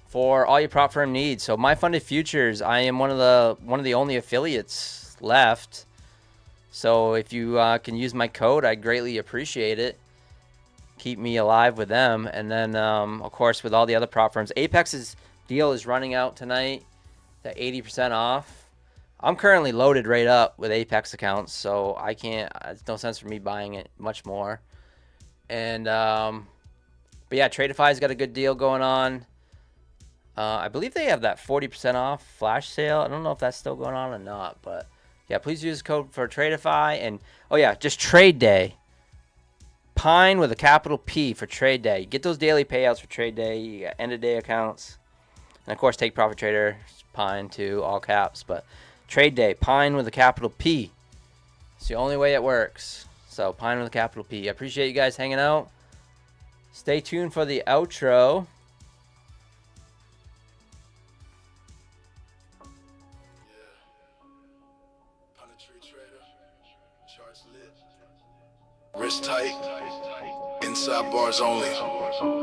for all your prop firm needs. So My Funded Futures, I am one of the only affiliates left. So if you can use my code, I greatly appreciate it. Keep me alive with them. And then of course with all the other prop firms, Apex's deal is running out tonight, at 80% off. I'm currently loaded right up with Apex accounts, so I can't. It's no sense for me buying it much more. And but yeah, Tradeify's got a good deal going on. I believe they have that 40% off flash sale. I don't know if that's still going on or not, but yeah, please use code for Tradeify. And oh yeah, just trade day. Pine with a capital P for trade day. Get those daily payouts for trade day. You got end of day accounts, and of course take profit trader Pine too, all caps. But trade day, Pine with a capital P. It's the only way it works. So Pine with a capital P. I appreciate you guys hanging out. Stay tuned for the outro. Wrist tight, inside bars only.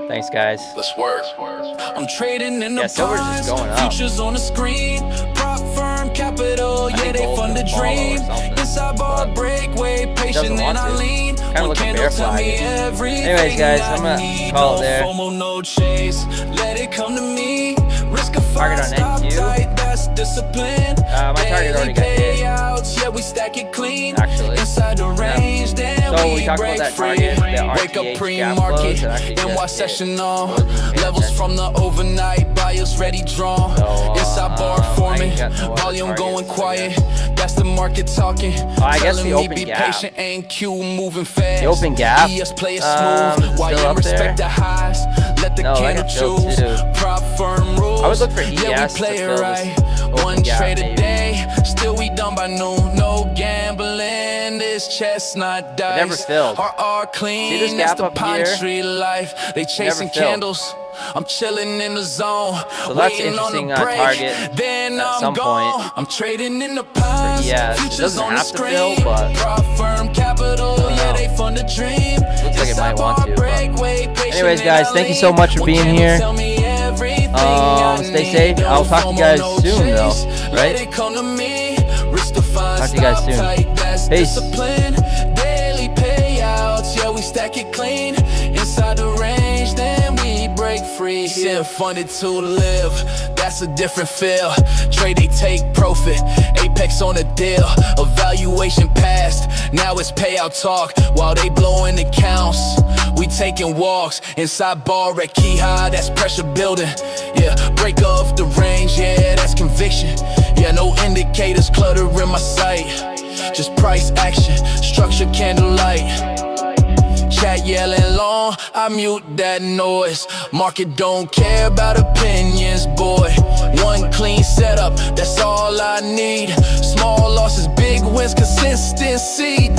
Thanks, guys. Let's work. I'm trading in the silver's pines, just going up. futures on the screen, prop firm capital, yeah, they fund the dream. Inside bar breakaway, patient and I lean. One candle tell me everything. Anyways, guys, I'm gonna call it there. No chase, let it come to me. Risk of Target on stop NQ. tight, that's discipline. My target already got hit. Payouts, yeah, we stack it clean. Actually, inside the range, then so we we talked about break that free. target, the Wake up RTH pre-market, gap close, and watch just session on. hit. Levels from the overnight, buyers ready drawn. So, inside bar forming, no volume going targets, quiet. That's the market talking. I guess Telling the me open be gap. patient, ain't Q moving fast. The open gap, ES play it is smooth, while still you up respect there? the highs. Let the No, I candle got filled choose. too. Prop firm rules. I would look for yeah, we ES play to it fill right. this open One gap, trade a maybe. day, still we done by noon. No gambling, this chestnut dice. Never filled. Are clean, See this that's gap the up pine here? tree life. They chasing filled. candles. I'm chilling in the zone. So that's waiting on interesting the break. target Then at I'm some gone. point. I'm trading in the pines. Yeah, it Futures doesn't on the have to screen. fill, but Prop firm capital, yeah, they fund the dream. looks like it might want to, but anyways, Anyways, guys, thank you so much for being here. Stay safe. I'll talk to you guys soon, though, right? Talk Talk to you guys soon. Peace. Daily payouts, yeah, we stack it clean. Inside the range, then we break free. Yeah, funded to live, that's a different feel. Trade, they take profit. Apex on the deal. Evaluation passed, now it's payout talk. While they blowing accounts, we taking walks. Inside bar at key high, that's pressure building. Yeah, break off the range, yeah, that's conviction. Yeah, no indicators clutter in my sight. Just price action, structure candlelight. Chat yelling long, I mute that noise. Market don't care about opinions, boy. One clean setup, that's all I need. Small losses, big wins, consistency.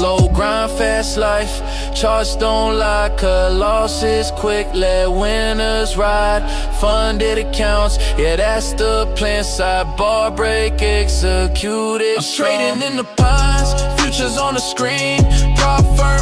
Slow grind, fast life. Charts don't lie, cut losses quick, let winners ride. Funded accounts, yeah, that's the plan. Sidebar break, execute it. I'm trading in the pines, futures on the screen. Prop firm